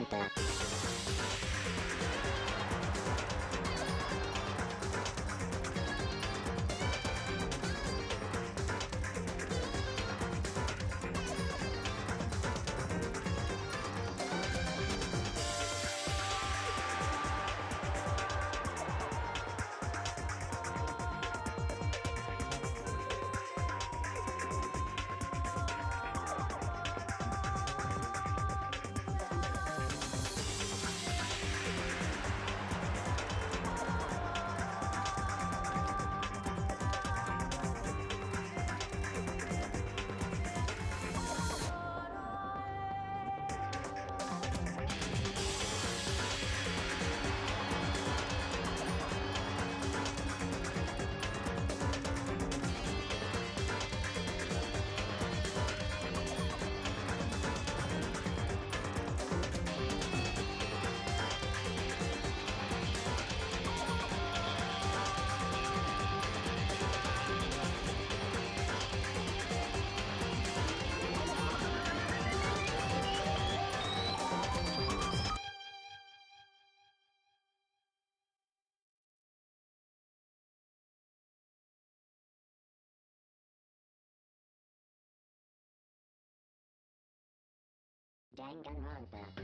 Danganronpa. Danganronpa.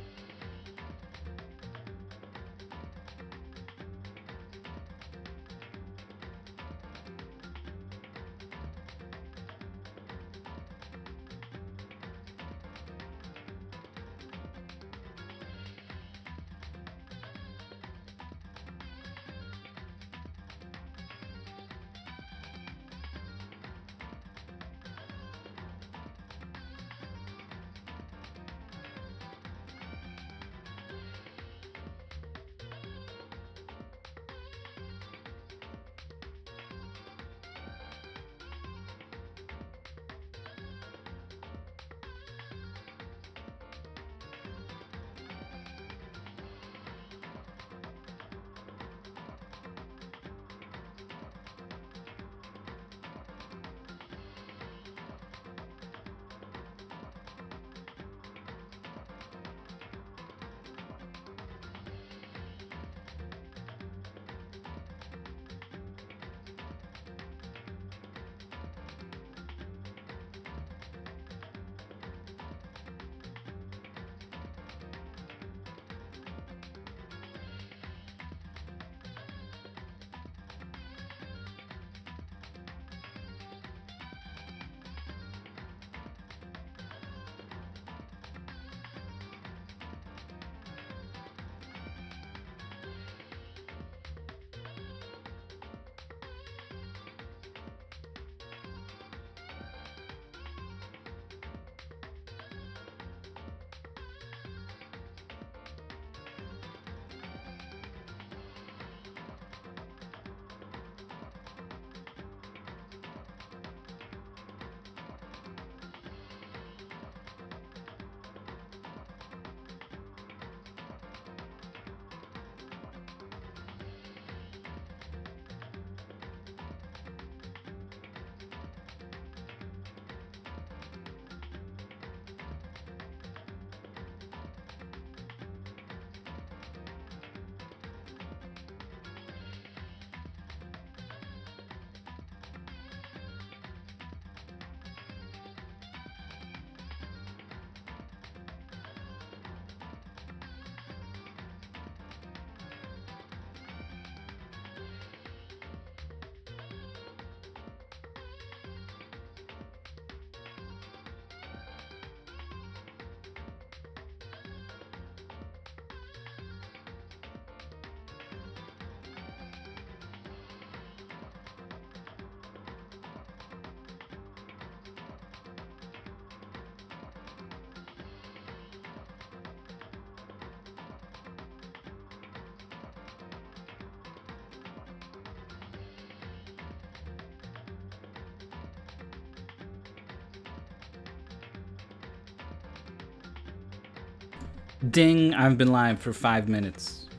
Ding, I've been live for 5 minutes.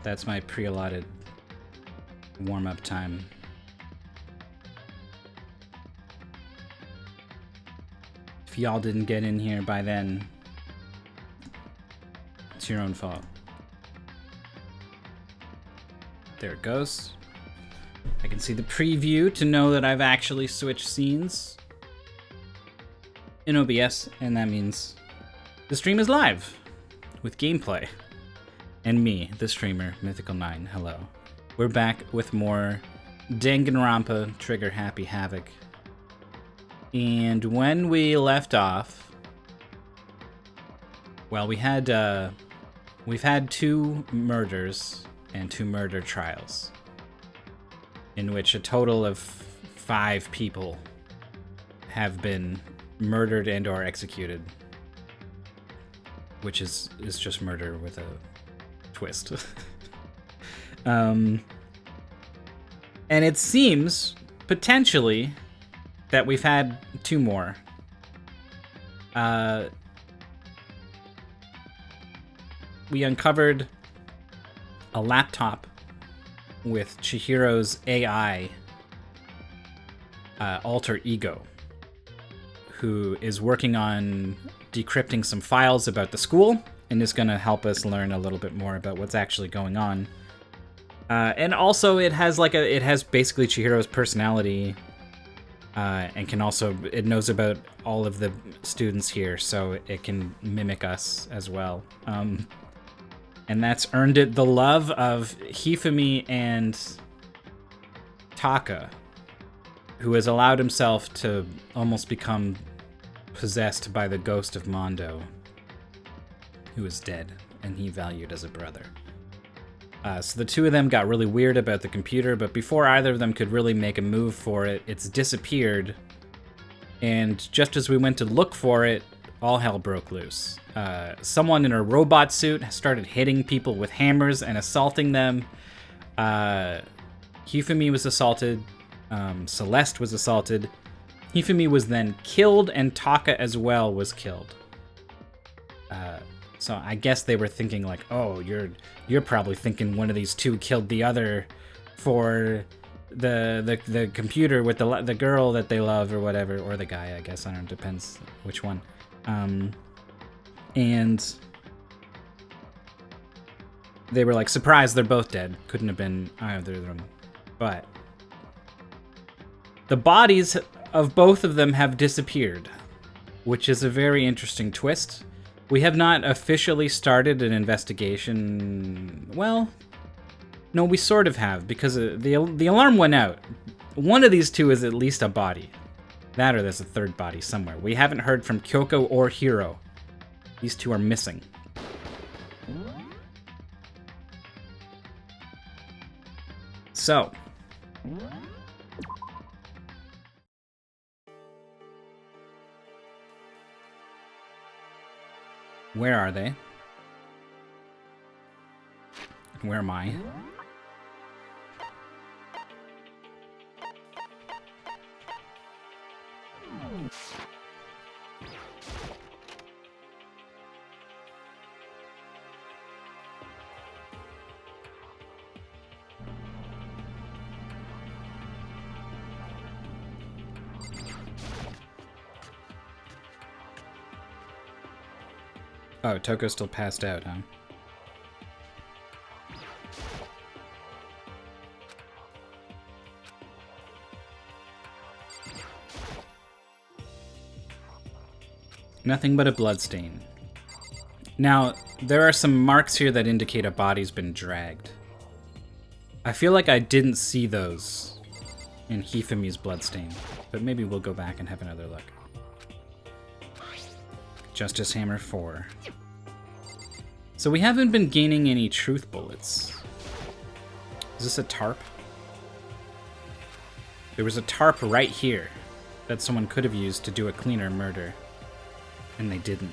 That's my pre-allotted warm-up time. If y'all didn't get in here by then, It's your own fault. There it goes. I can see the preview to know that I've actually switched scenes in OBS, and that means the stream is live with gameplay. And me, the streamer, Mythical9, hello. We're back with more Danganronpa Trigger Happy Havoc. And when we left off, well, we've had 2 murders and 2 murder trials, in which a total of 5 people have been murdered and or executed, which is just murder with a twist. And it seems potentially that we've had 2 more. We uncovered a laptop with Chihiro's AI alter ego, who is working on decrypting some files about the school and is going to help us learn a little bit more about what's actually going on. And also, it has basically Chihiro's personality, and it knows about all of the students here, so it can mimic us as well. And that's earned it the love of Hifumi and Taka, who has allowed himself to almost become possessed by the ghost of Mondo, who is dead and he valued as a brother. So the 2 of them got really weird about the computer, but before either of them could really make a move for it, it's disappeared. And just as we went to look for it, all hell broke loose. Someone in a robot suit started hitting people with hammers and assaulting them. Hifumi was assaulted. Celeste was assaulted. Hifumi was then killed, and Taka as well was killed. So I guess they were thinking like, oh, you're probably thinking one of these 2 killed the other for the computer with the girl that they love or whatever, or the guy, I guess. I don't know, depends which one. And they were like, surprised, they're both dead. Couldn't have been either of them. But the bodies of both of them have disappeared, which is a very interesting twist. We have not officially started an investigation. Well, no, we sort of have, because the alarm went out. One of these 2 is at least a body. That or there's a 3rd body somewhere. We haven't heard from Kyoko or Hiro. These 2 are missing. So. Where are they? Where am I? Oh, Toko's still passed out, huh? Nothing but a bloodstain. Now, there are some marks here that indicate a body's been dragged. I feel like I didn't see those in Hifumi's bloodstain, but maybe we'll go back and have another look. Justice Hammer 4. So we haven't been gaining any truth bullets. Is this a tarp? There was a tarp right here that someone could have used to do a cleaner murder, and they didn't.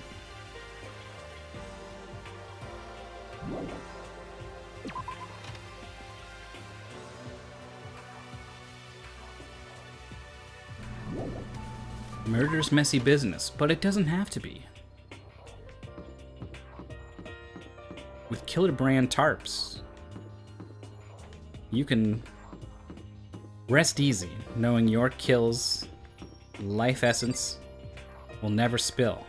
Murder's messy business, but it doesn't have to be. With killer brand tarps, you can rest easy knowing your kill's life essence will never spill.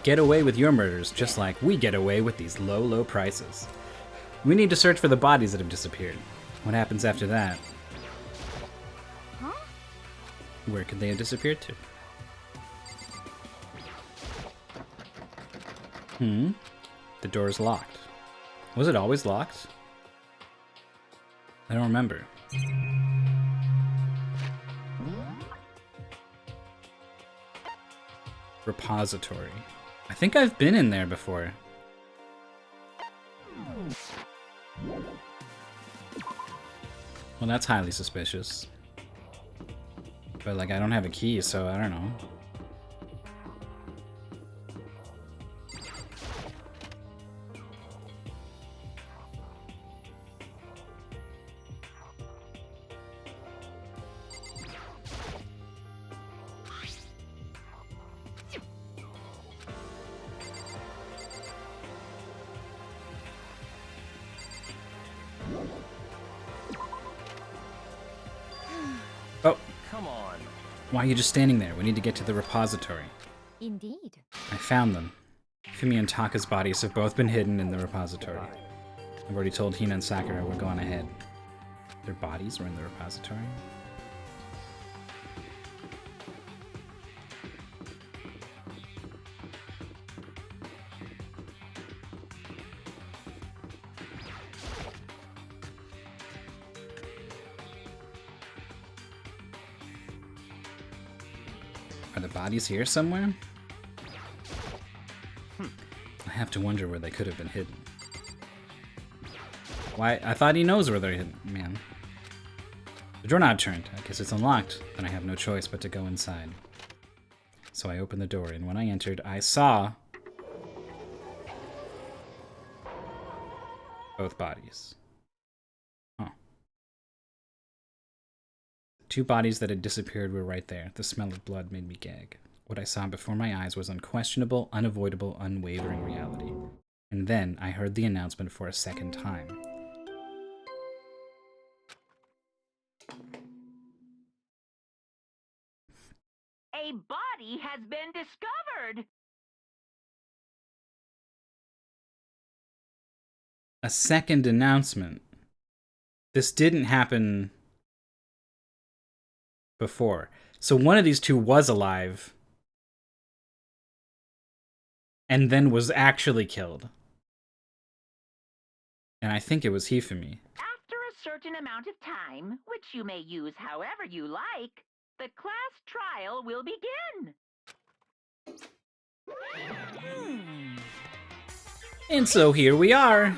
Get away with your murders just like we get away with these low, low prices. We need to search for the bodies that have disappeared. What happens after that? Huh? Where could they have disappeared to? The door's locked. Was it always locked? I don't remember. Repository. I think I've been in there before. Well, that's highly suspicious. But, like, I don't have a key, so I don't know. Oh. Come on. Why are you just standing there? We need to get to the repository. Indeed. I found them. Fumi and Taka's bodies have both been hidden in the repository. I've already told Hina and Sakura we're going ahead. Their bodies were in the repository? Are the bodies here somewhere? I have to wonder where they could have been hidden. Why? I thought he knows where they're hidden, man. The doorknob turned. I guess it's unlocked. Then I have no choice but to go inside. So I opened the door, and when I entered, I saw both bodies. Huh. Two bodies that had disappeared were right there. The smell of blood made me gag. What I saw before my eyes was unquestionable, unavoidable, unwavering reality. And then I heard the announcement for a second time. A body has been discovered! A second announcement. This didn't happen before. So one of these two was alive and then was actually killed. And I think it was Hifumi. After a certain amount of time, which you may use however you like, the class trial will begin. And so here we are.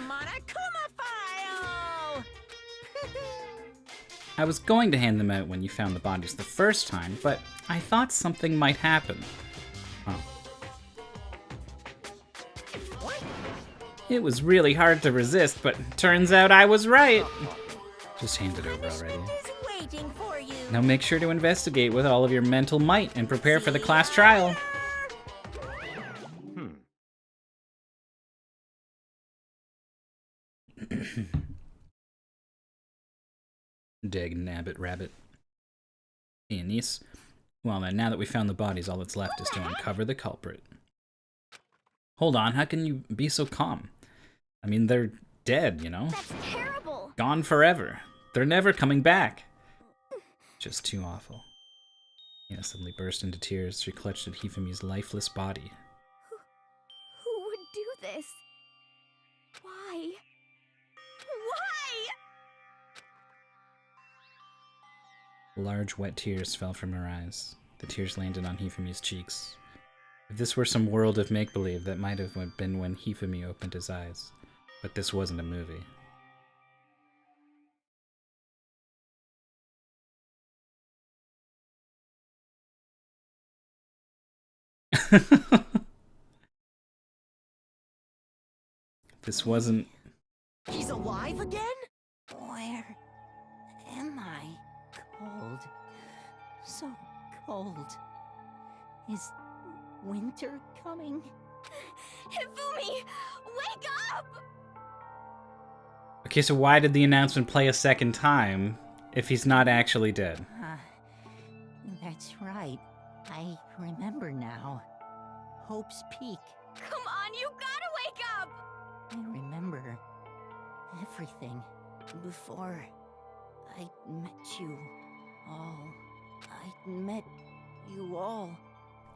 I was going to hand them out when you found the bodies the first time, but I thought something might happen. Oh. It was really hard to resist, but turns out I was right. Just hand it over already. Now make sure to investigate with all of your mental might and prepare for the class trial. Dag nabbit rabbit. Hey, niece. Well then, now that we found the bodies, all that's left is to uncover the culprit. Hold on, how can you be so calm? I mean, they're dead, you know? That's terrible. Gone forever. They're never coming back. Just too awful. Hina suddenly burst into tears. She clutched at Hifumi's lifeless body. Who would do this? Why? Why? Large, wet tears fell from her eyes. The tears landed on Hifumi's cheeks. If this were some world of make-believe, that might have been when Hifumi opened his eyes. But this wasn't a movie. This wasn't... He's alive again? Where am I? Cold. So cold. Is winter coming? Hifumi, wake up! Okay, so why did the announcement play a second time if he's not actually dead? That's right. I remember now. Hope's Peak. Come on, you gotta wake up! I remember everything before I met you all. I met you all.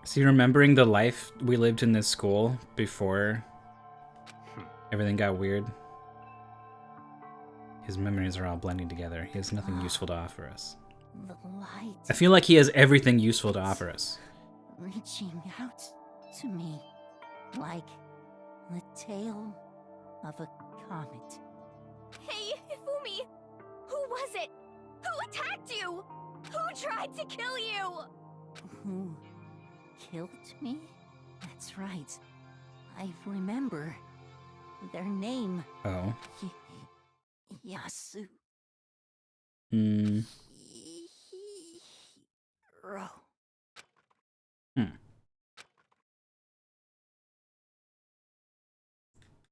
Is he remembering the life we lived in this school before everything got weird? His memories are all blending together. He has nothing useful to offer us. The light I feel like he has everything useful to offer us. reaching out to me like the tail of a comet. Hey, Hifumi! Who was it? Who attacked you? Who tried to kill you? Who killed me? That's right. I remember their name. Oh. Yasu. Hmm. Hiro.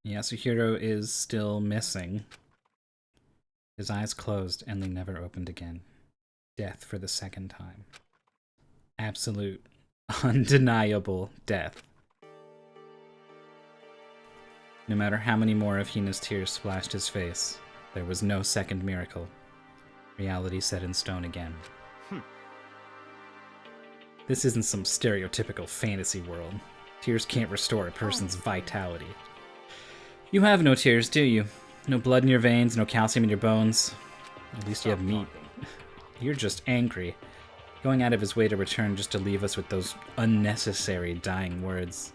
Yasuhiro is still missing. His eyes closed and they never opened again. Death for the second time. Absolute, undeniable death. No matter how many more of Hina's tears splashed his face, there was no second miracle. Reality set in stone again. This isn't some stereotypical fantasy world. Tears can't restore a person's vitality. You have no tears, do you? No blood in your veins, no calcium in your bones. At least you have meat. You're just angry. Going out of his way to return just to leave us with those unnecessary dying words.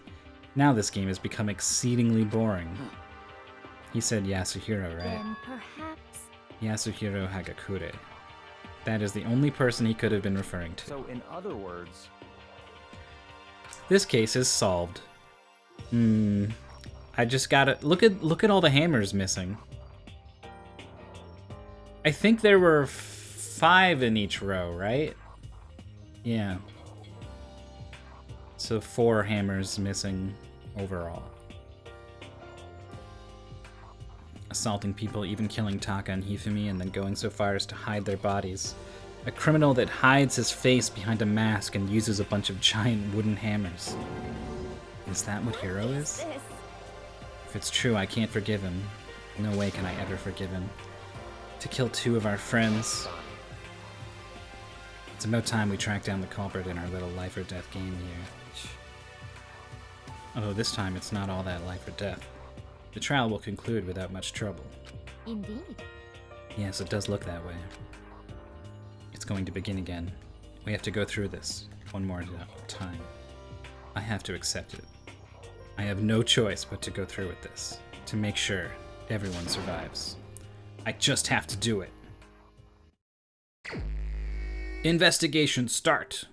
Now this game has become exceedingly boring. He said Yasuhiro, right? Then perhaps... Yasuhiro Hagakure. That is the only person he could have been referring to. So, in other words, This case is solved. I just gotta look at all the hammers missing. I think there were 5 in each row, right? Yeah. So 4 hammers missing overall. Assaulting people, even killing Taka and Hifumi, and then going so far as to hide their bodies. A criminal that hides his face behind a mask and uses a bunch of giant wooden hammers. Is that what Hiro is? This. If it's true, I can't forgive him. No way can I ever forgive him. To kill 2 of our friends. It's about time we track down the culprit in our little life or death game here. Although this time it's not all that life or death. The trial will conclude without much trouble. Indeed. Yes, it does look that way. It's going to begin again. We have to go through this one more time. I have to accept it. I have no choice but to go through with this, to make sure everyone survives. I just have to do it. Investigation start.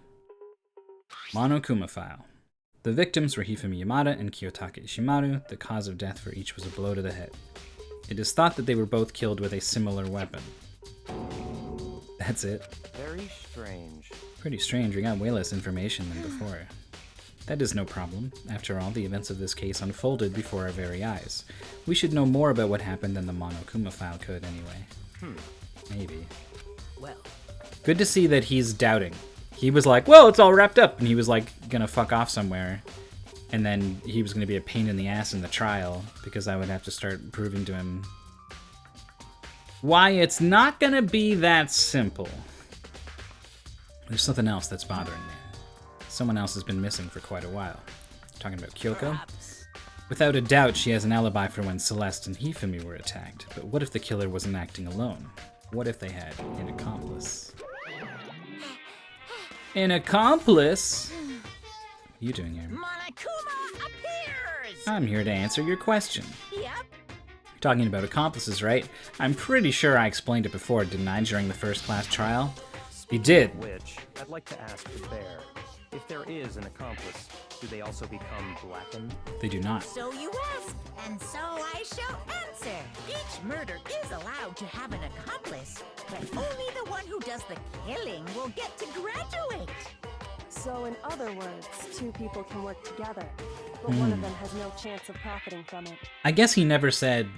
Monokuma file. The victims were Hifumi Yamada and Kiyotake Ishimaru. The cause of death for each was a blow to the head. It is thought that they were both killed with a similar weapon. That's it. very strange. Pretty strange, we got way less information than before. That is no problem. After all, the events of this case unfolded before our very eyes. We should know more about what happened than the Monokuma file could anyway. Maybe. Well, Good to see that he's doubting. He was like, well, it's all wrapped up, and he was like gonna fuck off somewhere. And then he was gonna be a pain in the ass in the trial, because I would have to start proving to him why it's not gonna be that simple. There's something else that's bothering me. Someone else has been missing for quite a while. Talking about Kyoko? perhaps. Without a doubt, she has an alibi for when Celeste and Hifumi were attacked. But what if the killer wasn't acting alone? What if they had an accomplice? An accomplice? What are you doing here? Monokuma appears! I'm here to answer your question. Yep. You're talking about accomplices, right? I'm pretty sure I explained it before, didn't I, during the first class trial? You did. Which, I'd like to ask the bear, if there is an accomplice, do they also become blackened? They do not. So you ask, and so I shall answer. Each murder is allowed to have an accomplice, but only the one who does the killing will get to graduate. So in other words, 2 people can work together, but one of them has no chance of profiting from it. I guess he never said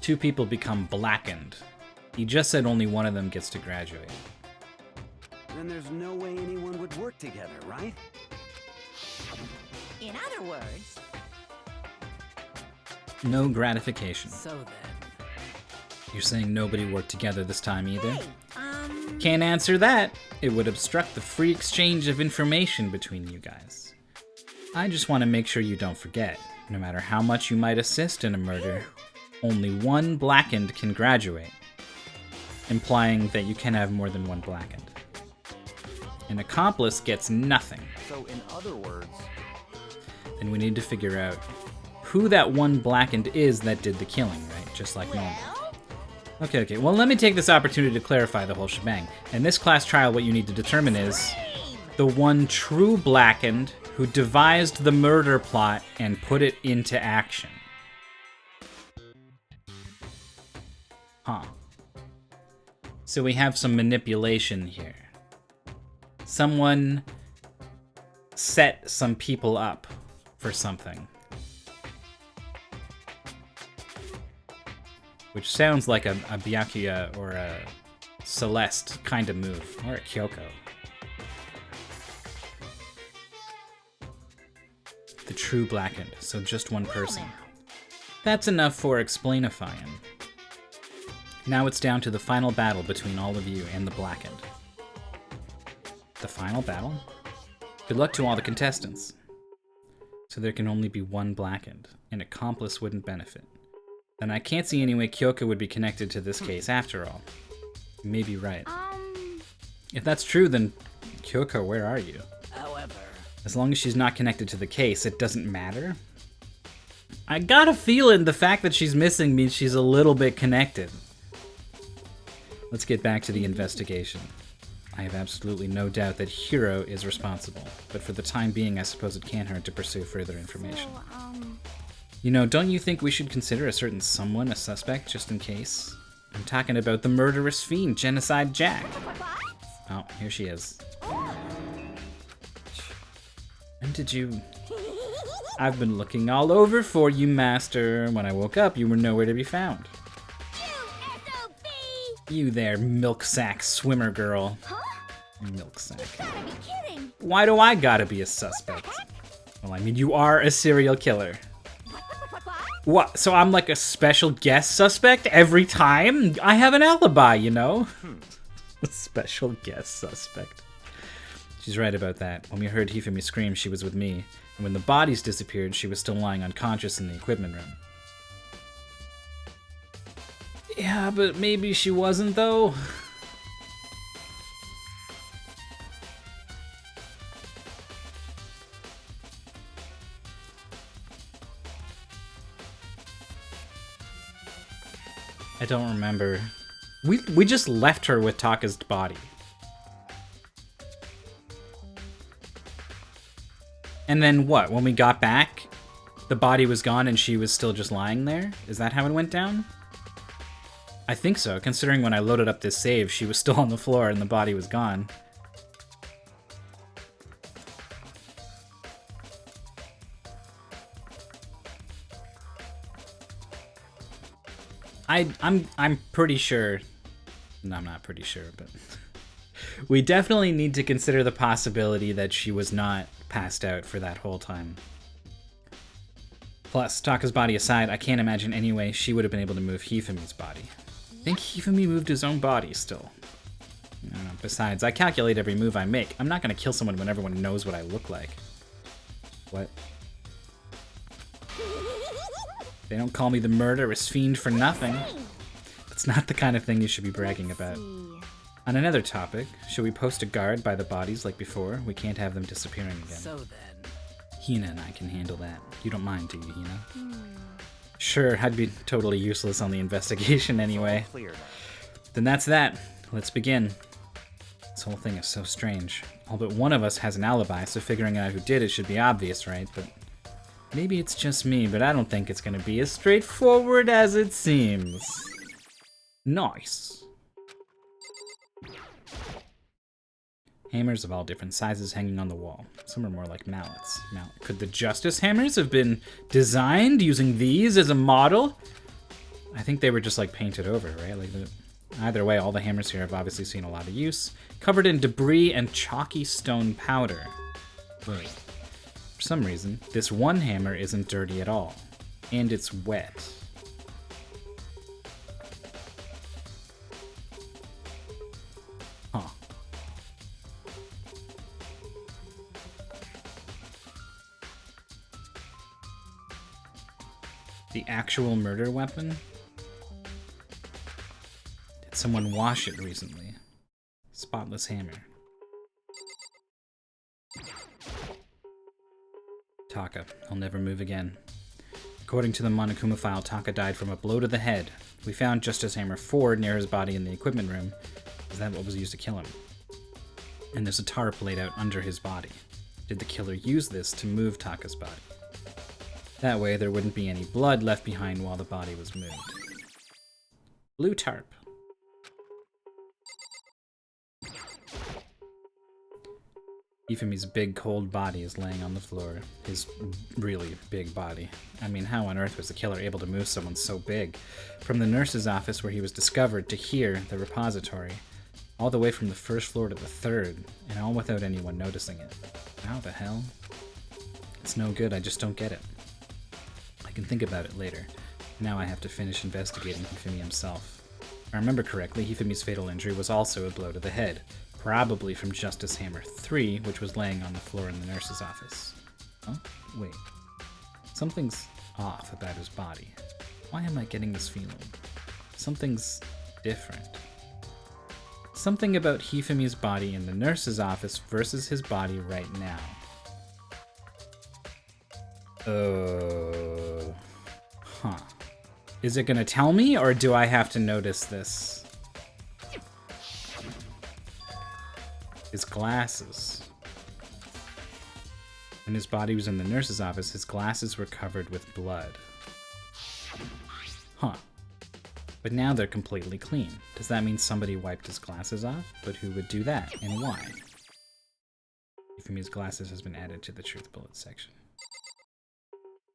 2 people become blackened. He just said only one of them gets to graduate. Then there's no way anyone would work together, right? In other words, No gratification. So then. You're saying nobody worked together this time either? hey, Can't answer that. It would obstruct the free exchange of information between you guys. I just want to make sure you don't forget. No matter how much you might assist in a murder, only one blackened can graduate, implying that you can have more than one blackened. An accomplice gets nothing. So, in other words, Then we need to figure out who that one blackened is that did the killing, right? Just like normal. Okay. Well, let me take this opportunity to clarify the whole shebang. In this class trial, what you need to determine is the one true blackened who devised the murder plot and put it into action. Huh. So we have some manipulation here. Someone set some people up for something. Which sounds like a Byakuya or a Celeste kind of move, or a Kyoko. The true blackened, so just one person. That's enough for explainifying. Now it's down to the final battle between all of you and the blackened. The final battle? Good luck to all the contestants. So there can only be one blackened. An accomplice wouldn't benefit. Then I can't see any way Kyoko would be connected to this case after all. You may be right. If that's true, then Kyoko, where are you? However. As long as she's not connected to the case, it doesn't matter? I got a feeling the fact that she's missing means she's a little bit connected. Let's get back to the investigation. I have absolutely no doubt that Hiro is responsible, but for the time being, I suppose it can't hurt to pursue further information. You know, don't you think we should consider a certain someone a suspect, just in case? I'm talking about the murderous fiend, Genocide Jack. Oh, here she is. When did you... I've been looking all over for you, Master. When I woke up, you were nowhere to be found. You there, milk sack swimmer girl. Milk sack. Gotta be kidding. Why do I gotta be a suspect? Well, I mean, you are a serial killer. What? So I'm like a special guest suspect every time? I have an alibi, you know? A special guest suspect. She's right about that. When we heard Hifumi scream, she was with me. And when the bodies disappeared, she was still lying unconscious in the equipment room. Yeah, but maybe she wasn't, though. I don't remember. We just left her with Taka's body. And then what? When we got back, the body was gone and she was still just lying there? Is that how it went down? I think so, considering when I loaded up this save, she was still on the floor and the body was gone. I'm pretty sure. No, I'm not pretty sure, but we definitely need to consider the possibility that she was not passed out for that whole time. Plus, Taka's body aside, I can't imagine any way she would have been able to move Hifumi's body. I think Hifumi moved his own body still. I don't know. Besides, I calculate every move I make. I'm not gonna kill someone when everyone knows what I look like. What? They don't call me the murderous fiend for nothing. That's not the kind of thing you should be bragging about. On another topic, should we post a guard by the bodies like before? We can't have them disappearing again. So then. Hina and I can handle that. You don't mind, do you, Hina? Sure, I'd be totally useless on the investigation anyway. clear now. Then that's that. Let's begin. This whole thing is so strange. All but one of us has an alibi, so figuring out who did it should be obvious, right? But maybe it's just me, but I don't think it's gonna be as straightforward as it seems. Nice. Hammers of all different sizes hanging on the wall. Some are more like mallets. Now, could the Justice hammers have been designed using these as a model? I think they were just like painted over, right? Either way, all the hammers here have obviously seen a lot of use. Covered in debris and chalky stone powder. Wait. For For some reason, this one hammer isn't dirty at all. And it's wet. Huh. The actual murder weapon? Did someone wash it recently? Spotless hammer. Taka. I'll never move again. According to the Monokuma file, Taka died from a blow to the head. We found Justice Hammer 4 near his body in the equipment room. Is that what was used to kill him? And there's a tarp laid out under his body. Did the killer use this to move Taka's body? That way there wouldn't be any blood left behind while the body was moved. Blue tarp. Ifumi's big, cold body is laying on the floor. His really big body. I mean, how on earth was the killer able to move someone so big? From the nurse's office where he was discovered to here, the repository. All the way from the first floor to the third, and all without anyone noticing it. How the hell? It's no good, I just don't get it. I can think about it later. Now I have to finish investigating Hifumi himself. If I remember correctly, Hifumi's fatal injury was also a blow to the head. Probably from Justice Hammer 3, which was laying on the floor in the nurse's office. Oh, wait. Something's off about his body. Why am I getting this feeling? Something's different. Something about Hifumi's body in the nurse's office versus his body right now. Huh. Is it gonna tell me, or do I have to notice this? His glasses. When his body was in the nurse's office, his glasses were covered with blood. Huh. But now they're completely clean. Does that mean somebody wiped his glasses off? But who would do that, and why? Hifumi's glasses has been added to the truth bullet section.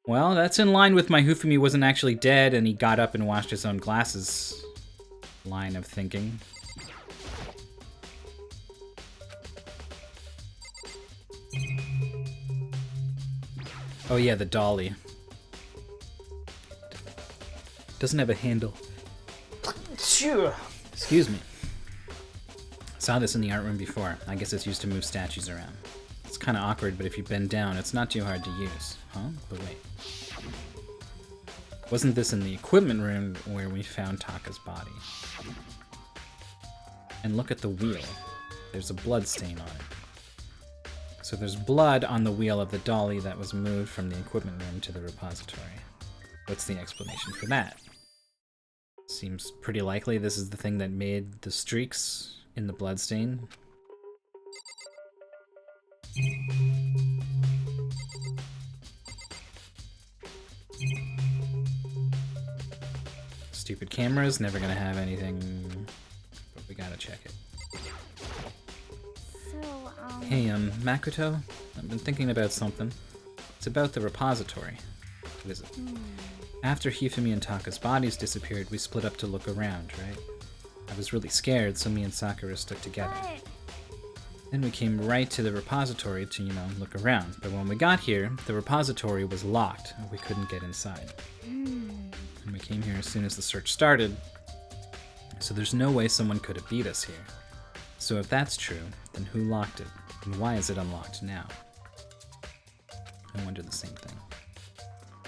Well, that's in line with my Hifumi wasn't actually dead and he got up and washed his own glasses line of thinking. Oh yeah, the dolly. Doesn't have a handle. Excuse me. Saw this in the art room before. I guess it's used to move statues around. It's kind of awkward, but if you bend down, it's not too hard to use. Huh? But wait. Wasn't this in the equipment room where we found Taka's body? And look at the wheel. There's a blood stain on it. So there's blood on the wheel of the dolly that was moved from the equipment room to the repository. What's the explanation for that? Seems pretty likely this is the thing that made the streaks in the bloodstain. Stupid cameras, never gonna have anything, but we gotta check it. Hey, Makoto, I've been thinking about something. It's about the repository. What is it? After Hifumi and Taka's bodies disappeared, we split up to look around, right? I was really scared, so me and Sakura stuck together. Then we came right to the repository to, look around. But when we got here, the repository was locked, and we couldn't get inside. And we came here as soon as the search started, so there's no way someone could have beat us here. So if that's true, then who locked it? And why is it unlocked now? I wonder the same thing.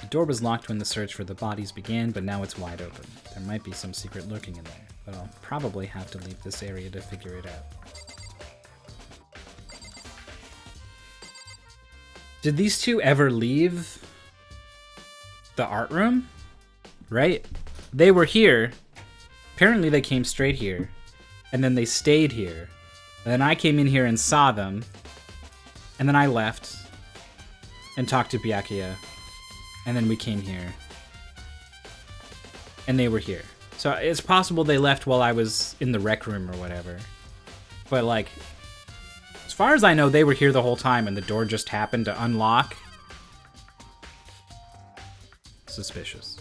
The door was locked when the search for the bodies began, but now it's wide open. There might be some secret lurking in there, but I'll probably have to leave this area to figure it out. Did these two ever leave the art room? Right? They were here. Apparently they came straight here. And then they stayed here. And then I came in here and saw them. And then I left. And talked to Byakuya. And then we came here. And they were here. So it's possible they left while I was in the rec room or whatever. But like, as far as I know, they were here the whole time and the door just happened to unlock. Suspicious.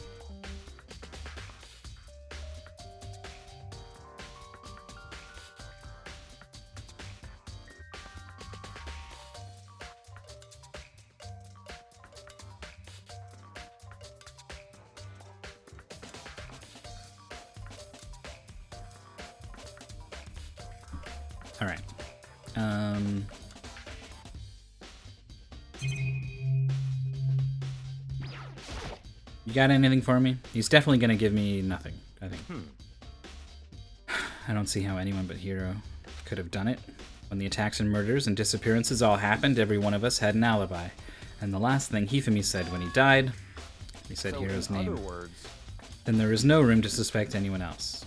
Alright. You got anything for me? He's definitely gonna give me nothing, I think. I don't see how anyone but Hiro could have done it. When the attacks and murders and disappearances all happened, every one of us had an alibi. And the last thing Hifumi said when he died, he said So Hiro's in name. other words, Then there is no room to suspect anyone else.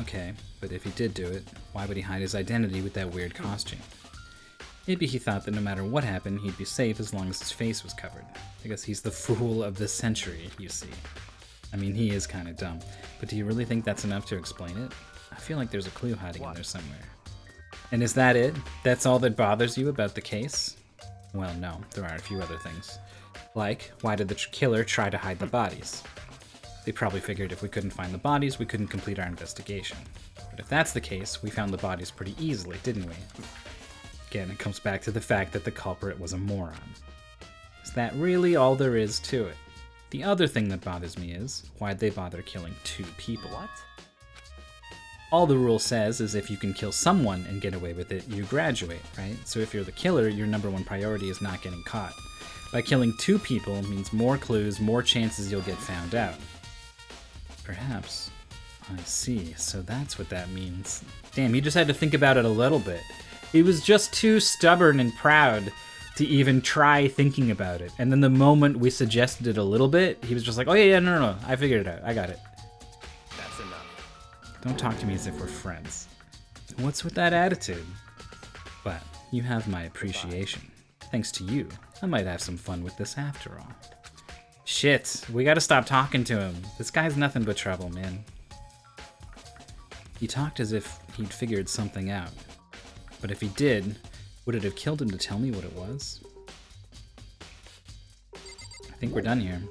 Okay, but if he did do it, why would he hide his identity with that weird costume? Maybe he thought that no matter what happened, he'd be safe as long as his face was covered. I guess he's the fool of the century, you see. I mean, he is kind of dumb, but do you really think that's enough to explain it? I feel like there's a clue hiding in there somewhere. And is that it? That's all that bothers you about the case? Well, no, there are a few other things. Like, why did the killer try to hide the bodies? They probably figured if we couldn't find the bodies, we couldn't complete our investigation. But if that's the case, we found the bodies pretty easily, didn't we? Again, it comes back to the fact that the culprit was a moron. Is that really all there is to it? The other thing that bothers me is, why'd they bother killing 2 people? what? All the rule says is if you can kill someone and get away with it, you graduate, right? So if you're the killer, your #1 priority is not getting caught. By killing 2 people means more clues, more chances you'll get found out. Perhaps. I see, so that's what that means. Damn, he just had to think about it a little bit. He was just too stubborn and proud to even try thinking about it. And then the moment we suggested it a little bit, he was just like, oh yeah, no, I figured it out. I got it. That's enough. Don't talk to me as if we're friends. What's with that attitude? But you have my appreciation. Thanks to you, I might have some fun with this after all. Shit, we gotta stop talking to him. This guy's nothing but trouble, man. He talked as if he'd figured something out. But if he did, would it have killed him to tell me what it was? I think we're done here.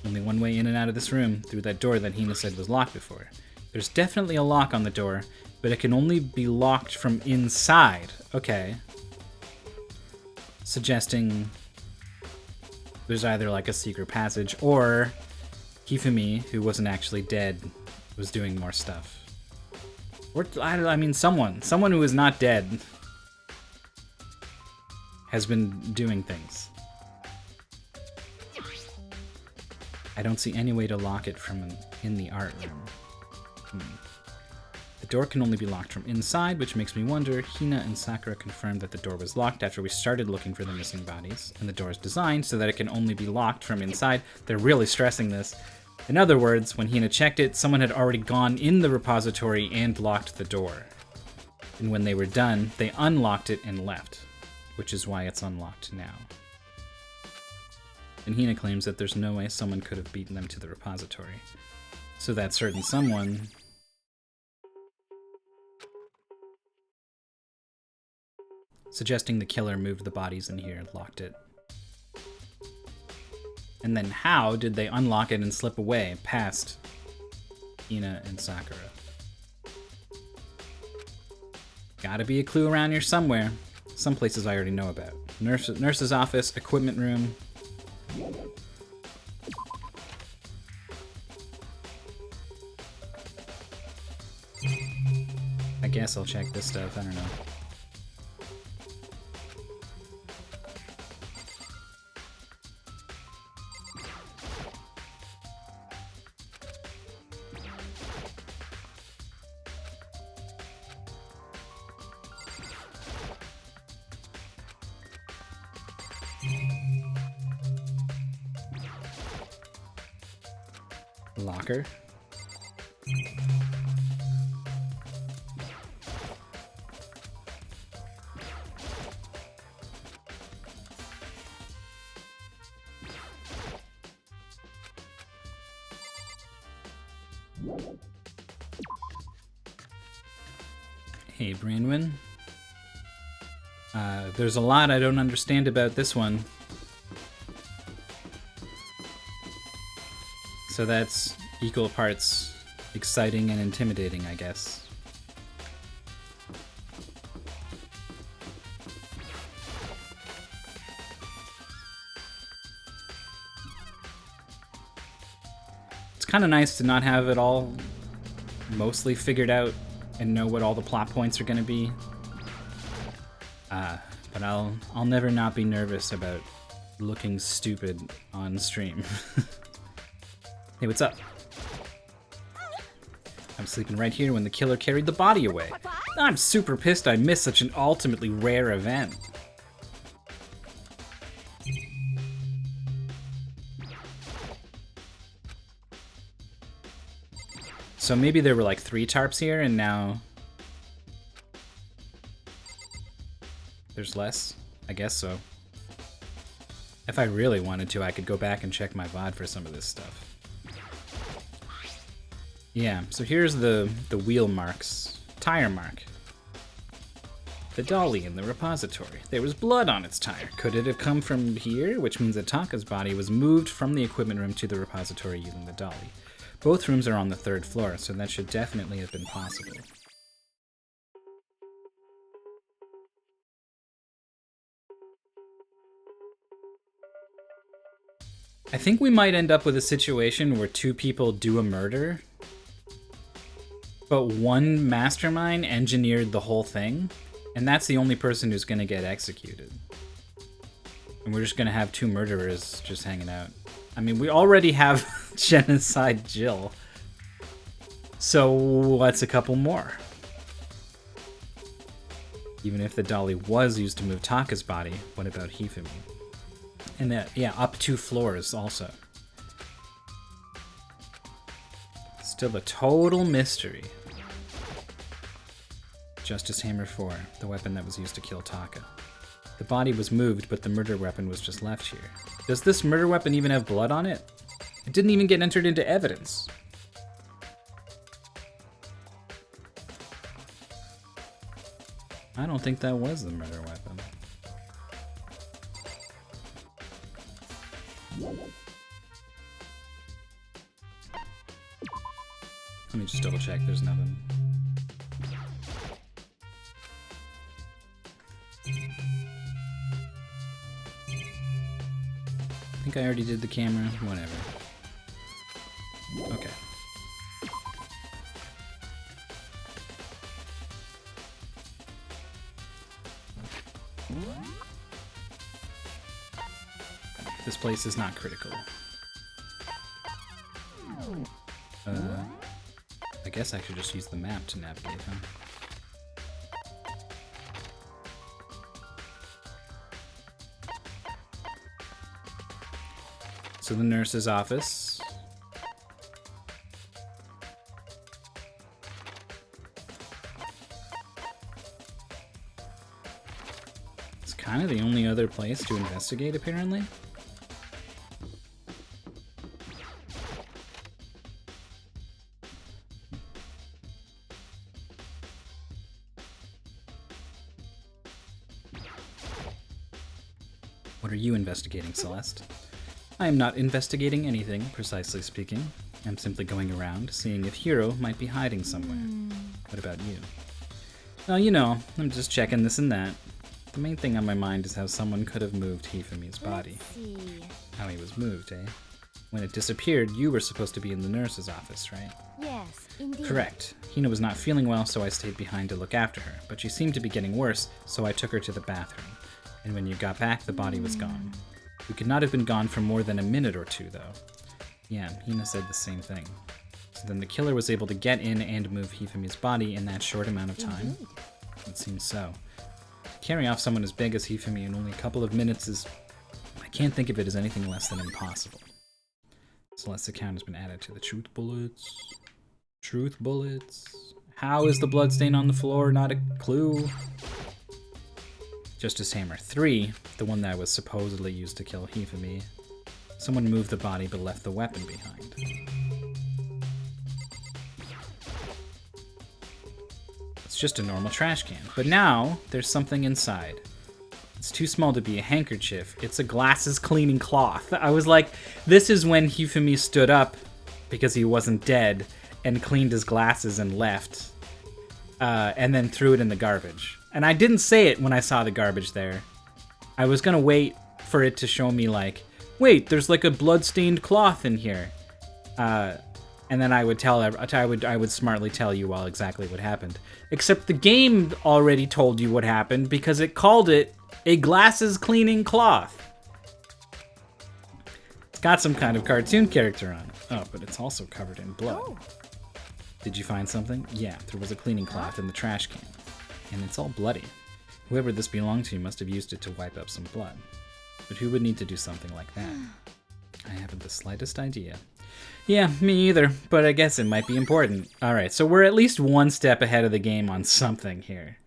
Only one way in and out of this room, through that door that Hina said was locked before. There's definitely a lock on the door, but it can only be locked from inside. Okay. Suggesting there's either like a secret passage or Hifumi, who wasn't actually dead, was doing more stuff. Or, I mean, someone who is not dead has been doing things. I don't see any way to lock it from in the art room. The door can only be locked from inside, which makes me wonder, Hina and Sakura confirmed that the door was locked after we started looking for the missing bodies, and the door is designed so that it can only be locked from inside. They're really stressing this. In other words, when Hina checked it, someone had already gone in the repository and locked the door. And when they were done, they unlocked it and left, which is why it's unlocked now. And Hina claims that there's no way someone could have beaten them to the repository. So that certain someone... suggesting the killer moved the bodies in here and locked it. And then how did they unlock it and slip away past Hina and Sakura? Gotta be a clue around here somewhere. Some places I already know about. Nurse's office, equipment room. I guess I'll check this stuff, I don't know. Locker. Hey, Branwyn. There's a lot I don't understand about this one. So that's equal parts exciting and intimidating, I guess. It's kind of nice to not have it all mostly figured out and know what all the plot points are gonna be. But I'll never not be nervous about looking stupid on stream. Hey, what's up? I'm sleeping right here when the killer carried the body away. I'm super pissed I missed such an ultimately rare event. So maybe there were like 3 tarps here and now there's less? I guess so. If I really wanted to, I could go back and check my VOD for some of this stuff. Yeah, so here's the wheel marks. Tire mark. The dolly in the repository. There was blood on its tire. Could it have come from here? Which means that Taka's body was moved from the equipment room to the repository using the dolly. Both rooms are on the 3rd floor, so that should definitely have been possible. I think we might end up with a situation where 2 people do a murder, but one mastermind engineered the whole thing, and that's the only person who's gonna get executed. And we're just gonna have 2 murderers just hanging out. I mean, we already have Genocide Jill, so what's a couple more? Even if the dolly was used to move Taka's body, what about Hifumi? And that, yeah, up 2 floors also. Still a total mystery. Justice Hammer 4, the weapon that was used to kill Taka. The body was moved, but the murder weapon was just left here. Does this murder weapon even have blood on it? It didn't even get entered into evidence. I don't think that was the murder weapon. Let me just double check, there's nothing. I think I already did the camera, whatever. Okay. This place is not critical. I guess I should just use the map to navigate, huh? So the nurse's office. It's kind of the only other place to investigate, apparently. What are you investigating, Celeste? I am not investigating anything, precisely speaking. I'm simply going around, seeing if Hiro might be hiding somewhere. What about you? Well, you know, I'm just checking this and that. The main thing on my mind is how someone could have moved Hifumi's body. Let's see. How he was moved, eh? When it disappeared, you were supposed to be in the nurse's office, right? Yes, indeed. Correct. Hina was not feeling well, so I stayed behind to look after her, but she seemed to be getting worse, so I took her to the bathroom. And when you got back, the body was gone. You could not have been gone for more than a minute or 2, though. Yeah, Hina said the same thing. So then the killer was able to get in and move Hifumi's body in that short amount of time? Indeed. It seems so. Carrying off someone as big as Hifumi in only a couple of minutes is... I can't think of it as anything less than impossible. Celeste's account has been added to the truth bullets. Truth bullets. How is the bloodstain on the floor not a clue? Justice Hammer 3, the one that was supposedly used to kill Hifumi. Someone moved the body but left the weapon behind. It's just a normal trash can, but now there's something inside. It's too small to be a handkerchief. It's a glasses cleaning cloth. I was like, this is when Hifumi stood up because he wasn't dead and cleaned his glasses and left, and then threw it in the garbage. And I didn't say it when I saw the garbage there. I was gonna wait for it to show me like, wait, there's like a blood-stained cloth in here. and then I would I would smartly tell you all exactly what happened. Except the game already told you what happened because it called it a glasses cleaning cloth. It's got some kind of cartoon character on it. Oh, but it's also covered in blood. Oh. Did you find something? Yeah, there was a cleaning cloth in the trash can. And it's all bloody. Whoever this belonged to must have used it to wipe up some blood. But who would need to do something like that? I haven't the slightest idea. Yeah, me either, but I guess it might be important. Alright, so we're at least one step ahead of the game on something here.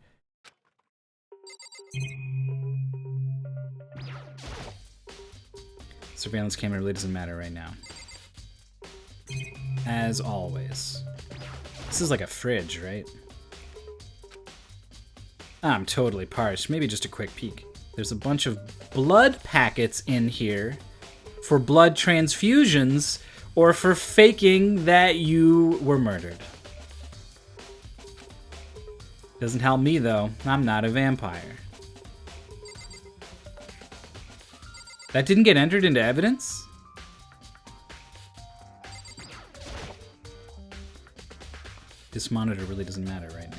Surveillance camera really doesn't matter right now. As always. This is like a fridge, right? I'm totally parched. Maybe just a quick peek. There's a bunch of blood packets in here for blood transfusions or for faking that you were murdered. Doesn't help me though. I'm not a vampire. That didn't get entered into evidence? This monitor really doesn't matter right now.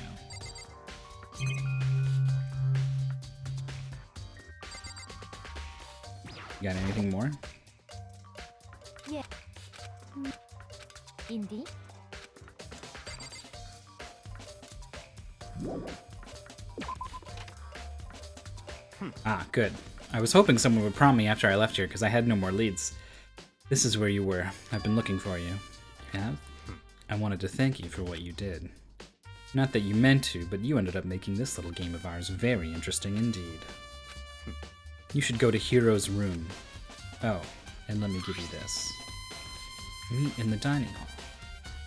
You got anything more? Yeah. Indeed. Ah, good. I was hoping someone would prompt me after I left here because I had no more leads. This is where you were. I've been looking for you. You have? I wanted to thank you for what you did. Not that you meant to, but you ended up making this little game of ours very interesting indeed. You should go to Hero's room. Oh, and let me give you this. Meet in the dining hall.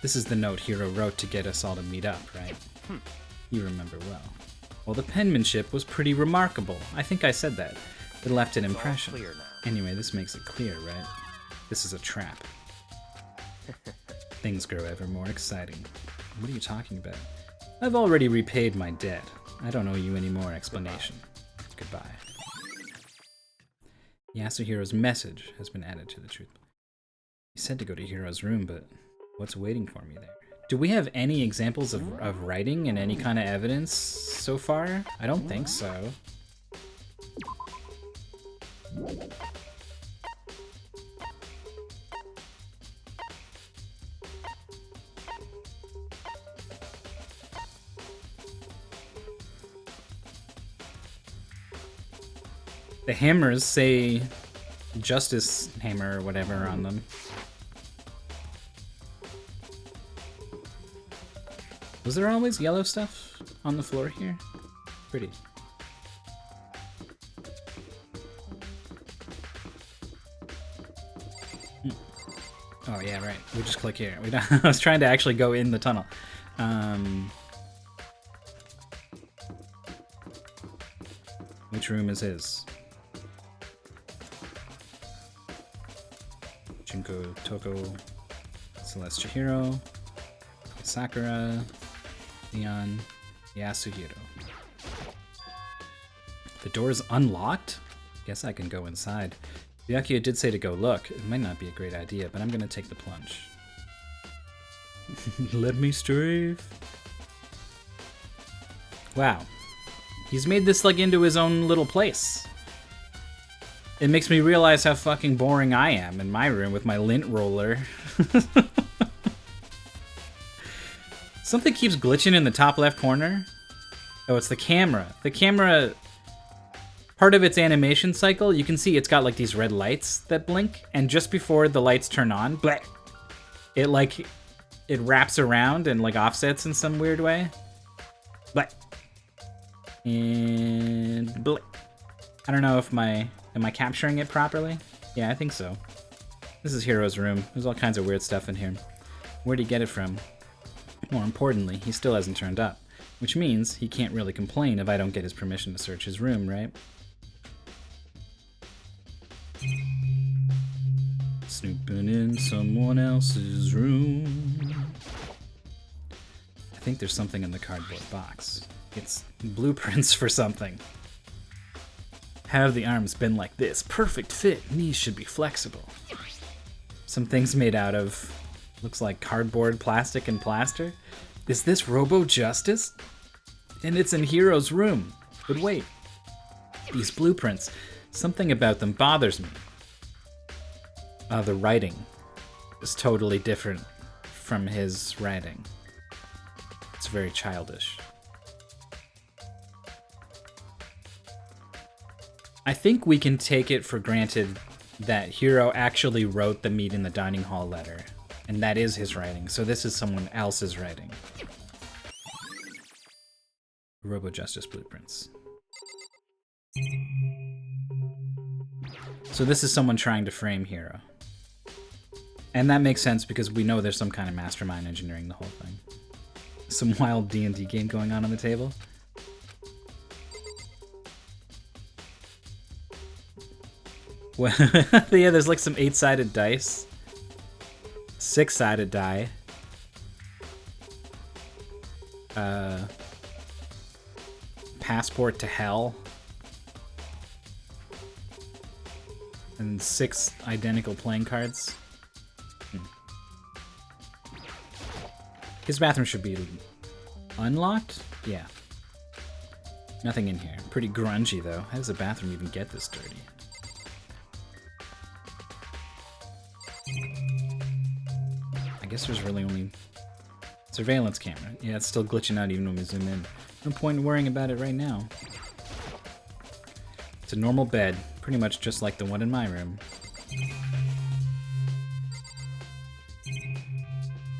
This is the note Hero wrote to get us all to meet up, right? You remember well. Well, the penmanship was pretty remarkable. I think I said that. It left an impression. Clear now. Anyway, this makes it clear, right? This is a trap. Things grow ever more exciting. What are you talking about? I've already repaid my debt. I don't owe you any more explanation. Goodbye. Yasuhiro's message has been added to the truth. He said to go to Hero's room, but what's waiting for me there? Do we have any examples of writing and any kind of evidence so far? I don't think so. The hammers say Justice Hammer or whatever on them. Was there always yellow stuff on the floor here? Pretty. Oh yeah, right. We just click here. I was trying to actually go in the tunnel. Which room is his? Junko, Toko, Celeste Chihiro, Sakura, Leon, Yasuhiro. The door's unlocked? Guess I can go inside. Byakuya did say to go look. It might not be a great idea, but I'm gonna take the plunge. Let me strafe. Wow. He's made this like into his own little place. It makes me realize how fucking boring I am in my room with my lint roller. Something keeps glitching in the top left corner. Oh, it's the camera. The camera, part of its animation cycle, you can see it's got like these red lights that blink, and just before the lights turn on, bleh, it wraps around and like offsets in some weird way. Bleh. And bleh. I don't know if am I capturing it properly? Yeah, I think so. This is Hero's room. There's all kinds of weird stuff in here. Where'd he get it from? More importantly, he still hasn't turned up, which means he can't really complain if I don't get his permission to search his room, right? Snooping in someone else's room. I think there's something in the cardboard box. It's blueprints for something. Have the arms been like this? Perfect fit. Knees should be flexible. Some things made out of Looks like cardboard, plastic, and plaster. Is this Robo Justice? And it's in Hero's room. But wait, these blueprints, something about them bothers me. The writing is totally different from his writing. It's very childish. I think we can take it for granted that Hero actually wrote the meet in the dining hall letter, and that is his writing, so this is someone else's writing. Robo Justice blueprints. So this is someone trying to frame Hero. And that makes sense because we know there's some kind of mastermind engineering the whole thing. Some wild D&D game going on the table. Well, yeah, there's like some 8-sided dice. 6-sided die. Passport to Hell. And 6 identical playing cards. His bathroom should be unlocked? Yeah. Nothing in here. Pretty grungy, though. How does a bathroom even get this dirty? I guess there's really only surveillance camera. Yeah, it's still glitching out even when we zoom in. No point in worrying about it right now. It's a normal bed, pretty much just like the one in my room.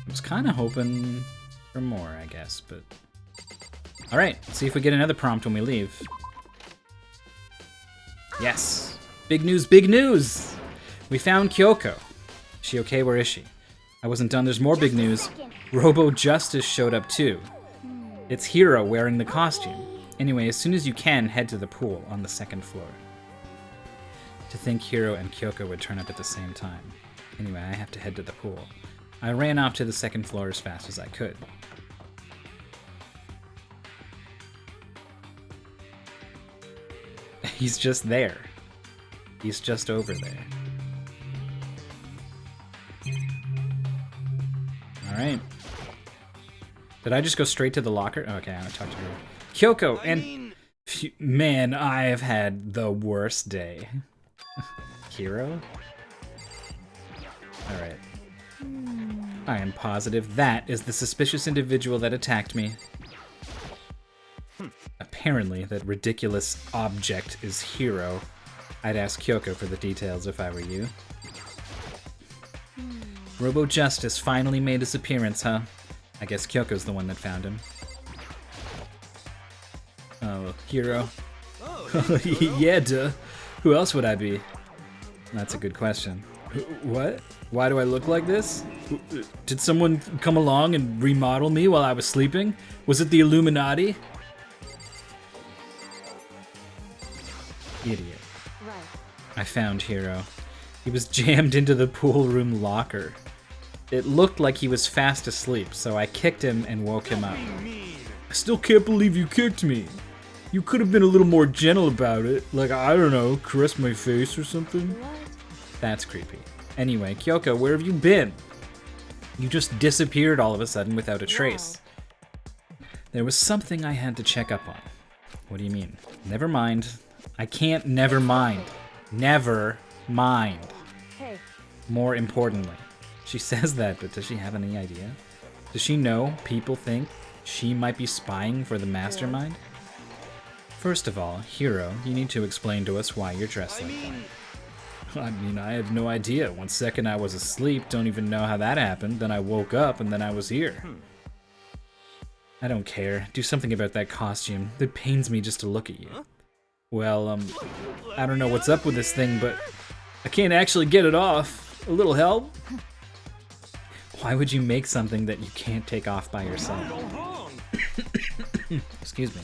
I was kind of hoping for more, I guess, but... Alright, let's see if we get another prompt when we leave. Yes! Big news, big news! We found Kyoko. Is she okay? Where is she? I wasn't done, there's more big news. Robo Justice showed up too. It's Hero wearing the costume. Anyway, as soon as you can, head to the pool on the 2nd floor. To think Hero and Kyoko would turn up at the same time. Anyway, I have to head to the pool. I ran off to the 2nd floor as fast as I could. He's just there. He's just over there. Alright. Did I just go straight to the locker? Okay, I'm gonna talk to her. Kyoko, and... Man, I have had the worst day. Hero? Alright. I am positive that is the suspicious individual that attacked me. Apparently, that ridiculous object is Hero. I'd ask Kyoko for the details if I were you. Robo Justice finally made his appearance, huh? I guess Kyoko's the one that found him. Oh, Hero. Yeah, duh. Who else would I be? That's a good question. What? Why do I look like this? Did someone come along and remodel me while I was sleeping? Was it the Illuminati? Idiot. Right. I found Hero. He was jammed into the pool room locker. It looked like he was fast asleep, so I kicked him and woke him up. I still can't believe you kicked me. You could have been a little more gentle about it. Like, I don't know, caress my face or something. What? That's creepy. Anyway, Kyoko, where have you been? You just disappeared all of a sudden without a trace. There was something I had to check up on. What do you mean? Never mind. I can't never mind. Never mind. Hey, More importantly. She says that, but does she have any idea? Does she know people think she might be spying for the mastermind? First of all, Hero, you need to explain to us why you're dressed like that. I mean, I have no idea. 1 second I was asleep, don't even know how that happened. Then I woke up and then I was here. I don't care. Do something about that costume. It pains me just to look at you. Well, I don't know what's up with this thing, but I can't actually get it off. A little help? Why would you make something that you can't take off by yourself? Excuse me.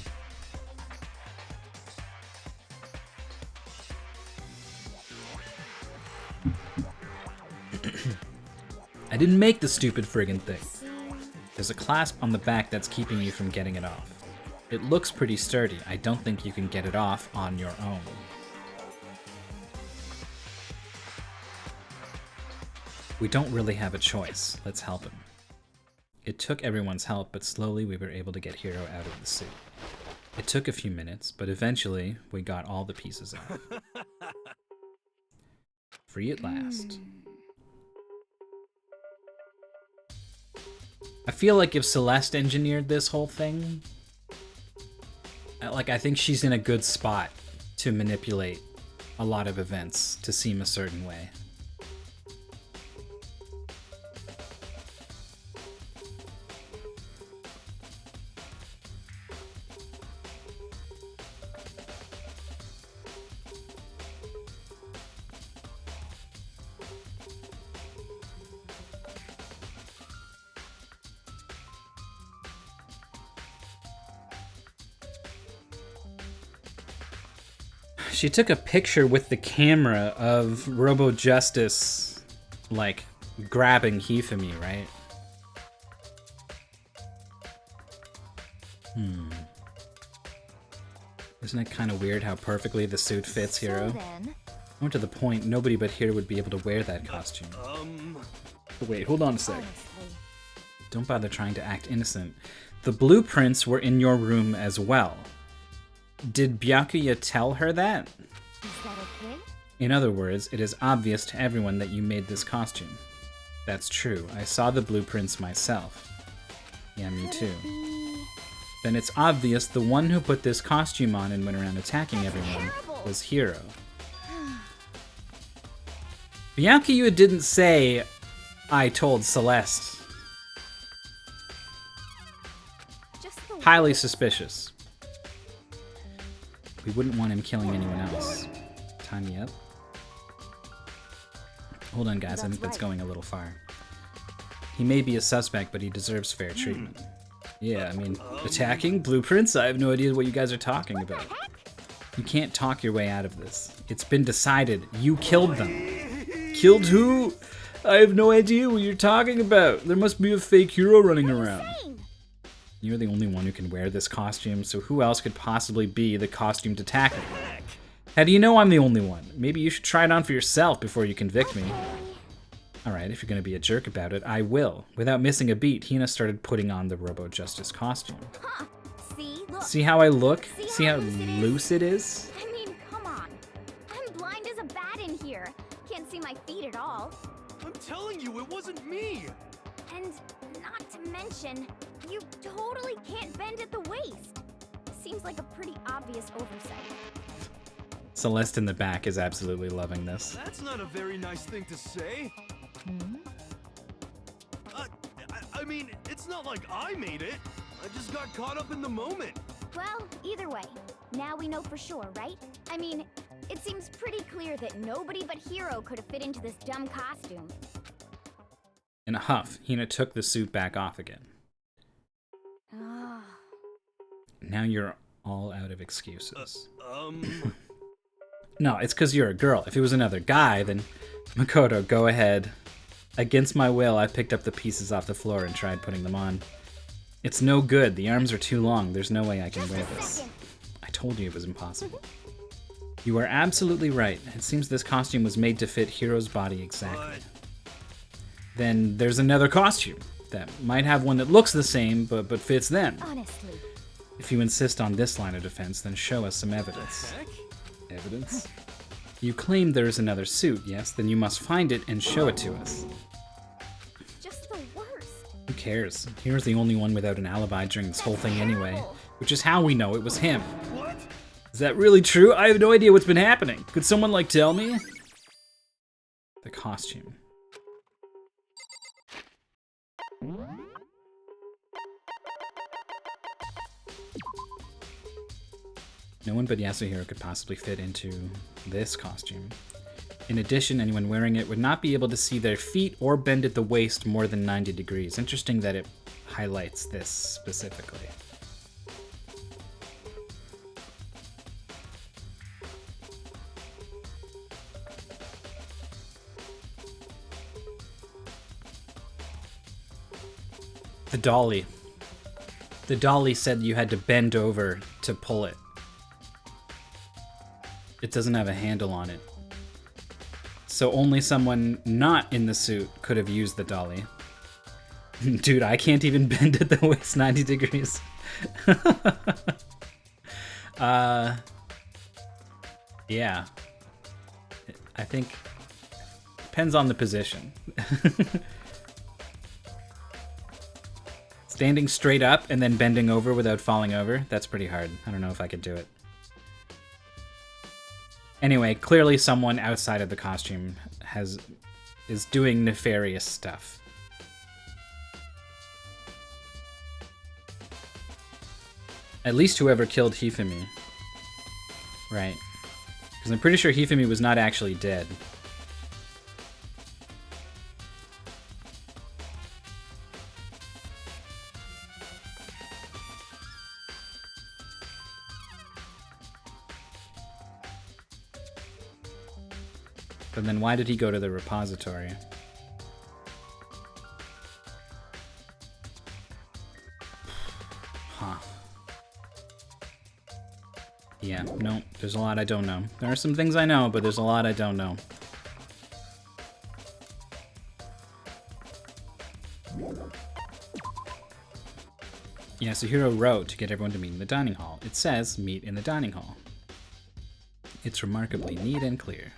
I didn't make the stupid friggin' thing. There's a clasp on the back that's keeping you from getting it off. It looks pretty sturdy. I don't think you can get it off on your own. We don't really have a choice. Let's help him. It took everyone's help, but slowly we were able to get Hiro out of the suit. It took a few minutes, but eventually we got all the pieces off. Free at last. I feel like if Celeste engineered this whole thing, like, I think she's in a good spot to manipulate a lot of events to seem a certain way. She took a picture with the camera of Robo Justice, like, grabbing Hifumi, right? Isn't it kind of weird how perfectly the suit fits Hiro? Then, More to the point, nobody but Hiro would be able to wear that costume. Wait, hold on a sec. honestly, Don't bother trying to act innocent. The blueprints were in your room as well. Did Byakuya tell her that? is that okay? In other words, it is obvious to everyone that you made this costume. That's true. I saw the blueprints myself. Yeah, me too. Then it's obvious the one who put this costume on and went around attacking everyone terrible. was Hiro. Byakuya didn't say, I told Celeste. Just the Highly suspicious. We wouldn't want him killing anyone else. Time me up. Hold on, guys. I think that's going a little far. He may be a suspect, but he deserves fair treatment. Yeah, I mean, attacking? Blueprints? I have no idea what you guys are talking about. You can't talk your way out of this. It's been decided. You killed them. Killed who? I have no idea what you're talking about. There must be a fake hero running around. You're the only one who can wear this costume, so who else could possibly be the costumed attacker? How do you know I'm the only one? Maybe you should try it on for yourself before you convict me. Alright, if you're gonna be a jerk about it, I will. Without missing a beat, Hina started putting on the Robo Justice costume. Huh. See? Look. See how I look? See See how how loose it is? loose it is? I mean, come on. I'm blind as a bat in here. Can't see my feet at all. I'm telling you, it wasn't me! And not to mention, you totally can't bend at the waist. Seems like a pretty obvious oversight. Celeste in the back is absolutely loving this. That's not a very nice thing to say. I mean, it's not like I made it. I just got caught up in the moment. Well, either way, now we know for sure, right? I mean, it seems pretty clear that nobody but Hiro could have fit into this dumb costume. In a huff, Hina took the suit back off again. Ah. Now you're all out of excuses. No, it's because you're a girl. If it was another guy, then Makoto, go ahead. Against my will, I picked up the pieces off the floor and tried putting them on. It's no good. The arms are too long. There's no way I can wear this. I told you it was impossible. You are absolutely right. It seems this costume was made to fit Hiro's body exactly. Then there's another costume that might have one that looks the same, but fits them. Honestly. If you insist on this line of defense, then show us some evidence. Heck? Evidence? You claim there is another suit, yes? Then you must find it and show it to us. Just the worst. Who cares? Hero's the only one without an alibi during this whole thing anyway. Which is how we know it was him. What? Is that really true? I have no idea what's been happening. Could someone, like, tell me? The costume. No one but Yasuhiro could possibly fit into this costume. In addition, anyone wearing it would not be able to see their feet or bend at the waist more than 90 degrees. Interesting that it highlights this specifically. The dolly. The dolly said you had to bend over to pull it. It doesn't have a handle on it. So only someone not in the suit could have used the dolly. Dude, I can't even bend at the waist 90 degrees. Yeah. I think depends on the position. Standing straight up and then bending over without falling over, that's pretty hard. I don't know if I could do it. Anyway, clearly someone outside of the costume is doing nefarious stuff. At least whoever killed Hifumi. Right. Because I'm pretty sure Hifumi was not actually dead. But then why did he go to the repository? Huh. Yeah, no, there's a lot I don't know. There are some things I know, but there's a lot I don't know. Yasuhiro wrote to get everyone to meet in the dining hall. It says, meet in the dining hall. It's remarkably neat and clear.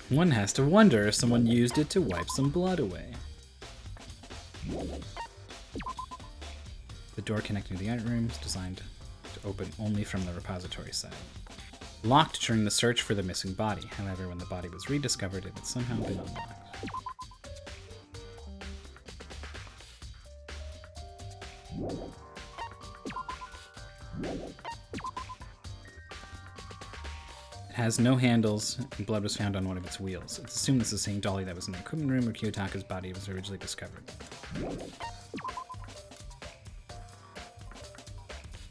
One has to wonder if someone used it to wipe some blood away. The door connecting to the art room is designed to open only from the repository side. Locked during the search for the missing body. However, when the body was rediscovered, it had somehow been unlocked. It has no handles, and blood was found on one of its wheels. It's assumed this is the same dolly that was in the equipment room where Kiyotaka's body was originally discovered.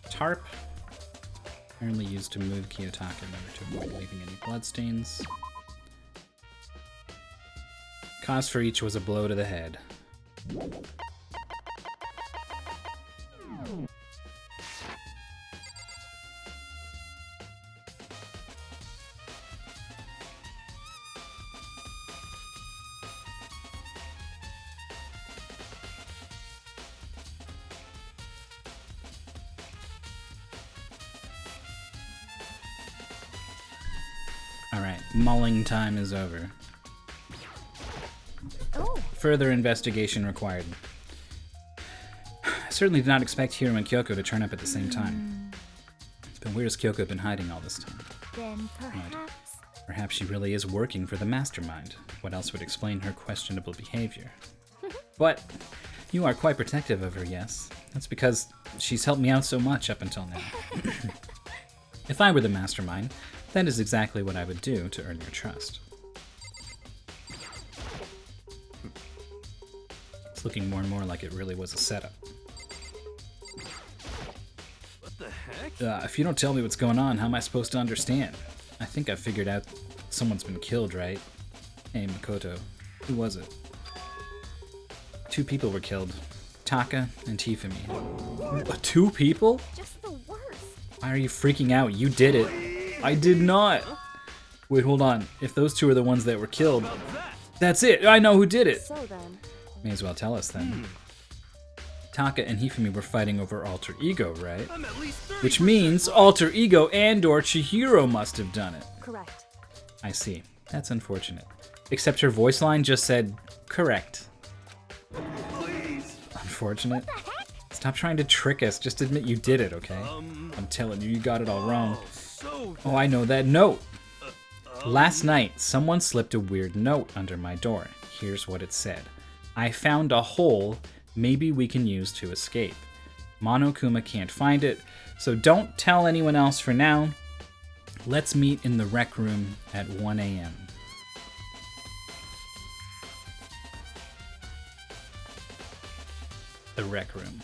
Tarp. Apparently used to move Kiyotaka in order to avoid leaving any bloodstains. Cause for each was a blow to the head. Alright, mulling time is over. Oh, Further investigation required. I certainly did not expect Hiro and Kyoko to turn up at the same time. But where's Kyoko been hiding all this time? then perhaps. Perhaps she really is working for the mastermind. What else would explain her questionable behavior? But you are quite protective of her, yes? That's because she's helped me out so much up until now. If I were the mastermind, that is exactly what I would do to earn your trust. It's looking more and more like it really was a setup. What the heck? If you don't tell me what's going on, how am I supposed to understand? I think I figured out someone's been killed, right? Hey, Makoto. Who was it? 2 people were killed. Taka and Hifumi. 2 people? Just the worst. Why are you freaking out? You did it. I did not. Wait, hold on. If those 2 are the ones that were killed, that's it. I know who did it. So then, May as well tell us then. Taka and Hifumi were fighting over Alter Ego, right? I'm at least 30%. Which means Alter Ego and/or Chihiro must have done it. correct. I see. That's unfortunate. Except her voice line just said, correct. Please. Unfortunate. Stop trying to trick us. Just admit you did it, okay? I'm telling you, you got it all wrong. So. Oh, I know that note. Last night, someone slipped a weird note under my door. Here's what it said. I found a hole maybe we can use to escape. Monokuma can't find it, so don't tell anyone else for now. Let's meet in the rec room at 1 a.m. The rec room.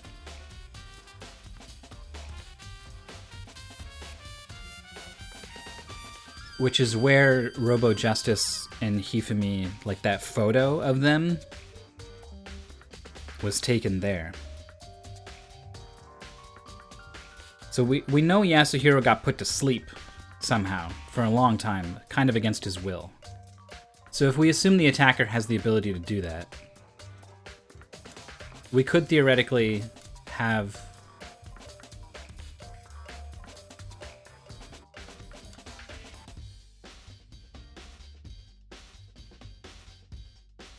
Which is where Robo Justice and Hifumi, like that photo of them, was taken there. So we know Yasuhiro got put to sleep somehow for a long time, kind of against his will. So if we assume the attacker has the ability to do that, we could theoretically have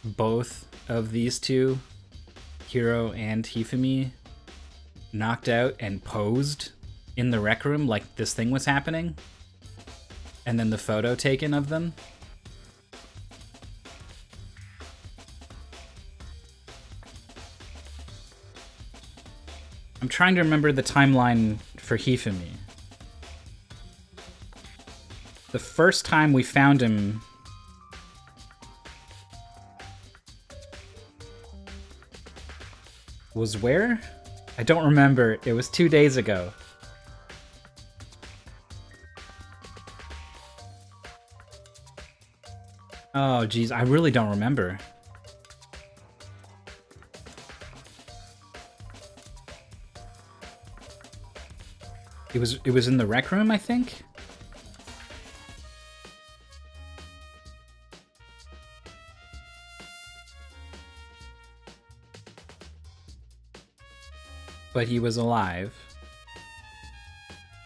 both of these two, Hiro and Hifumi, knocked out and posed in the rec room like this thing was happening, and then the photo taken of them. I'm trying to remember the timeline for Hifumi. The first time we found him was where? I don't remember. It was 2 days ago. Oh, geez. I really don't remember. It was in the rec room, I think? But he was alive.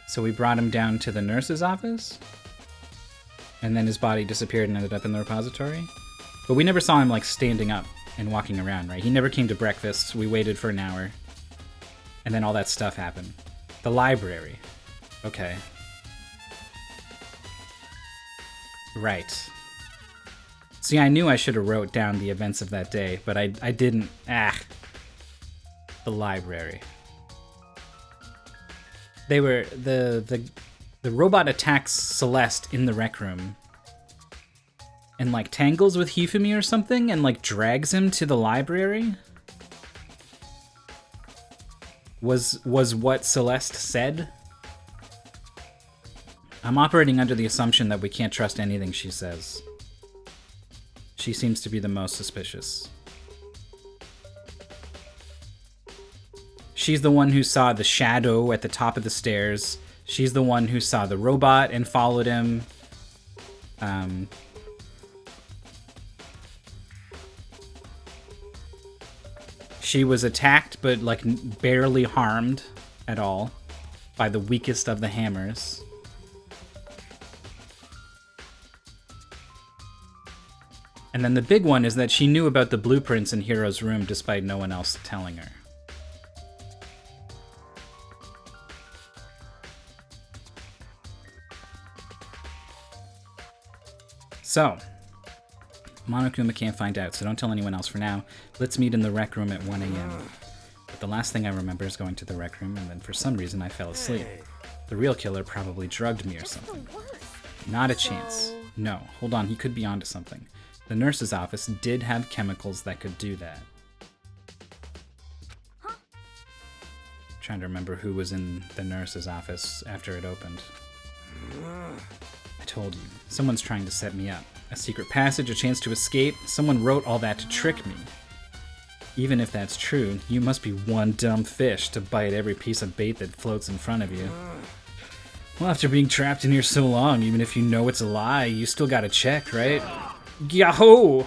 So we brought him down to the nurse's office? And then his body disappeared and ended up in the repository? But we never saw him, like, standing up and walking around, right? He never came to breakfast. We waited for an hour. And then all that stuff happened. The library. Okay. Right. See, I knew I should have wrote down the events of that day, but I didn't. The library. They were the robot attacks Celeste in the rec room and like tangles with Hifumi or something and like drags him to the library. Was what Celeste said? I'm operating under the assumption that we can't trust anything she says. She seems to be the most suspicious. She's the one who saw the shadow at the top of the stairs. She's the one who saw the robot and followed him. She was attacked, but like barely harmed at all by the weakest of the hammers. And then the big one is that she knew about the blueprints in Hiro's room despite no one else telling her. So, Monokuma can't find out, so don't tell anyone else for now. Let's meet in the rec room at 1 a.m. But the last thing I remember is going to the rec room, and then for some reason I fell asleep. The real killer probably drugged me or something. Not a chance. No, hold on, he could be onto something. The nurse's office did have chemicals that could do that. Trying to remember who was in the nurse's office after it opened. I told you, someone's trying to set me up. A secret passage, a chance to escape. Someone wrote all that to trick me. Even if that's true, you must be one dumb fish to bite every piece of bait that floats in front of you. Well, after being trapped in here so long, even if you know it's a lie, you still gotta check, right? Yahoo!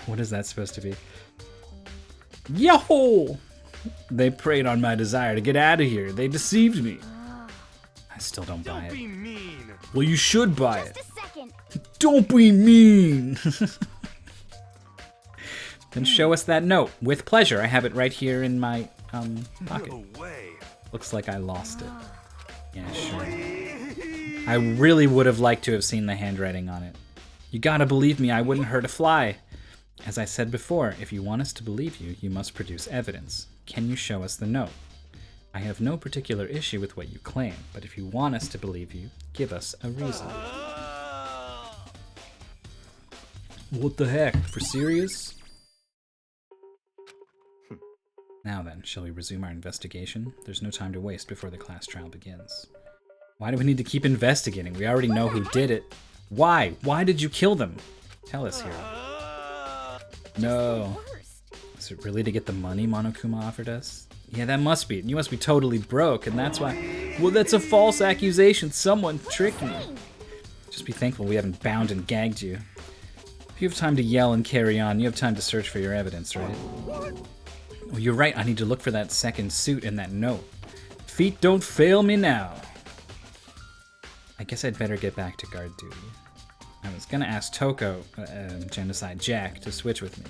What is that supposed to be? Yahoo! They preyed on my desire to get out of here. They deceived me. I still don't buy it. Don't be mean. Well, you should buy it. Just a second. Don't be mean. Then show us that note. With pleasure. I have it right here in my pocket. No way. Looks like I lost it. Yeah, sure. I really would have liked to have seen the handwriting on it. You gotta believe me, I wouldn't hurt a fly. As I said before, if you want us to believe you, you must produce evidence. Can you show us the note? I have no particular issue with what you claim, but if you want us to believe you, give us a reason. What the heck? For serious? Now then, shall we resume our investigation? There's no time to waste before the class trial begins. Why do we need to keep investigating? We already know who did it. Why? Why did you kill them? Tell us, Hiro. No. Is it really to get the money Monokuma offered us? Yeah, that must be. You must be totally broke, and that's why... Well, that's a false accusation. Someone tricked me. Just be thankful we haven't bound and gagged you. If you have time to yell and carry on, you have time to search for your evidence, right? Oh, you're right. I need to look for that second suit in that note. Feet don't fail me now. I guess I'd better get back to guard duty. I was gonna ask Toko, Genocide Jack, to switch with me.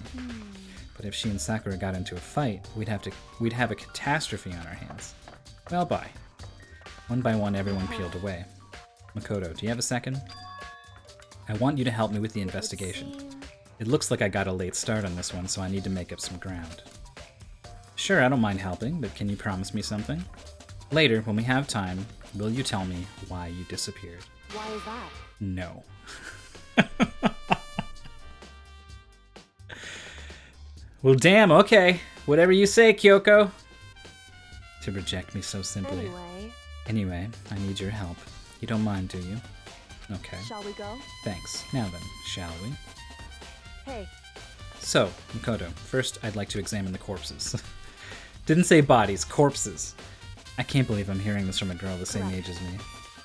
But if she and Sakura got into a fight, we'd have a catastrophe on our hands. Well, bye. One by one, everyone peeled away. Makoto, do you have a second? I want you to help me with the investigation. It looks like I got a late start on this one, so I need to make up some ground. Sure, I don't mind helping, but can you promise me something? Later, when we have time, will you tell me why you disappeared? Why is that? No. Well, damn, okay. Whatever you say, Kyoko. To reject me so simply. Anyway, I need your help. You don't mind, do you? Okay. Shall we go? Thanks. Now then, shall we? Hey. So, Makoto, first I'd like to examine the corpses. Didn't say bodies, corpses. I can't believe I'm hearing this from a girl the same age as me.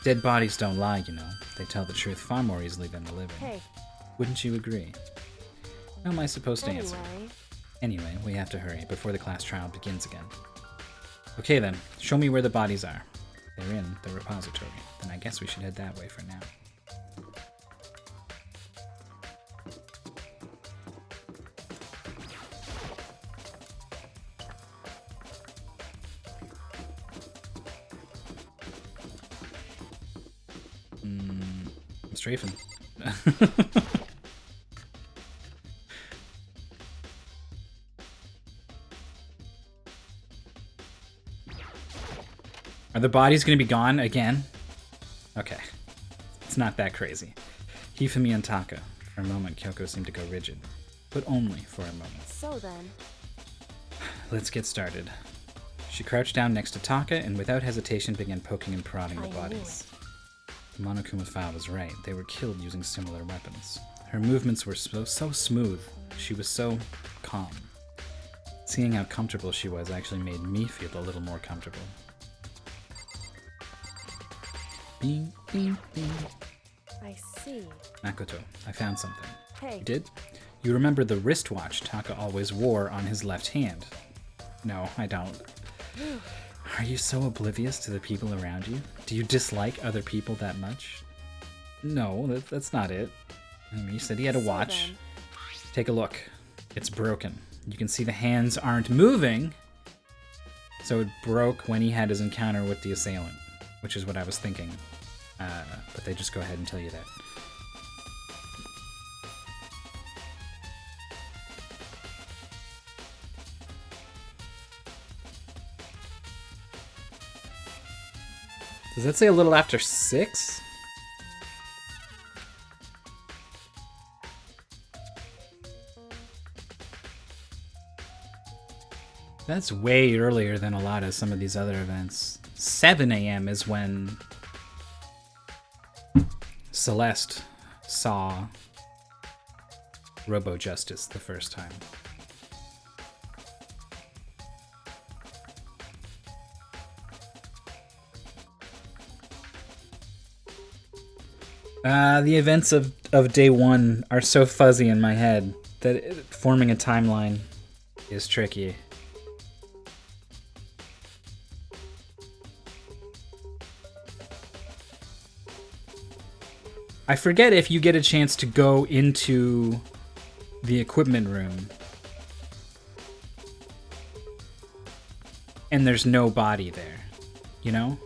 Dead bodies don't lie, you know. They tell the truth far more easily than the living. Hey. Wouldn't you agree? How am I supposed to answer? Anyway. Anyway, we have to hurry before the class trial begins again. Okay then, show me where the bodies are. They're in the repository. Then I guess we should head that way for now. I'm strafing. Are the bodies going to be gone again? Okay. It's not that crazy. Hifumi and Taka. For a moment, Kyoko seemed to go rigid. But only for a moment. So then... Let's get started. She crouched down next to Taka and without hesitation began poking and prodding the bodies. The Monokuma file was right. They were killed using similar weapons. Her movements were so smooth. She was so calm. Seeing how comfortable she was actually made me feel a little more comfortable. Bing, bing, bing. I see. Makoto, I found something. Hey. You did? You remember the wristwatch Taka always wore on his left hand? No, I don't. Are you so oblivious to the people around you? Do you dislike other people that much? No, that's not it. I mean, you said he had a watch. Then. Take a look. It's broken. You can see the hands aren't moving. So it broke when he had his encounter with the assailant, which is what I was thinking. But they just go ahead and tell you that. Does that say a little after 6? That's way earlier than a lot of some of these other events. 7 a.m. is when Celeste saw Robo Justice the first time. The events of day 1 are so fuzzy in my head that forming a timeline is tricky. I forget if you get a chance to go into the equipment room and there's no body there, you know?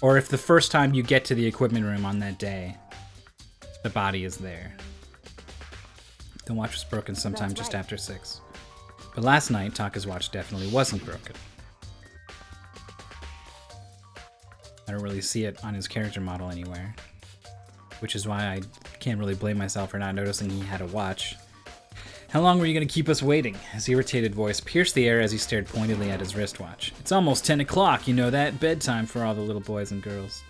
Or if the first time you get to the equipment room on that day, the body is there. The watch was broken sometime just after 6. But last night, Taka's watch definitely wasn't broken. I don't really see it on his character model anywhere. Which is why I can't really blame myself for not noticing he had a watch. How long were you going to keep us waiting? His irritated voice pierced the air as he stared pointedly at his wristwatch. It's almost 10 o'clock, you know that? Bedtime for all the little boys and girls.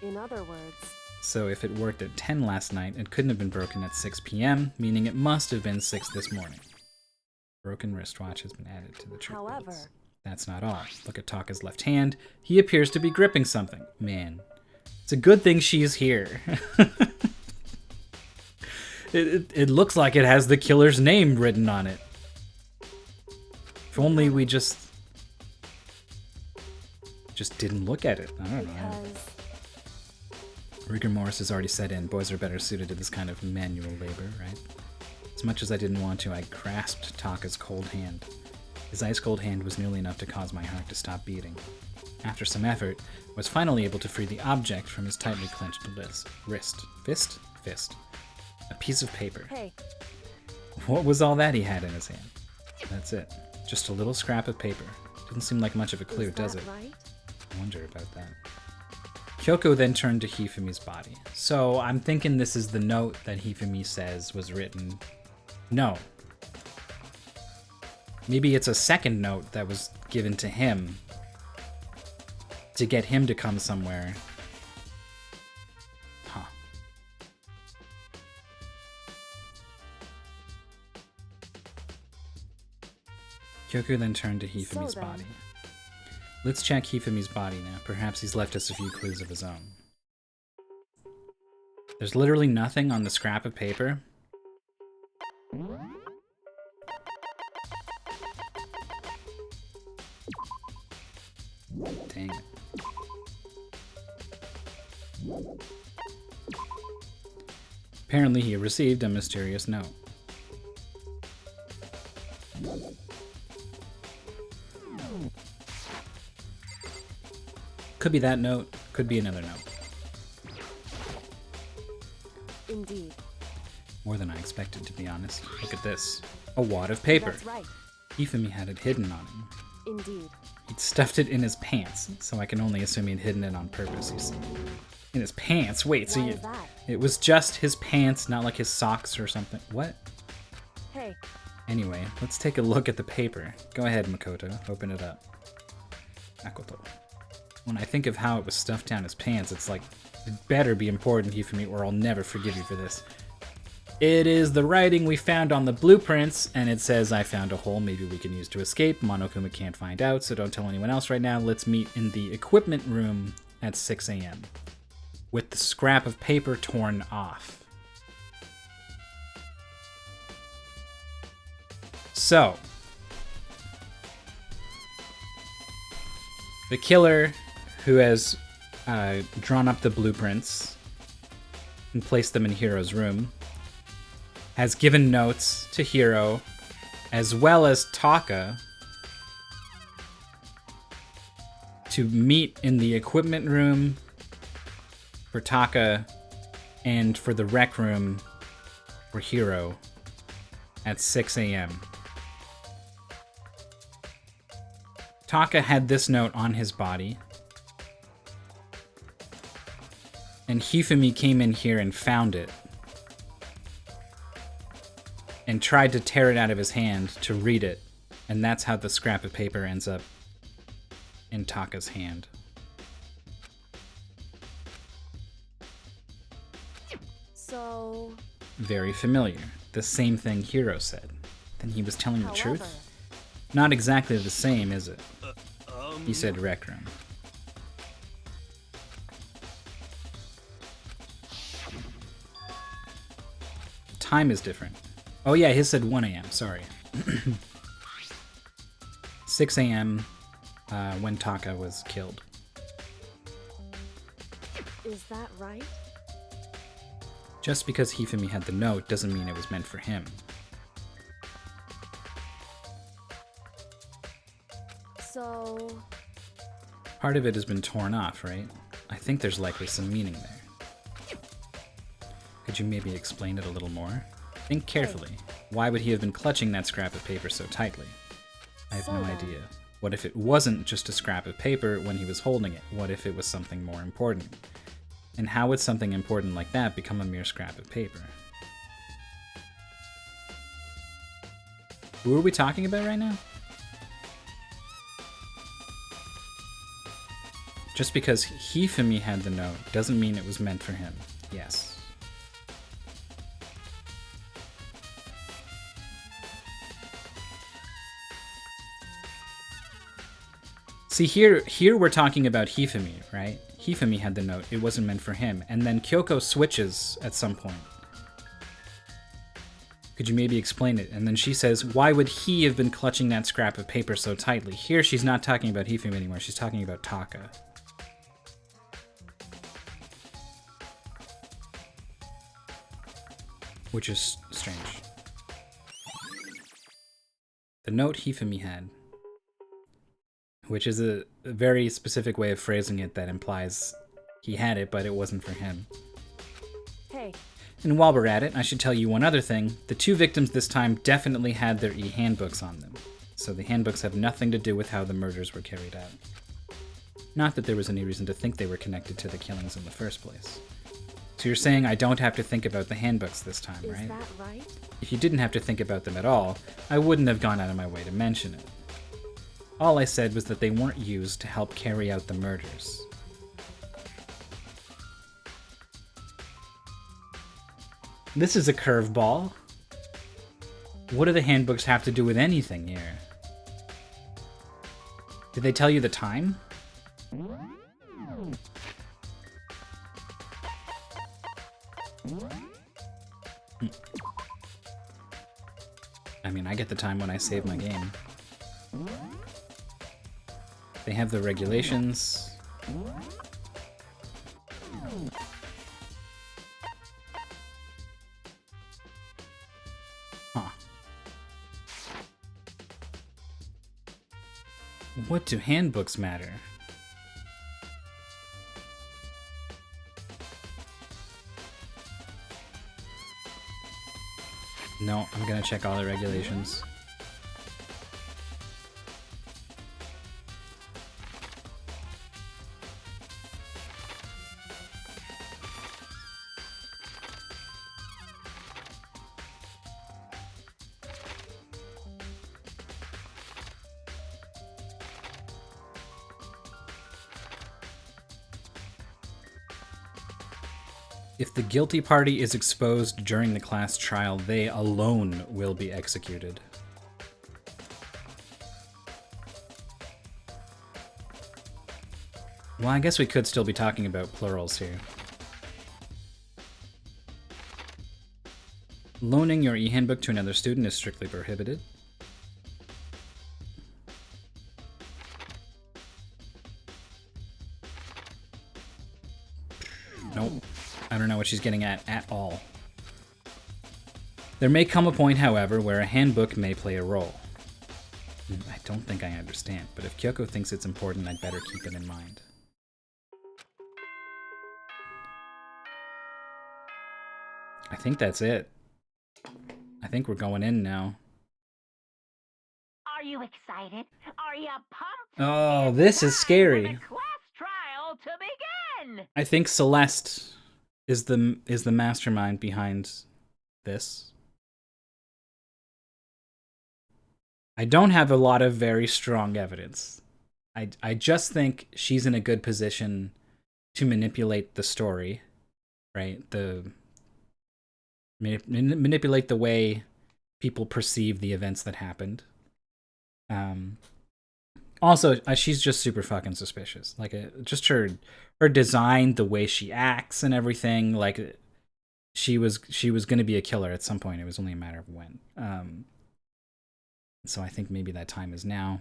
In other words... So if it worked at 10 last night, it couldn't have been broken at 6 p.m., meaning it must have been 6 this morning. Broken wristwatch has been added to the trick However, builds. That's not all. Look at Taka's left hand. He appears to be gripping something. Man, it's a good thing she's here. It looks like it has the killer's name written on it. If only we just didn't look at it. I don't know. Rigor mortis has already set in. Boys are better suited to this kind of manual labor, right? As much as I didn't want to, I grasped Taka's cold hand. His ice-cold hand was nearly enough to cause my heart to stop beating. After some effort, I was finally able to free the object from his tightly clenched wrist. Fist. A piece of paper. Hey. What was all that he had in his hand? That's it. Just a little scrap of paper. Didn't seem like much of a clue, does it? Right? I wonder about that. Kyoko then turned to Hifumi's body. So I'm thinking this is the note that Hifumi says was written. No. Maybe it's a second note that was given to him to get him to come somewhere. Huh. Kyoko then turned to Hifumi's body. Let's check Hifumi's body now. Perhaps he's left us a few clues of his own. There's literally nothing on the scrap of paper. Dang it. Apparently he received a mysterious note. Could be that note, could be another note. Indeed. More than I expected, to be honest. Look at this. A wad of paper. That's right. Hifumi had it hidden on him. Indeed. He'd stuffed it in his pants, so I can only assume he'd hidden it on purpose, you see. In his pants? Wait, so Why is that? it was just his pants, not like his socks or something. What? Hey. Anyway, let's take a look at the paper. Go ahead, Makoto. Open it up. Makoto. When I think of how it was stuffed down his pants, it's like, it better be important, Hifumi, or I'll never forgive you for this. It is the writing we found on the blueprints, and it says, I found a hole maybe we can use to escape. Monokuma can't find out, so don't tell anyone else right now. Let's meet in the equipment room at 6 a.m. with the scrap of paper torn off. So, the killer who has drawn up the blueprints and placed them in Hiro's room has given notes to Hiro as well as Taka to meet in the equipment room for Taka and for the rec room for Hiro at 6 a.m. Taka had this note on his body, and Hifumi came in here and found it and tried to tear it out of his hand to read it, and that's how the scrap of paper ends up in Taka's hand. So... Very familiar. The same thing Hiro said. Then he was telling the However, truth? Not exactly the same, is it? He said rec room. Time is different. Oh yeah, his said 1 a.m., sorry. 6 a.m. When Taka was killed. is that right? Just because Hifumi had the note doesn't mean it was meant for him. So... Part of it has been torn off, right? I think there's likely some meaning there. Could you maybe explain it a little more? Think carefully. Why would he have been clutching that scrap of paper so tightly? I have no idea. What if it wasn't just a scrap of paper when he was holding it? What if it was something more important? And how would something important like that become a mere scrap of paper? Who are we talking about right now? Just because Hifumi had the note doesn't mean it was meant for him. Yes. See, here we're talking about Hifumi, right? Hifumi had the note. It wasn't meant for him. And then Kyoko switches at some point. Could you maybe explain it? And then she says, why would he have been clutching that scrap of paper so tightly? Here she's not talking about Hifumi anymore. She's talking about Taka. Which is strange. The note Hifumi had. Which is a very specific way of phrasing it that implies he had it, but it wasn't for him. Hey, And while we're at it, I should tell you one other thing. The two victims this time definitely had their e-handbooks on them. So the handbooks have nothing to do with how the murders were carried out. Not that there was any reason to think they were connected to the killings in the first place. So you're saying I don't have to think about the handbooks this time, is right? that right? If you didn't have to think about them at all, I wouldn't have gone out of my way to mention it. All I said was that they weren't used to help carry out the murders. This is a curveball. What do the handbooks have to do with anything here? Did they tell you the time? I mean, I get the time when I save my game. They have the regulations. Huh. What do handbooks matter? No, I'm gonna check all the regulations. If the guilty party is exposed during the class trial, they alone will be executed. Well, I guess we could still be talking about plurals here. Loaning your e-handbook to another student is strictly prohibited. Nope. I don't know what she's getting at all. There may come a point, however, where a handbook may play a role. I don't think I understand, but if Kyoko thinks it's important, I'd better keep it in mind. I think that's it. I think we're going in now. Are you excited? Are you pumped? Oh, It's this is time scary. for the class trial to begin. I think Celeste is the mastermind behind this. I don't have a lot of very strong evidence. I just think she's in a good position to manipulate the story, right? Manipulate the way people perceive the events that happened. Also, she's just super fucking suspicious. Like, just her design, the way she acts and everything. Like, she was going to be a killer at some point. It was only a matter of when. So I think maybe that time is now.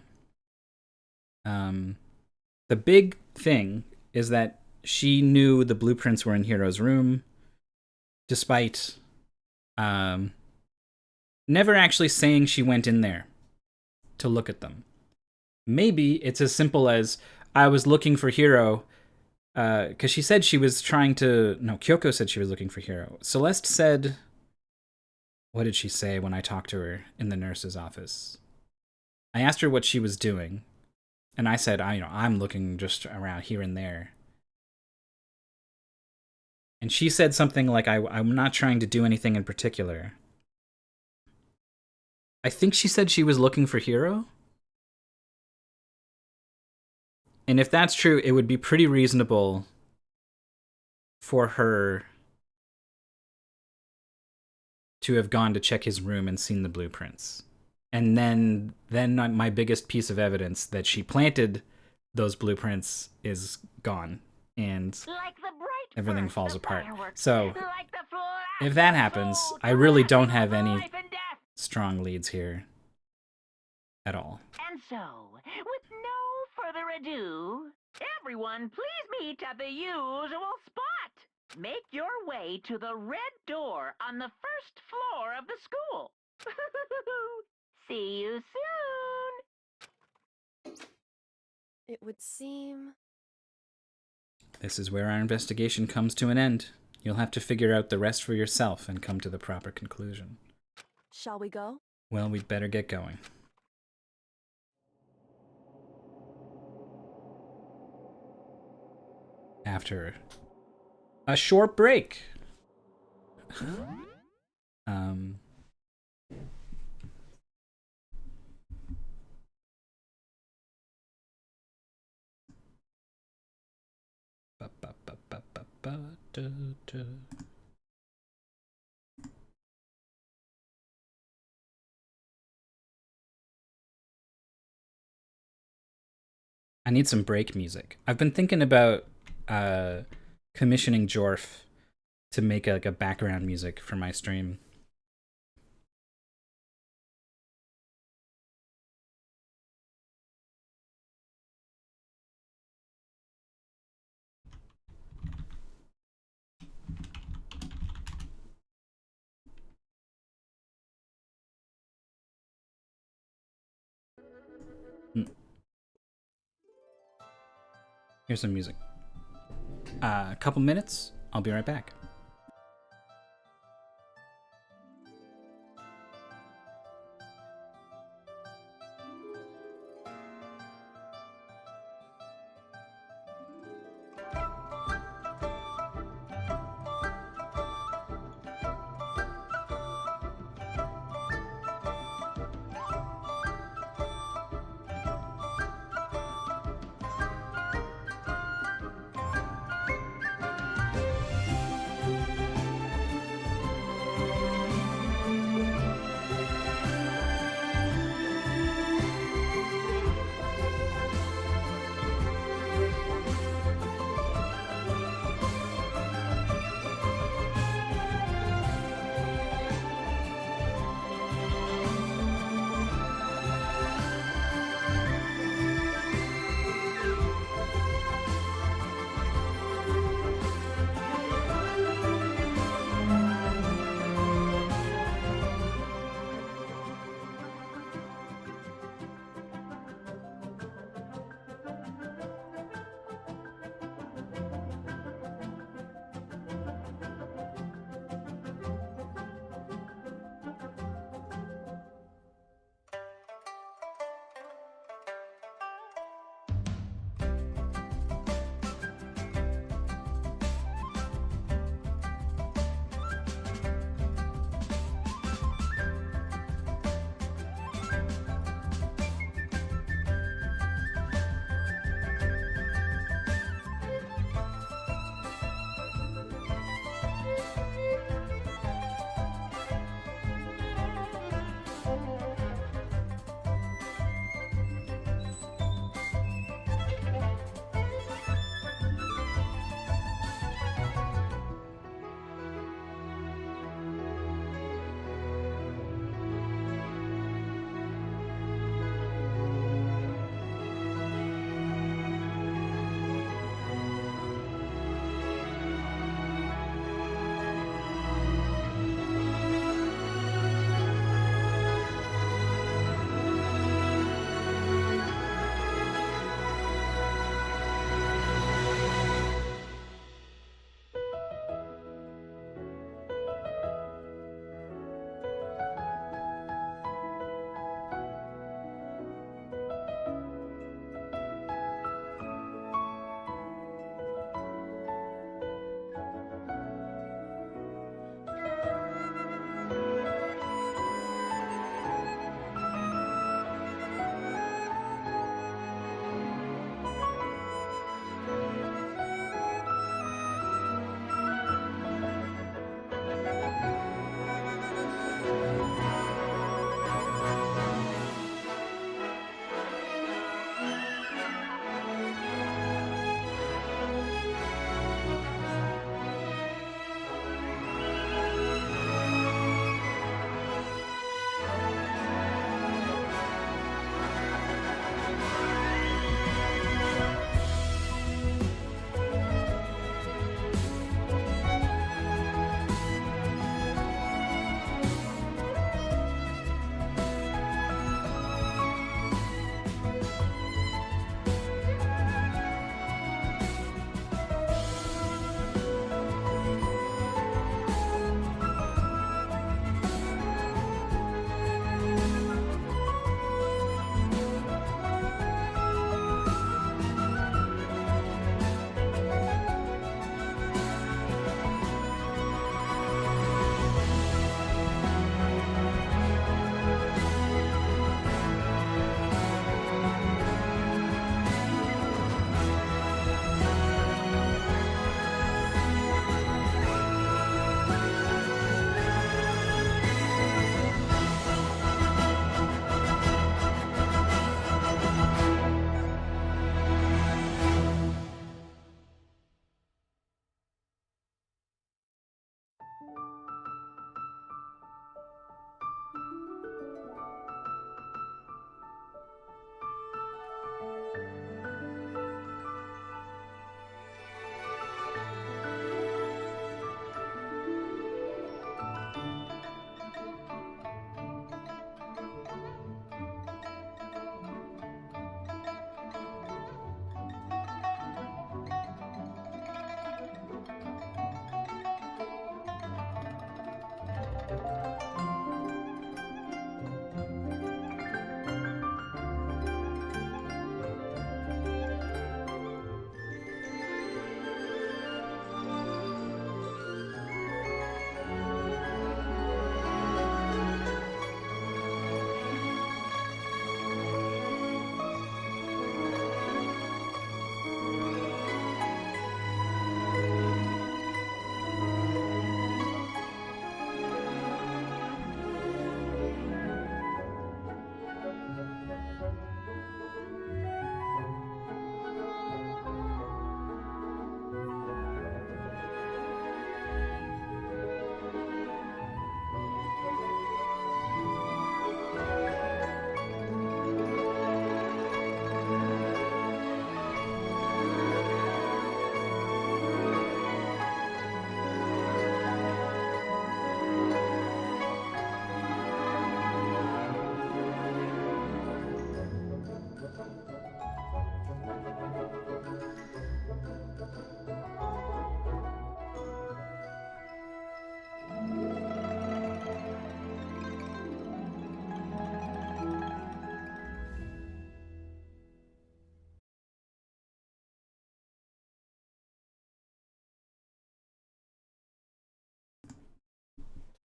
The big thing is that she knew the blueprints were in Hiro's room, despite never actually saying she went in there to look at them. Maybe it's as simple as, I was looking for Hiro, because she said she was trying to... No, Kyoko said she was looking for Hiro. Celeste said... What did she say when I talked to her in the nurse's office? I asked her what she was doing, and I said, I'm looking just around here and there. And she said something like, I'm not trying to do anything in particular. I think she said she was looking for Hiro. And if that's true, it would be pretty reasonable for her to have gone to check his room and seen the blueprints. And then my biggest piece of evidence that she planted those blueprints is gone. And Like the bright everything burst falls of apart. fireworks, So, like the flash if that of happens, bolt I really don't flashing have over any life and death. strong leads here at all. And so, with no further ado, everyone please meet at the usual spot. Make your way to the red door on the first floor of the school. See you soon. It would seem. This is where our investigation comes to an end. You'll have to figure out the rest for yourself and come to the proper conclusion. Shall we go? Well, we'd better get going. After a short break. I need some break music. I've been thinking about commissioning Jorf to make like a background music for my stream. Here's some music. A couple minutes. I'll be right back.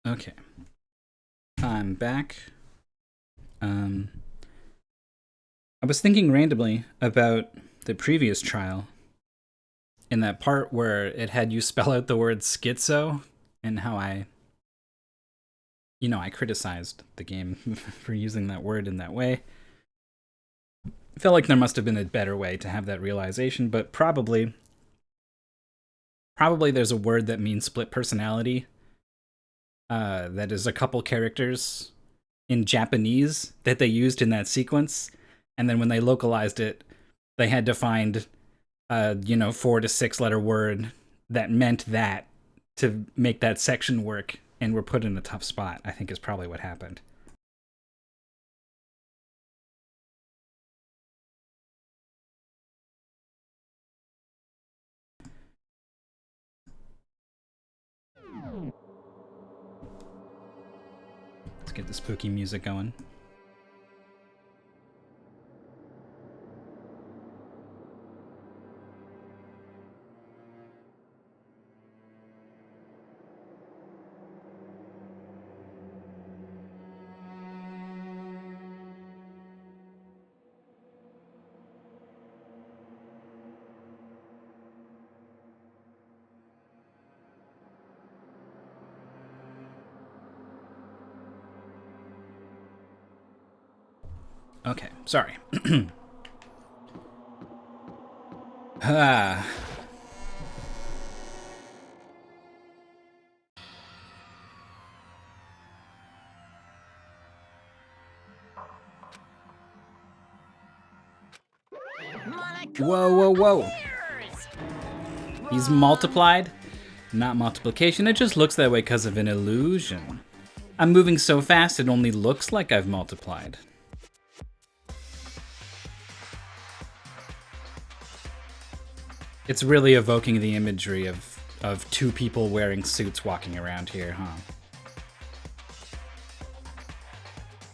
Okay. I'm back. I was thinking randomly about the previous trial in that part where it had you spell out the word schizo and how I criticized the game for using that word in that way. I felt like there must have been a better way to have that realization, but probably there's a word that means split personality that is a couple characters in Japanese that they used in that sequence, and then when they localized it, they had to find 4 to 6 letter word that meant that to make that section work, and were put in a tough spot, I think is probably what happened. Let's get the spooky music going. Okay, sorry. Ah. Whoa. He's multiplied? Not multiplication, it just looks that way because of an illusion. I'm moving so fast it only looks like I've multiplied. It's really evoking the imagery of 2 people wearing suits walking around here, huh?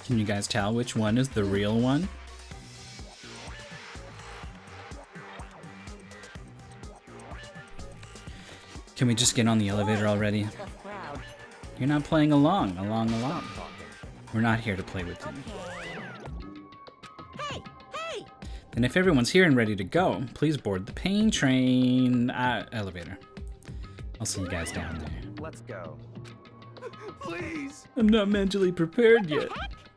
Can you guys tell which one is the real one? Can we just get on the elevator already? You're not playing along. We're not here to play with you. And if everyone's here and ready to go, please board the pain train elevator. I'll see you guys down there. Let's go. Please. I'm not mentally prepared yet.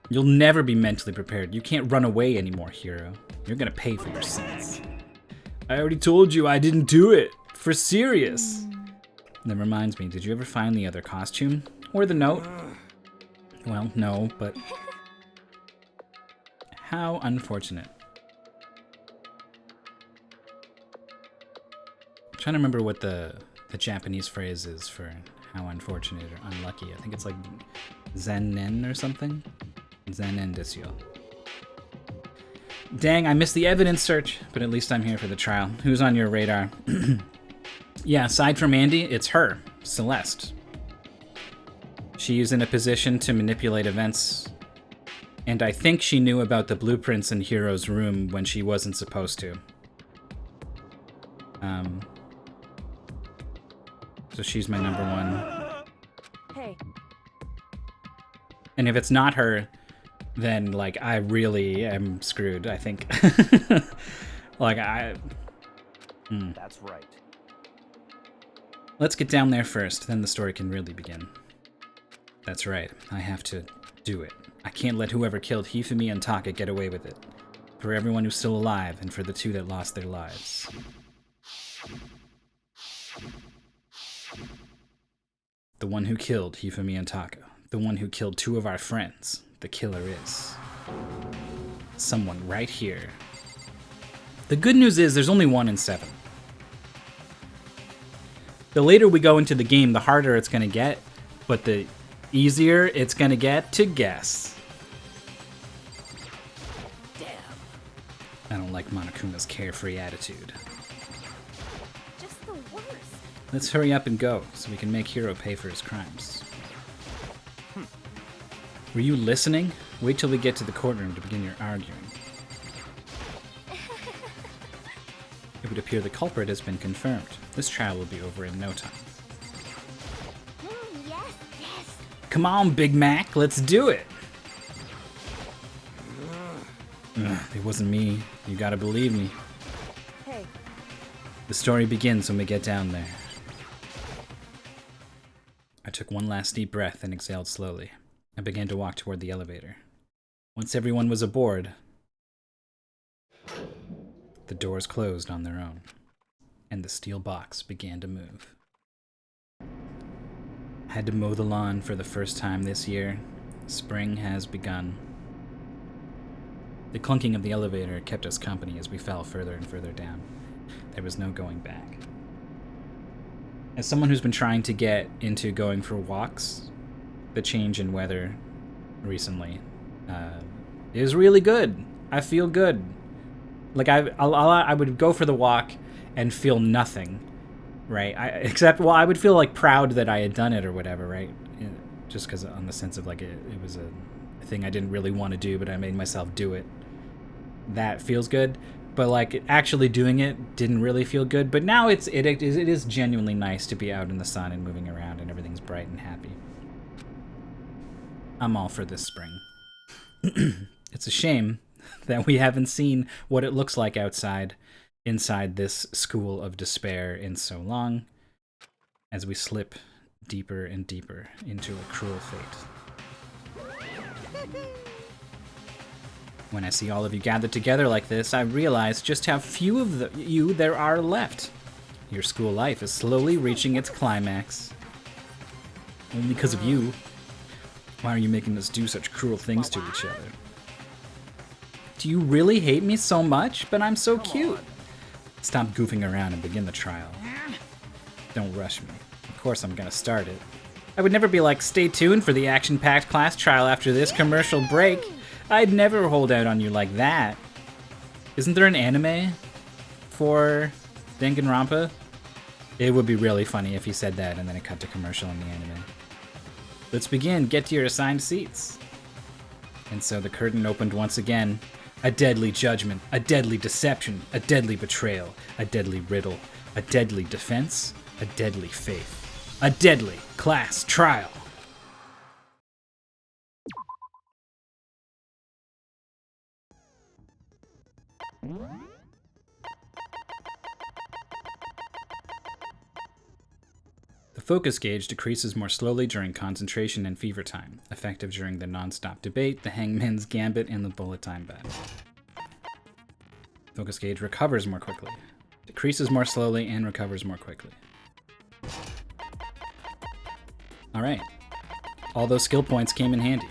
You'll never be mentally prepared. You can't run away anymore, hero. You're gonna pay for your sins. I already told you I didn't do it. For serious. That reminds me, did you ever find the other costume? Or the note? Well, no, but... How unfortunate. I'm trying to remember what the Japanese phrase is for how unfortunate or unlucky. I think it's like zennen or something. Zennen desu yo. Dang, I missed the evidence search, but at least I'm here for the trial. Who's on your radar? Yeah, aside from Andy, it's her, Celeste. She's in a position to manipulate events, and I think she knew about the blueprints in Hiro's room when she wasn't supposed to. So she's my number one. Hey. And if it's not her, then, like, I really am screwed, I think. Like, That's right. Let's get down there first, then the story can really begin. That's right, I have to do it. I can't let whoever killed Hifumi and Taka get away with it. For everyone who's still alive, and for the 2 that lost their lives. The one who killed Hifumi and Taka. The one who killed 2 of our friends. The killer is... someone right here. The good news is there's only 1 in 7. The later we go into the game, the harder it's gonna get, but the easier it's gonna get to guess. Damn. I don't like Monokuma's carefree attitude. Just the worst. Let's hurry up and go, so we can make Hiro pay for his crimes. Were you listening? Wait till we get to the courtroom to begin your arguing. It would appear the culprit has been confirmed. This trial will be over in no time. Yes. Come on, Big Mac, let's do it. Ugh, it wasn't me. You gotta believe me. Hey, The story begins when we get down there. I took one last deep breath and exhaled slowly. I began to walk toward the elevator. Once everyone was aboard, the doors closed on their own, and the steel box began to move. I had to mow the lawn for the first time this year. Spring has begun. The clunking of the elevator kept us company as we fell further and further down. There was no going back. As someone who's been trying to get into going for walks, the change in weather recently is really good. I feel good. Like I would go for the walk and feel nothing, right? I would feel like proud that I had done it or whatever, right? Just because on the sense of like it was a thing I didn't really want to do, but I made myself do it. That feels good. But like actually doing it didn't really feel good. But now it is genuinely nice to be out in the sun and moving around and everything's bright and happy. I'm all for this spring. It's a shame that we haven't seen what it looks like inside this school of despair in so long, as we slip deeper and deeper into a cruel fate. When I see all of you gathered together like this, I realize just how few of you there are left. Your school life is slowly reaching its climax. Only because of you. Why are you making us do such cruel things to each other? Do you really hate me so much? But I'm so cute. Stop goofing around and begin the trial. Don't rush me. Of course I'm gonna start it. I would never be like, stay tuned for the action-packed class trial after this commercial break. I'd never hold out on you like that. Isn't there an anime for Danganronpa? It would be really funny if he said that and then it cut to commercial in the anime. Let's begin. Get to your assigned seats. And so the curtain opened once again. A deadly judgment, a deadly deception, a deadly betrayal, a deadly riddle, a deadly defense, a deadly faith, a deadly class trial. The focus gauge decreases more slowly during concentration and fever time, effective during the non-stop debate, the hangman's gambit, and the bullet time battle. Focus gauge recovers more quickly, decreases more slowly, and recovers more quickly. Alright. All those skill points came in handy.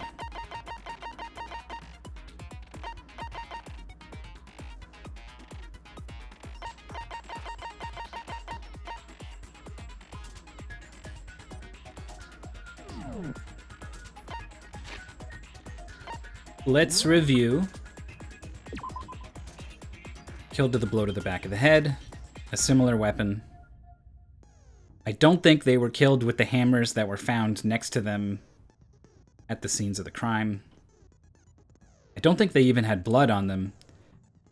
Let's review. Killed to the blow to the back of the head. A similar weapon. I don't think they were killed with the hammers that were found next to them at the scenes of the crime. I don't think they even had blood on them.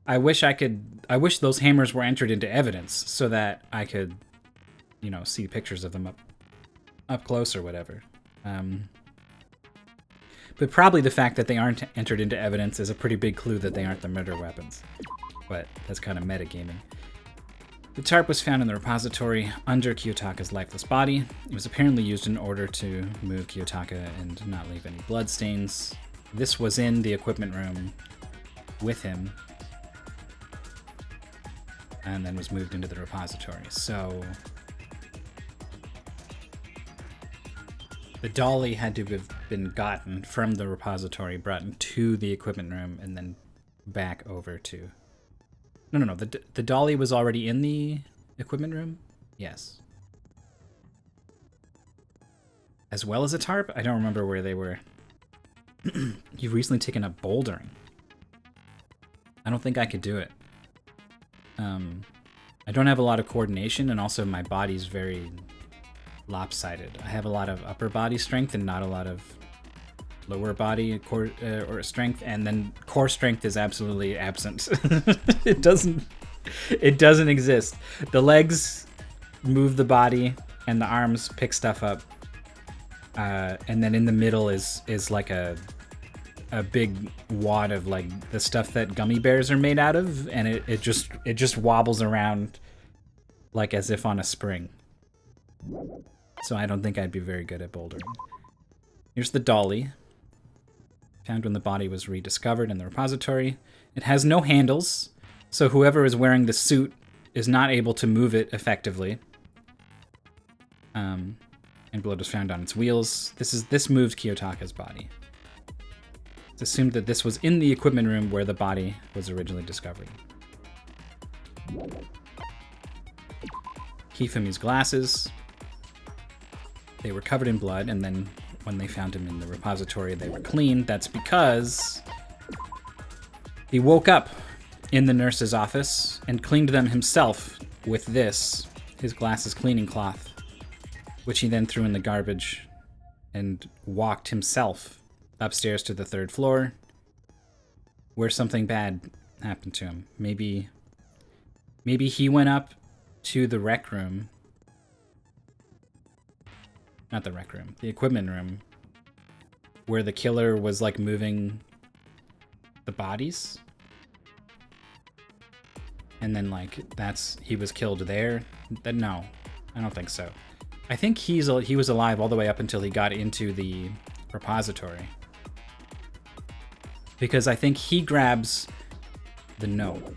I wish those hammers were entered into evidence so that I could, see pictures of them up close or whatever. But probably the fact that they aren't entered into evidence is a pretty big clue that they aren't the murder weapons. But that's kind of metagaming. The tarp was found in the repository under Kiyotaka's lifeless body. It was apparently used in order to move Kiyotaka and not leave any bloodstains. This was in the equipment room with him, and then was moved into the repository. So the dolly had to have been gotten from the repository, brought into the equipment room, and then back over to... No. The dolly was already in the equipment room? Yes. As well as a tarp? I don't remember where they were. You've recently taken up bouldering. I don't think I could do it. I don't have a lot of coordination, and also my body's very lopsided. I have a lot of upper body strength and not a lot of lower body core or strength, and then core strength is absolutely absent. It doesn't exist. The legs move the body and the arms pick stuff up, And then in the middle is like a big wad of like the stuff that gummy bears are made out of, and it just wobbles around like as if on a spring. So I don't think I'd be very good at bouldering. Here's the dolly. Found when the body was rediscovered in the repository. It has no handles, so whoever is wearing the suit is not able to move it effectively. And blood was found on its wheels. This moved Kiyotaka's body. It's assumed that this was in the equipment room where the body was originally discovered. Hifumi's glasses. They were covered in blood, and then when they found him in the repository, they were clean. That's because he woke up in the nurse's office and cleaned them himself with this, his glasses cleaning cloth, which he then threw in the garbage and walked himself upstairs to the 3rd floor, where something bad happened to him. Maybe he went up to the rec room. Not the rec room, the equipment room, where the killer was like moving the bodies. And then like he was killed there. No, I don't think so. I think he was alive all the way up until he got into the repository. Because I think he grabs the note.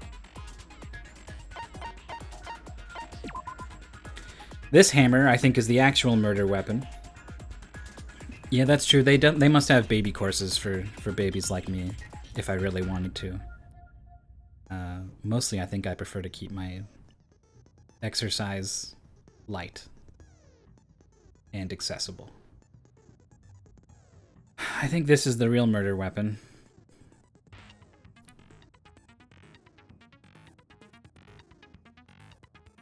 This hammer, I think, is the actual murder weapon. Yeah, that's true. They must have baby courses for babies like me, if I really wanted to. Mostly, I think I prefer to keep my exercise light and accessible. I think this is the real murder weapon.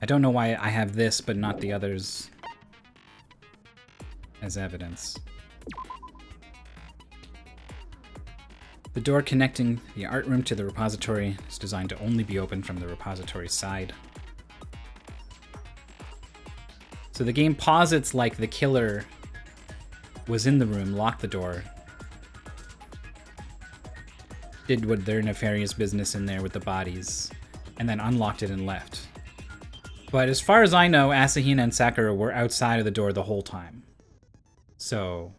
I don't know why I have this, but not the others as evidence. The door connecting the art room to the repository is designed to only be opened from the repository side. So the game posits like the killer was in the room, locked the door, did what their nefarious business in there with the bodies, and then unlocked it and left. But as far as I know, Asahina and Sakura were outside of the door the whole time. So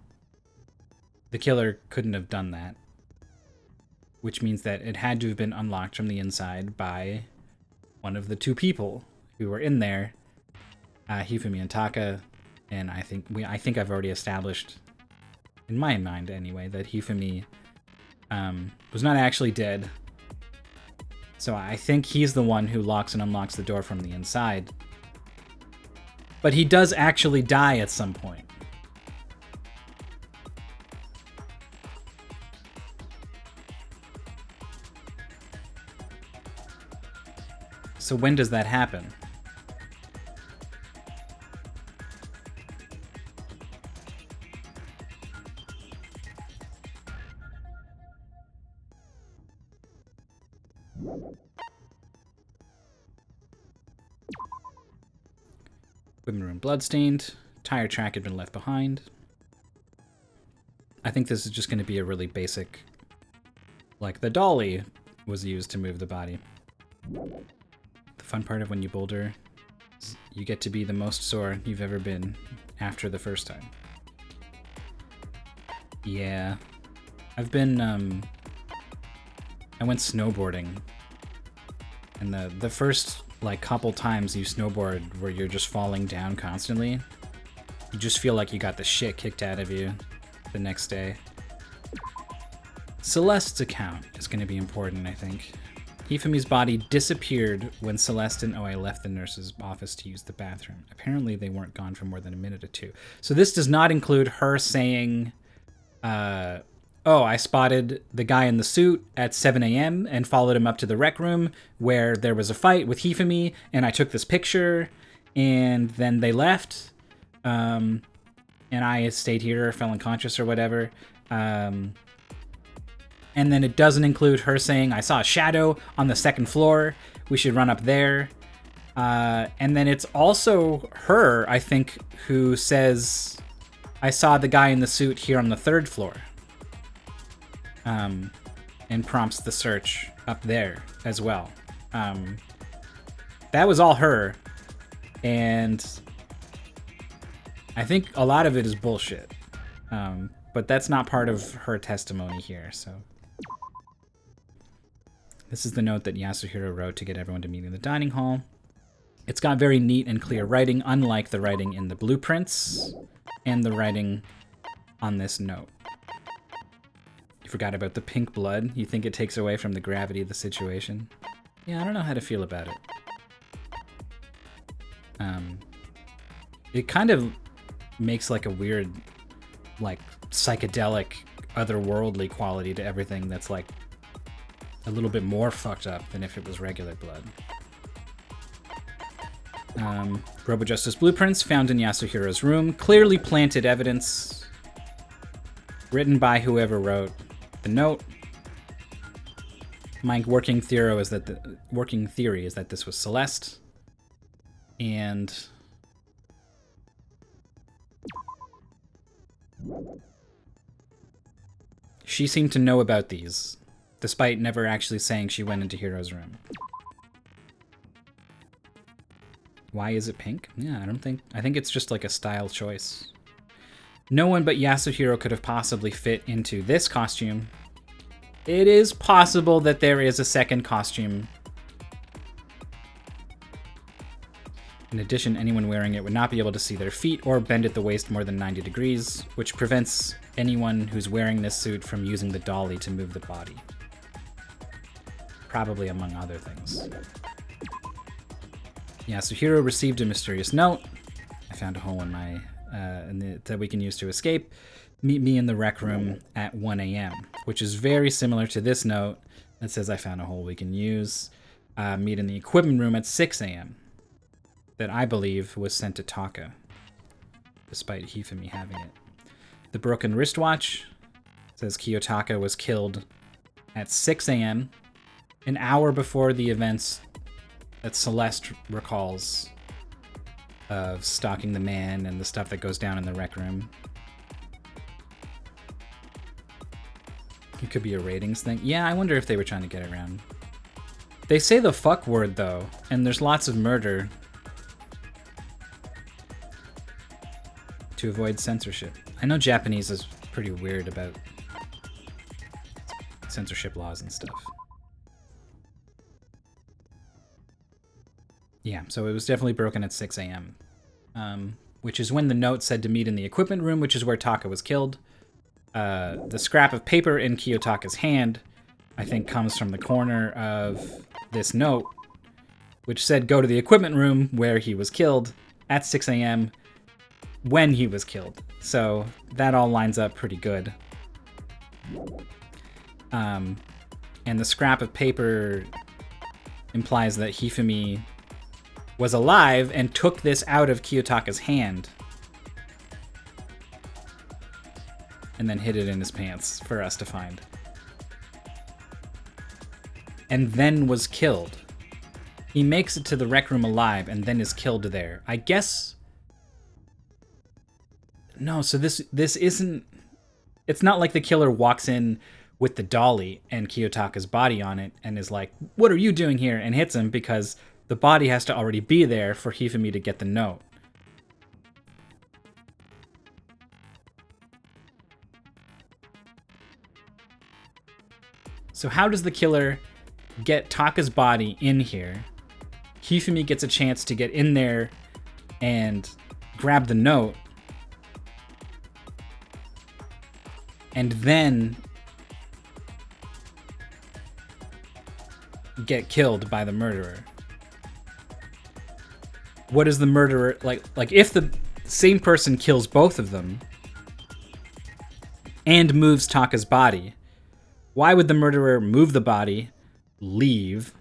the killer couldn't have done that. Which means that it had to have been unlocked from the inside by one of the 2 people who were in there, Hifumi and Taka. And I think I've already established, in my mind anyway, that Hifumi was not actually dead. So I think he's the one who locks and unlocks the door from the inside. But he does actually die at some point. So when does that happen? Equipment room bloodstained. Tire track had been left behind. I think this is just going to be a really basic... Like, the dolly was used to move the body. The fun part of when you boulder is you get to be the most sore you've ever been after the first time. Yeah. I've been, I went snowboarding. And the first... like couple times you snowboard where you're just falling down constantly, you just feel like you got the shit kicked out of you the next day. Celeste's account is going to be important, I think. Hifumi's body disappeared when Celeste and Oi left the nurse's office to use the bathroom. Apparently they weren't gone for more than a minute or 2. So this does not include her saying, oh, I spotted the guy in the suit at 7 a.m. and followed him up to the rec room where there was a fight with Hifumi, and I took this picture, and then they left, and I stayed here, fell unconscious or whatever. And then it doesn't include her saying, I saw a shadow on the 2nd floor, we should run up there. And then it's also her, I think, who says... I saw the guy in the suit here on the 3rd floor. And prompts the search up there as well. That was all her. And I think a lot of it is bullshit. But that's not part of her testimony here, so. This is the note that Yasuhiro wrote to get everyone to meet in the dining hall. It's got very neat and clear writing, unlike the writing in the blueprints and the writing on this note. You forgot about the pink blood. You think it takes away from the gravity of the situation? Yeah, I don't know how to feel about it. It kind of makes like a weird, like, psychedelic, otherworldly quality to everything that's like a little bit more fucked up than if it was regular blood. Robo Justice blueprints found in Yasuhiro's room. Clearly planted evidence. Written by whoever wrote the note. My working theory is that this was Celeste. And she seemed to know about these, despite never actually saying she went into Hiro's room. Why is it pink? Yeah, I think it's just like a style choice. No one but Yasuhiro could have possibly fit into this costume. It is possible that there is a second costume. In addition, anyone wearing it would not be able to see their feet or bend at the waist more than 90 degrees, which prevents anyone who's wearing this suit from using the dolly to move the body. Probably among other things. Yasuhiro received a mysterious note. I found a hole in my that we can use to escape. Meet me in the rec room at 1 a.m., which is very similar to this note that says I found a hole we can use. Meet in the equipment room at 6 a.m. that I believe was sent to Taka, despite Hifumi having it. The broken wristwatch says Kiyotaka was killed at 6 a.m., an hour before the events that Celeste recalls of stalking the man and the stuff that goes down in the rec room. It could be a ratings thing. Yeah, I wonder if they were trying to get around. They say the fuck word, though, and there's lots of murder to avoid censorship. I know Japanese is pretty weird about censorship laws and stuff. Yeah, so it was definitely broken at 6 a.m., which is when the note said to meet in the equipment room, which is where Taka was killed. The scrap of paper in Kiyotaka's hand, I think, comes from the corner of this note, which said go to the equipment room where he was killed at 6 a.m. when he was killed. So that all lines up pretty good. And the scrap of paper implies that Hifumi was alive and took this out of Kiyotaka's hand and then hid it in his pants for us to find. And then was killed. He makes it to the rec room alive and then is killed there. I guess... No, so this isn't... It's not like the killer walks in with the dolly and Kiyotaka's body on it and is like, what are you doing here? And hits him, because the body has to already be there for Hifumi to get the note. So how does the killer get Taka's body in here? Hifumi gets a chance to get in there and grab the note. And then get killed by the murderer. What is the murderer like if the same person kills both of them and moves Taka's body, why would the murderer move the body, leave,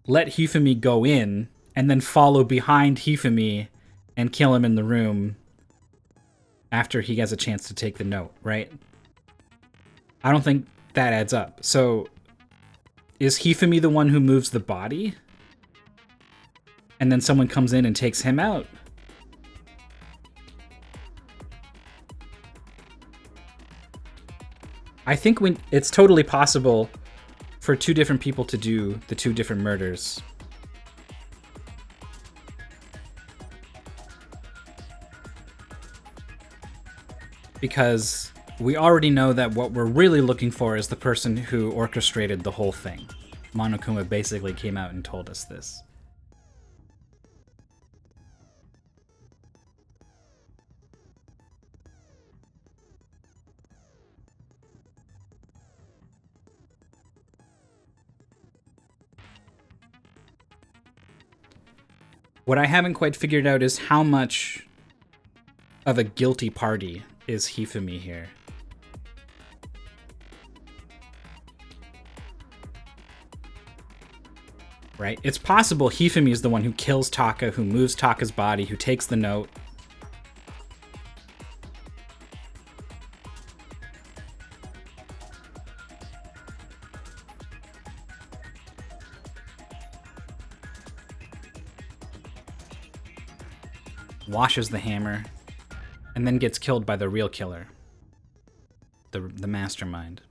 let Hifumi go in, and then follow behind Hifumi and kill him in the room after he has a chance to take the note, right? I don't think that adds up. So is Hifumi the one who moves the body? And then someone comes in and takes him out? I think it's totally possible for two different people to do the two different murders. Because we already know that what we're really looking for is the person who orchestrated the whole thing. Monokuma basically came out and told us this. What I haven't quite figured out is how much of a guilty party is Hifumi here. Right? It's possible Hifumi is the one who kills Taka, who moves Taka's body, who takes the note. Washes the hammer, and then gets killed by the real killer. The mastermind.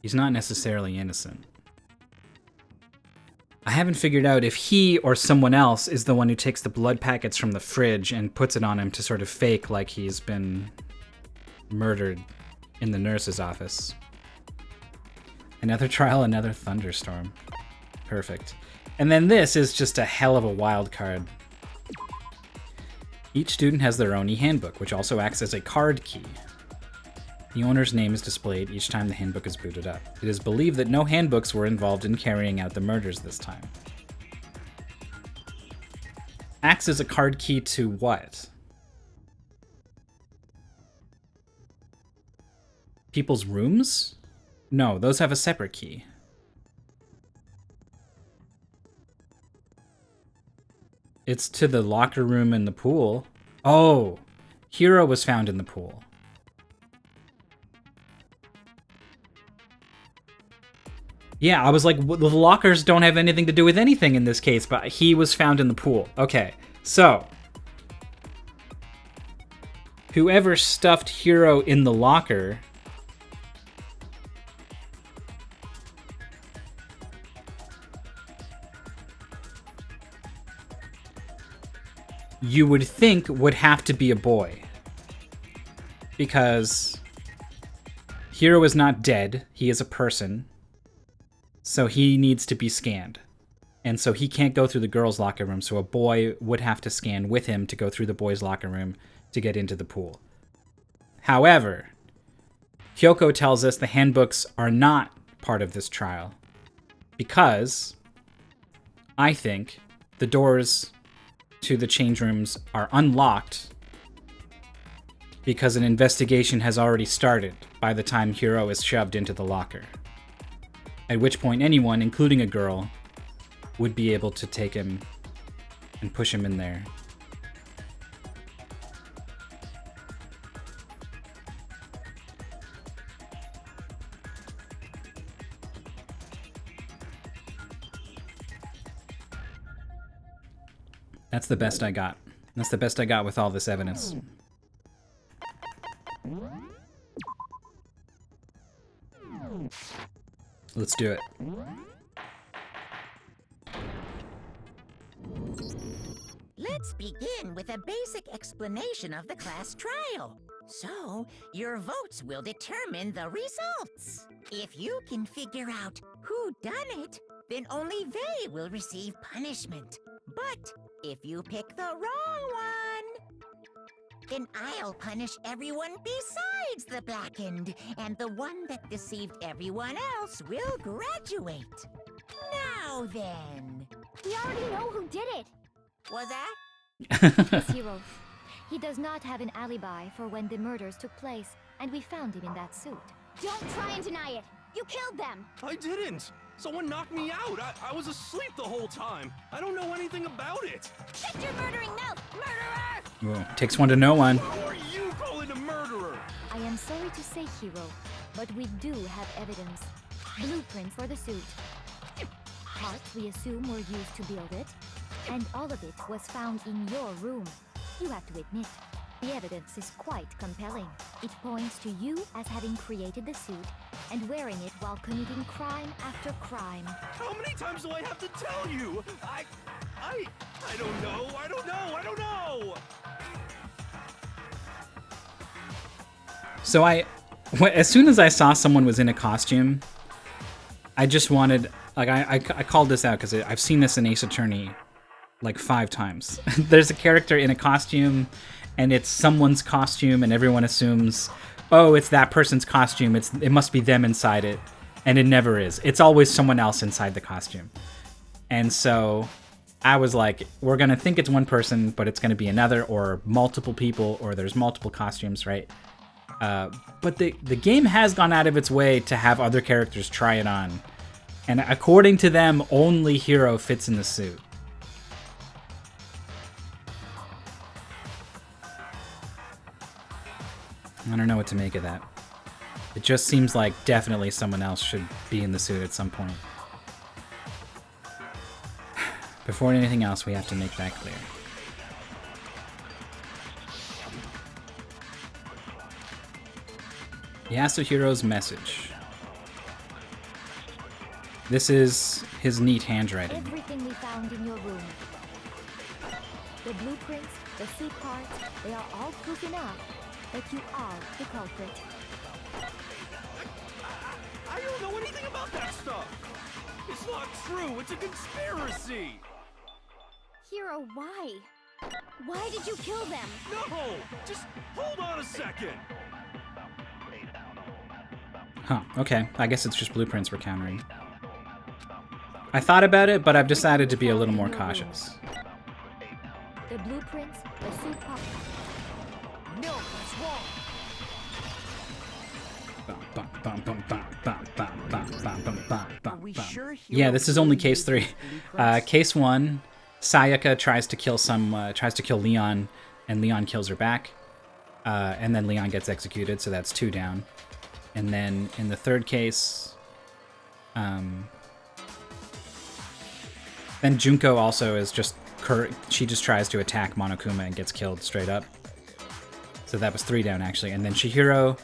He's not necessarily innocent. I haven't figured out if he or someone else is the one who takes the blood packets from the fridge and puts it on him to sort of fake like he's been murdered in the nurse's office. Another trial, another thunderstorm. Perfect. And then this is just a hell of a wild card. Each student has their own e-handbook, which also acts as a card key. The owner's name is displayed each time the handbook is booted up. It is believed that no handbooks were involved in carrying out the murders this time. Acts as a card key to what? People's rooms? No, those have a separate key. It's to the locker room in the pool. Oh, Hiro was found in the pool. Yeah, I was like, the lockers don't have anything to do with anything in this case, but he was found in the pool. Okay, so whoever stuffed Hiro in the locker you would think would have to be a boy. Because Hiro is not dead, he is a person. So he needs to be scanned. And so he can't go through the girls' locker room, so a boy would have to scan with him to go through the boys' locker room to get into the pool. However, Kyoko tells us the handbooks are not part of this trial. Because I think the doors to the change rooms are unlocked because an investigation has already started by the time Hiro is shoved into the locker. At which point anyone, including a girl, would be able to take him and push him in there. That's the best I got. That's the best I got with all this evidence. Let's do it. Let's begin with a basic explanation of the class trial. So, your votes will determine the results. If you can figure out who done it, then only they will receive punishment. But if you pick the wrong one, then I'll punish everyone besides the blackened, and the one that deceived everyone else will graduate. Now then. We already know who did it. Was that? Yes, Hiro. He does not have an alibi for when the murders took place, and we found him in that suit. Don't try and deny it. You killed them. I didn't. Someone knocked me out. I was asleep the whole time. I don't know anything about it. Shut your murdering mouth, murderer! Whoa, takes one to know one. Who are you calling a murderer? I am sorry to say, Hiro, but we do have evidence. Blueprint for the suit. Parts we assume were used to build it. And all of it was found in your room. You have to admit, the evidence is quite compelling. It points to you as having created the suit and wearing it while committing crime after crime. How many times do I have to tell you? I don't know. I don't know. So as soon as I saw someone was in a costume, I just wanted, like, I called this out because I've seen this in Ace Attorney like 5 times. There's a character in a costume, and it's someone's costume, and everyone assumes, oh, it's that person's costume. It must be them inside it, and it never is. It's always someone else inside the costume. And so I was like, we're gonna think it's one person, but it's gonna be another, or multiple people, or there's multiple costumes, right? But the game has gone out of its way to have other characters try it on. And according to them, only Hiro fits in the suit. I don't know what to make of that. It just seems like definitely someone else should be in the suit at some point. Before anything else, we have to make that clear. Yasuhiro's message. This is his neat handwriting. Everything we found in your room. The blueprints, the suit parts, they are all proof enough that you are the culprit. I don't know anything about that stuff. It's not true. It's a conspiracy. Hiro, why? Why did you kill them? No, just hold on a second. Huh, okay. I guess it's just blueprints we're countering. I thought about it, but I've decided to be a little more cautious. The blueprints, the suit parts. No, that's wrong. Yeah, this is only case 3. Case 1, Sayaka tries to kill Leon, and Leon kills her back. And then Leon gets executed, so that's 2 down. And then in the 3rd case, then Junko also is she just tries to attack Monokuma and gets killed straight up. So that was 3 down, actually. And then Chihiro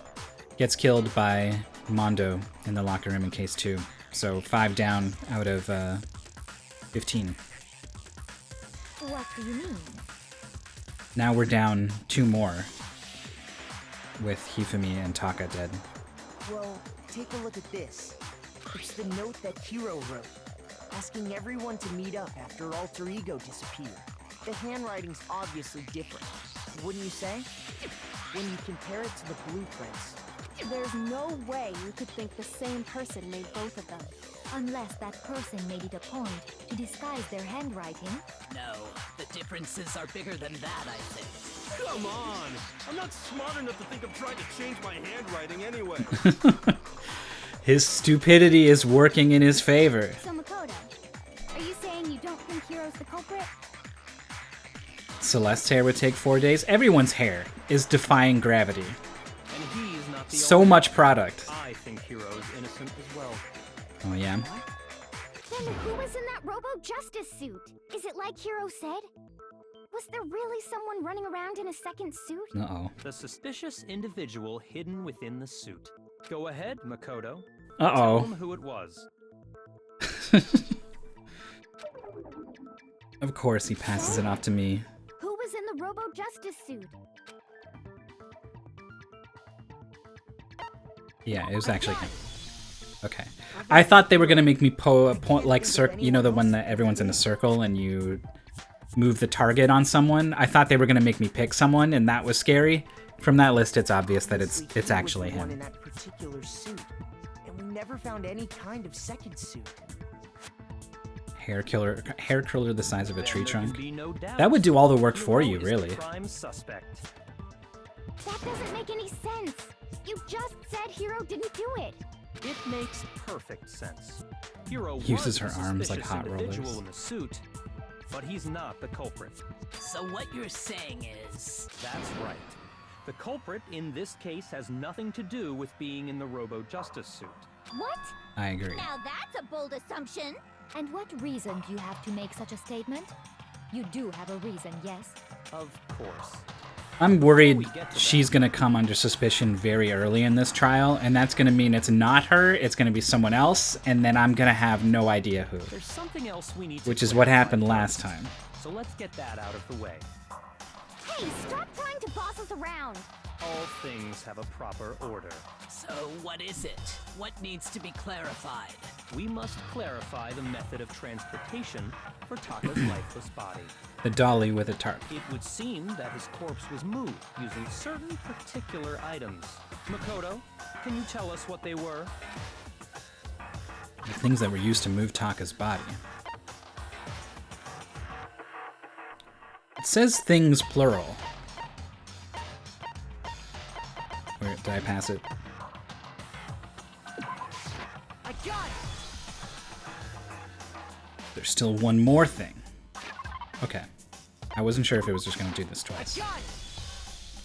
gets killed by Mondo in the locker room in case 2. So 5 down out of 15. What do you mean? Now we're down 2 more, with Hifumi and Taka dead. Well, take a look at this. It's the note that Hiro wrote, asking everyone to meet up after Alter Ego disappeared. The handwriting's obviously different, wouldn't you say? When you compare it to the blueprints. There's no way you could think the same person made both of them. Unless that person made it a point to disguise their handwriting. No, the differences are bigger than that, I think. Come on. I'm not smart enough to think of trying to change my handwriting anyway. His stupidity is working in his favor. So Makoto, are you saying you don't think Hiro's the culprit? Celeste's hair would take 4 days. Everyone's hair is defying gravity. And he's not the So only much one. product. I think Hiro's innocent as well. Oh yeah? Then who was in that Robo-Justice suit? Is it like Hiro said? Was there really someone running around in a second suit? Uh-oh. The suspicious individual hidden within the suit. Go ahead, Makoto. Uh-oh. Tell them who it was. Of course he passes it off to me. Who was in the Robo-Justice suit? Yeah, it was actually him. Okay. I thought they were gonna make me point like you know, the one that everyone's in a circle and you move the target on someone. I thought they were gonna make me pick someone, and that was scary. From that list, it's obvious that it's actually One in him. that particular suit, and we never found any kind of second suit. Hair curler the size of a tree There can trunk. be no doubt. That would do all the work for Hiro you, is the really. prime suspect. That doesn't make any sense. You just said Hiro didn't do it. It makes perfect sense. Hiro Uses was her the arms like suspicious hot individual rollers. in the suit, but he's not the culprit. So what you're saying is... That's right. The culprit in this case has nothing to do with being in the Robo-Justice suit. What? I agree. Now that's a bold assumption. And what reason do you have to make such a statement? You do have a reason, yes? Of course. I'm worried she's gonna come under suspicion very early in this trial, and that's gonna mean it's not her, it's gonna be someone else, and then I'm gonna have no idea who. There's something else we need to Which is what happened clarify last first. time. So let's get that out of the way. Hey, stop trying to boss us around! All things have a proper order. So what is it? What needs to be clarified? We must clarify the method of transportation for Taka's lifeless body. The dolly with a tarp. It would seem that his corpse was moved using certain particular items. Makoto, can you tell us what they were? The things that were used to move Taka's body. It says things plural. Where did I pass it? I got it! There's still one more thing. Okay. I wasn't sure if it was just gonna do this twice. Got it!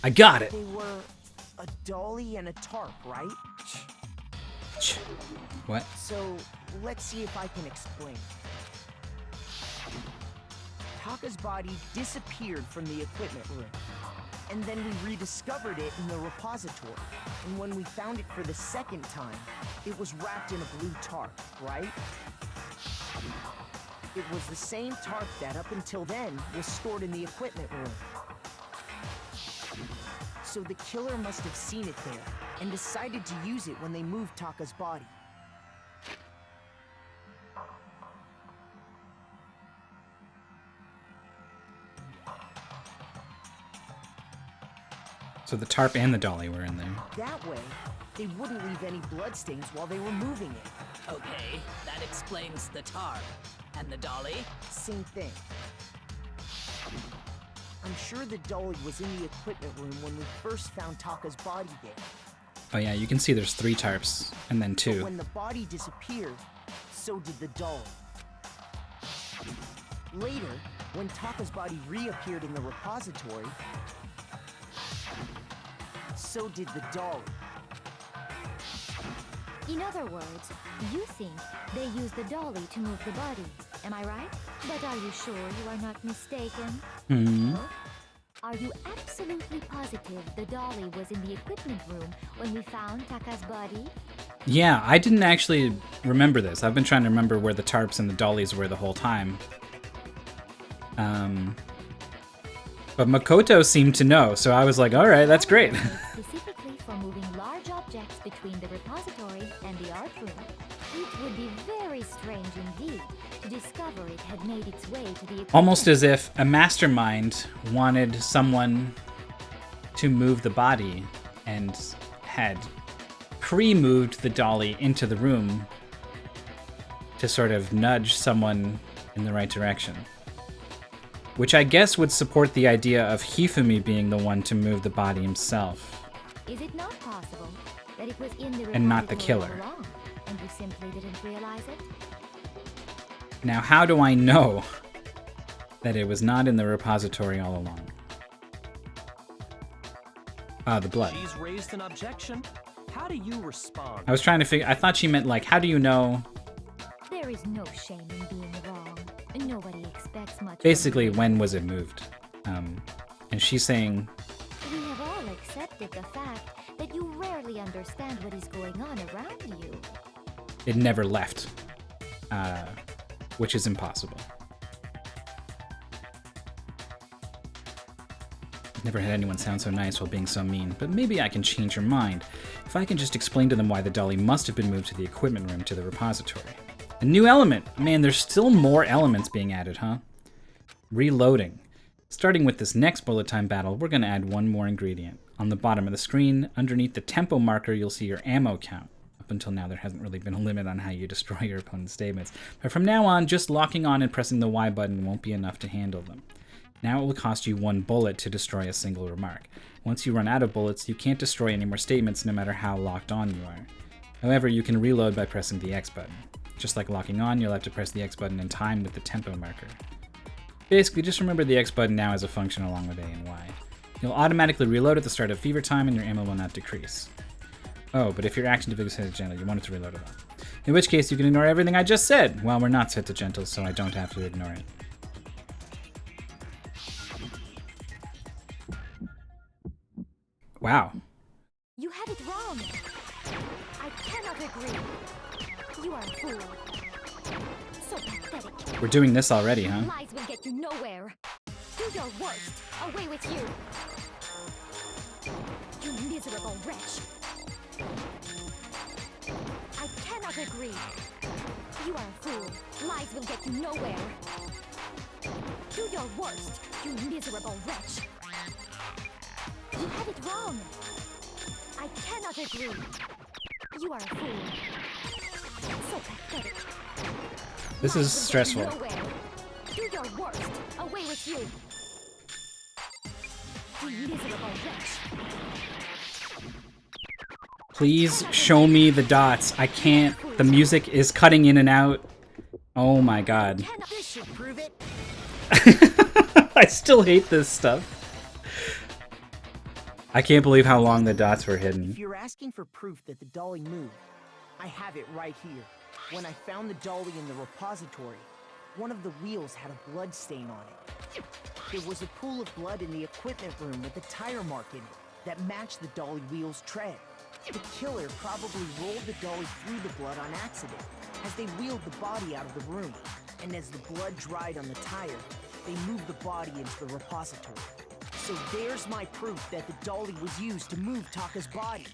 I got it! They were a dolly and a tarp, right? What? So, let's see if I can explain. Taka's body disappeared from the equipment room. And then we rediscovered it in the repository. And when we found it for the second time, it was wrapped in a blue tarp, right? It was the same tarp that, up until then, was stored in the equipment room. So the killer must have seen it there, and decided to use it when they moved Taka's body. So the tarp and the dolly were in there. That way, they wouldn't leave any bloodstains while they were moving it. Okay, that explains the tarp. And the dolly? Same thing. I'm sure the dolly was in the equipment room when we first found Taka's body there. Oh yeah, you can see there's 3 tarps, and then 2. When the body disappeared, so did the dolly. Later, when Taka's body reappeared in the repository, so did the dolly. In other words, you think they used the dolly to move the body. Am I right? But are you sure you are not mistaken? Hmm. Are you absolutely positive the dolly was in the equipment room when we found Taka's body? Yeah, I didn't actually remember this. I've been trying to remember where the tarps and the dollies were the whole time. But Makoto seemed to know, so I was like, alright, that's great. Specifically for moving large objects between the repository and the art room. It would be very strange indeed to discover it had made its way to the equipment. Almost as if a mastermind wanted someone to move the body and had pre-moved the dolly into the room to sort of nudge someone in the right direction. Which I guess would support the idea of Hifumi being the one to move the body himself. Is it not possible that it was in the And not the repository killer. all along, and you simply didn't realize it? Now, how do I know that it was not in the repository all along? Ah, the blood. She's raised an objection. How do you respond? I was trying to figure, I thought she meant like, how do you know? There is no shame in being wrong. Nobody expects much. from Basically, you. when was it moved? And she's saying, We have all accepted the fact that you rarely understand what is going on around you. it never left. Which is impossible. Never had anyone sound so nice while being so mean, but maybe I can change her mind if I can just explain to them why the dolly must have been moved to the equipment room to the repository. A new element! Man, there's still more elements being added, huh? Reloading. Starting with this next bullet time battle, we're going to add one more ingredient. On the bottom of the screen, underneath the tempo marker, you'll see your ammo count. Up until now, there hasn't really been a limit on how you destroy your opponent's statements. But from now on, just locking on and pressing the Y button won't be enough to handle them. Now it will cost you 1 bullet to destroy a single remark. Once you run out of bullets, you can't destroy any more statements no matter how locked on you are. However, you can reload by pressing the X button. Just like locking on, you'll have to press the X button in time with the tempo marker. Basically, just remember the X button now as a function along with A and Y. You'll automatically reload at the start of fever time and your ammo will not decrease. Oh, but if your action to is set to gentle, you want it to reload a lot. In which case, you can ignore everything I just said. Well, we're not set to gentle, so I don't have to ignore it. Wow. You had it wrong. I cannot agree. You are a fool. So pathetic. We're doing this already, huh? Lies will get you nowhere. Do your worst. Away with you. You miserable wretch. I cannot agree. You are a fool. Lies will get you nowhere. Do your worst, you miserable wretch. You had it wrong. I cannot agree. You are a fool. So pathetic. This is stressful. Do your worst. Away with you. You miserable wretch. Please show me the dots. I can't. The music is cutting in and out. Oh my god. This should prove it. I still hate this stuff. I can't believe how long the dots were If hidden. you're asking for proof that the dolly moved, I have it right here. When I found the dolly in the repository, one of the wheels had a blood stain on it. There was a pool of blood in the equipment room with a tire mark in it that matched the dolly wheel's tread. The killer probably rolled the dolly through the blood on accident as they wheeled the body out of the room. And as the blood dried on the tire, they moved the body into the repository. So there's my proof that the dolly was used to move Taka's body.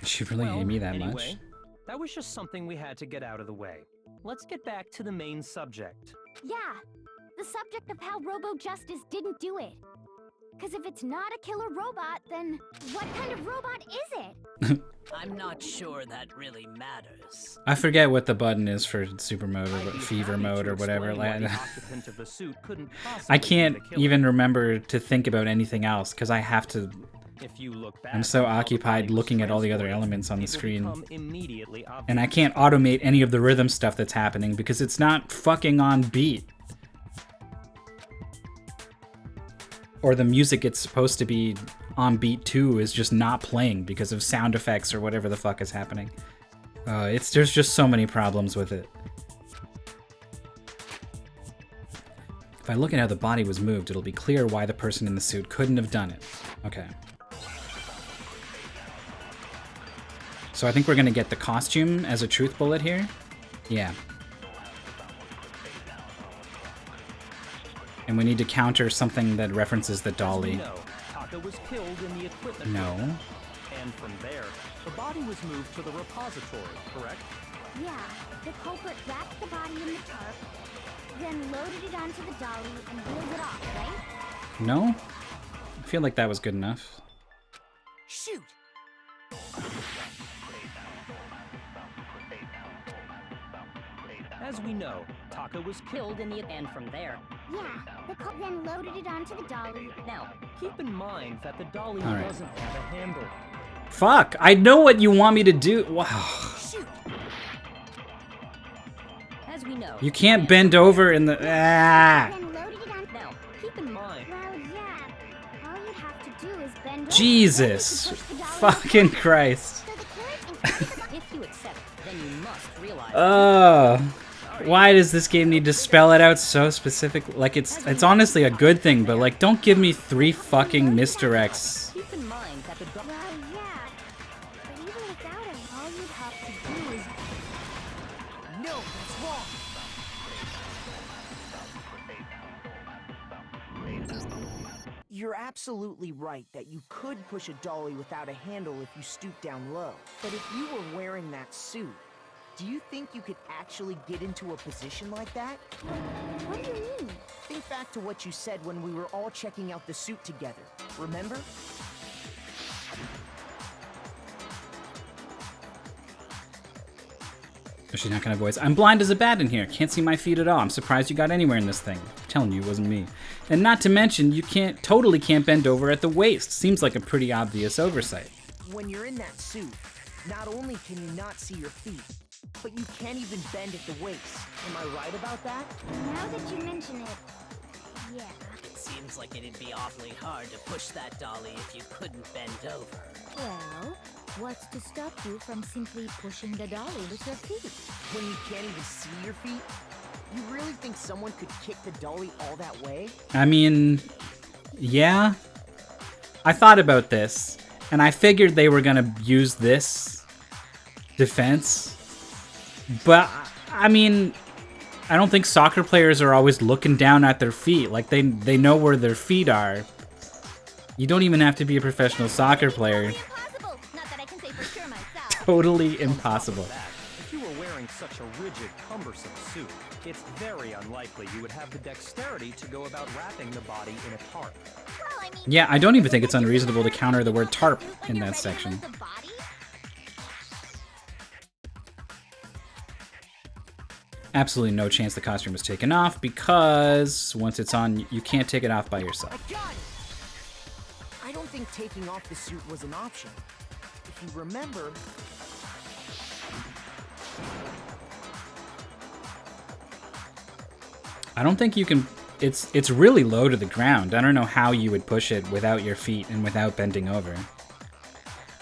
Did she really hate me that anyway, much? That was just something we had to get out of the way. Let's get back to the main subject. Yeah, the subject of how Robo Justice didn't do it. Because if it's not a killer robot, then what kind of robot is it? I'm not sure that really matters. I forget what the button is for super mode or I'd be fever happy mode to or whatever. explain why the occupant of the suit couldn't I possibly can't be the killer. even remember to think about anything else because I have to. If you look back I'm so on how the occupied body was looking at all the other transported, elements on the it will screen. become immediately obvious. And I can't automate any of the rhythm stuff that's happening because it's not fucking on beat. Or the music it's supposed to be on beat too is just not playing because of sound effects or whatever the fuck is happening. There's just so many problems with it. If I look at how the body was moved, it'll be clear why the person in the suit couldn't have done it. Okay. So I think we're gonna get the costume as a truth bullet here. Yeah. And we need to counter something that references the dolly. No, Taka was killed in the equipment No. room. And from there, the body was moved to the repository, correct? Yeah, the culprit wrapped the body in the tarp, then loaded it onto the dolly and wheeled it off, right? No? I feel like that was good enough. Shoot! As we know, Taka was killed in the and from there. Yeah, the culprit then loaded it onto the dolly. Now, keep in mind that the dolly All right. doesn't have a handle. Fuck! I know what you want me to do. Wow. Shoot! As we know. You can't bend over in the. Ah! Then loaded it on. Now, keep in mind. Well, yeah. All you'd have to do is bend over. Jesus! Then you could push the dolly Fucking Christ. so the killer If you accept it, then you must realize. Why does this game need to spell it out so specific? Like, it's honestly a good thing, but like, don't give me 3 fucking misdirects. Keep in mind that the Well, yeah. But even without him, all you'd have to do is No, that's wrong. You're absolutely right that you could push a dolly without a handle if you stoop down low. But if you were wearing that suit, do you think you could actually get into a position like that? What do you mean? Think back to what you said when we were all checking out the suit together. Remember? She's not gonna voice. I'm blind as a bat in here. Can't see my feet at all. I'm surprised you got anywhere in this thing. I'm telling you, it wasn't me. And not to mention, you totally can't bend over at the waist. Seems like a pretty obvious oversight. When you're in that suit, not only can you not see your feet, but you can't even bend at the waist. Am I right about that? Now that you mention it, yeah. it seems like it'd be awfully hard to push that dolly if you couldn't bend over. Well, what's to stop you from simply pushing the dolly with your feet? When you can't even see your feet? You really think someone could kick the dolly all that way? I mean, yeah. I thought about this, and I figured they were gonna use this defense. But, I mean, I don't think soccer players are always looking down at their feet. Like, they know where their feet are. You don't even have to be a professional soccer player. Totally impossible. If you were wearing such a rigid, cumbersome suit, it's very unlikely you would have the dexterity to go about wrapping the body in a tarp. Yeah, I don't even think it's unreasonable to counter the word tarp in that section. Absolutely no chance the costume was taken off, because once it's on, you can't take it off by yourself. I got it! I don't think taking off the suit was an option. If you remember... I don't think you can... It's really low to the ground. I don't know how you would push it without your feet and without bending over.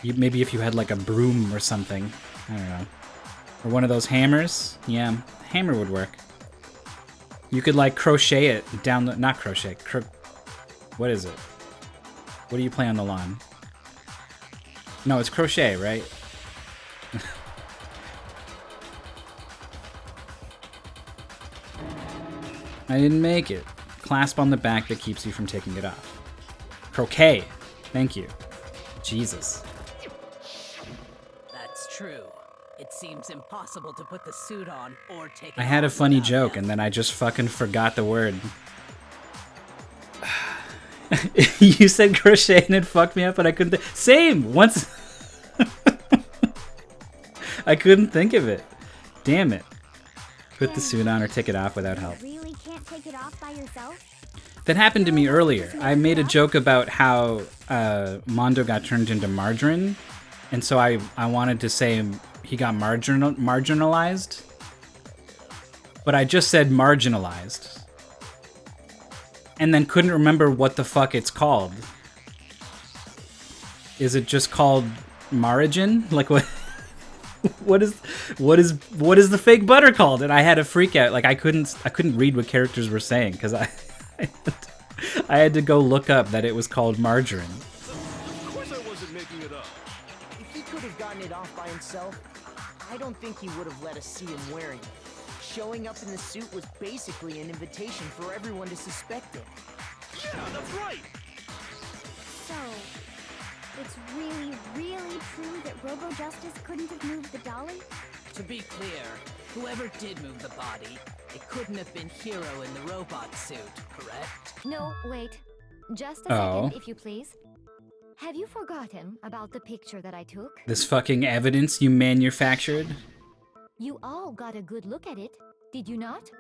Maybe if you had like a broom or something. I don't know. Or one of those hammers. Yeah, hammer would work. You could like crochet it down the... Not crochet. What is it? What do you play on the lawn? No, it's crochet, right? I didn't make it. Clasp on the back that keeps you from taking it off. Croquet. Thank you. Jesus. That's true. It seems impossible to put the suit on or take it I had a off funny without joke effort. and then I just fucking forgot the word. You said crochet and it fucked me up, but I couldn't. Same! Once. I couldn't think of it. Damn it. Put the suit on or take it off without help. Really can't take it off by yourself? That happened to me earlier. I made a joke about how Mondo got turned into margarine, and so I wanted to say he got marginalized, but I just said marginalized, and then couldn't remember what the fuck it's called. Is it just called margarine? Like what? What is the fake butter called? And I had a freak out. Like I couldn't read what characters were saying because I had to go look up that it was called margarine. Of course I wasn't making it up. If he could have gotten it off by himself, I don't think he would have let us see him wearing it. Showing up in the suit was basically an invitation for everyone to suspect it. Yeah, that's right. So, it's really, really true that Robo Justice couldn't have moved the dolly? To be clear, whoever did move the body, it couldn't have been Hero in the robot suit, correct? No, wait. Just a Oh. second, if you please. Have you forgotten about the picture that I took? This fucking evidence you manufactured? You all got a good look at it, did you not?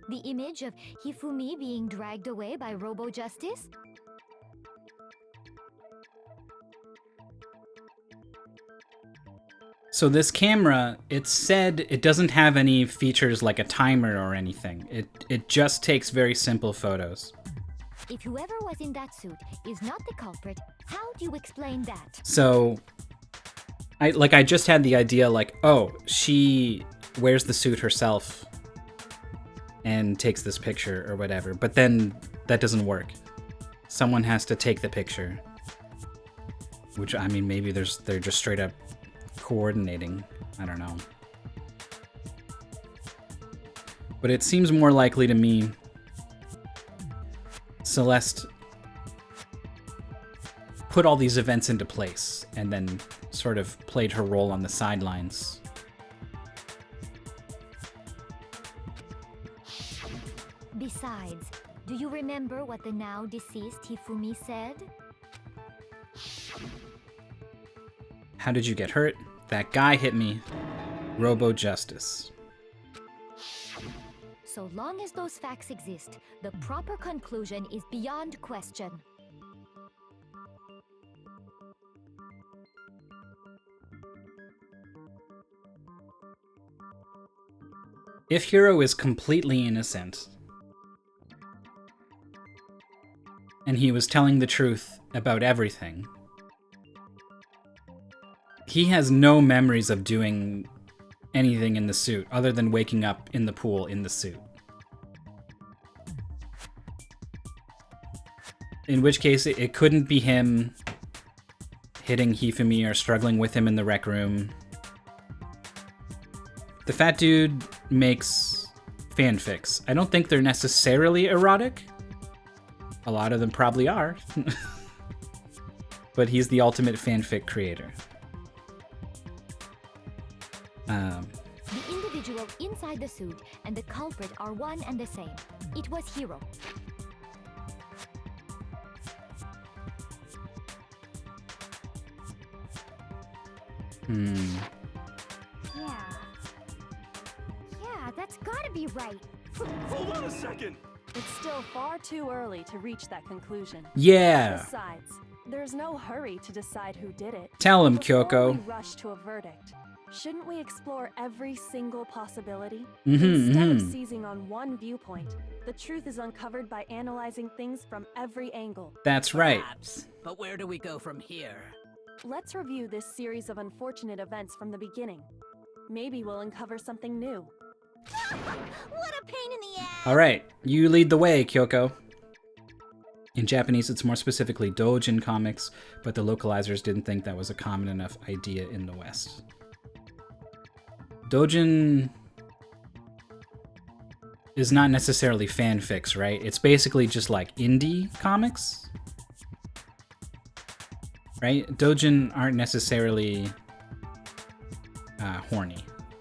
The image of Hifumi being dragged away by Robo Justice? So this camera, it said it doesn't have any features like a timer or anything. It just takes very simple photos. If whoever was in that suit is not the culprit, how do you explain that? So I just had the idea like, oh, she wears the suit herself and takes this picture or whatever. But then that doesn't work. Someone has to take the picture. Which, I mean, maybe they're just straight up coordinating. I don't know. But it seems more likely to me Celeste put all these events into place and then sort of played her role on the sidelines. Besides, do you remember what the now deceased Hifumi said? How did you get hurt? That guy hit me. Robo Justice. So long as those facts exist, the proper conclusion is beyond question. If Hiro is completely innocent, and he was telling the truth about everything, he has no memories of doing anything in the suit other than waking up in the pool in the suit. In which case, it couldn't be him hitting Hifumi or struggling with him in the rec room. The fat dude makes fanfics. I don't think they're necessarily erotic. A lot of them probably are. But he's the ultimate fanfic creator. The individual inside the suit and the culprit are one and the same. It was Hiro. Yeah, that's gotta be right. Hold on a second! It's still far too early to reach that conclusion. Yeah. Besides, there's no hurry to decide who did it. Tell him, Before Kyoko. we rush to a verdict, shouldn't we explore every single possibility? Mhm, Instead of mhm. seizing on one viewpoint, the truth is uncovered by analyzing things from every angle. That's right. Perhaps, but where do we go from here? Let's review this series of unfortunate events from the beginning. Maybe we'll uncover something new. What a pain in the ass! All right, you lead the way, Kyoko. In Japanese, it's more specifically Dojin comics, but the localizers didn't think that was a common enough idea in the West. Dojin is not necessarily fanfics, right? It's basically just like indie comics, right? Dojin aren't necessarily horny,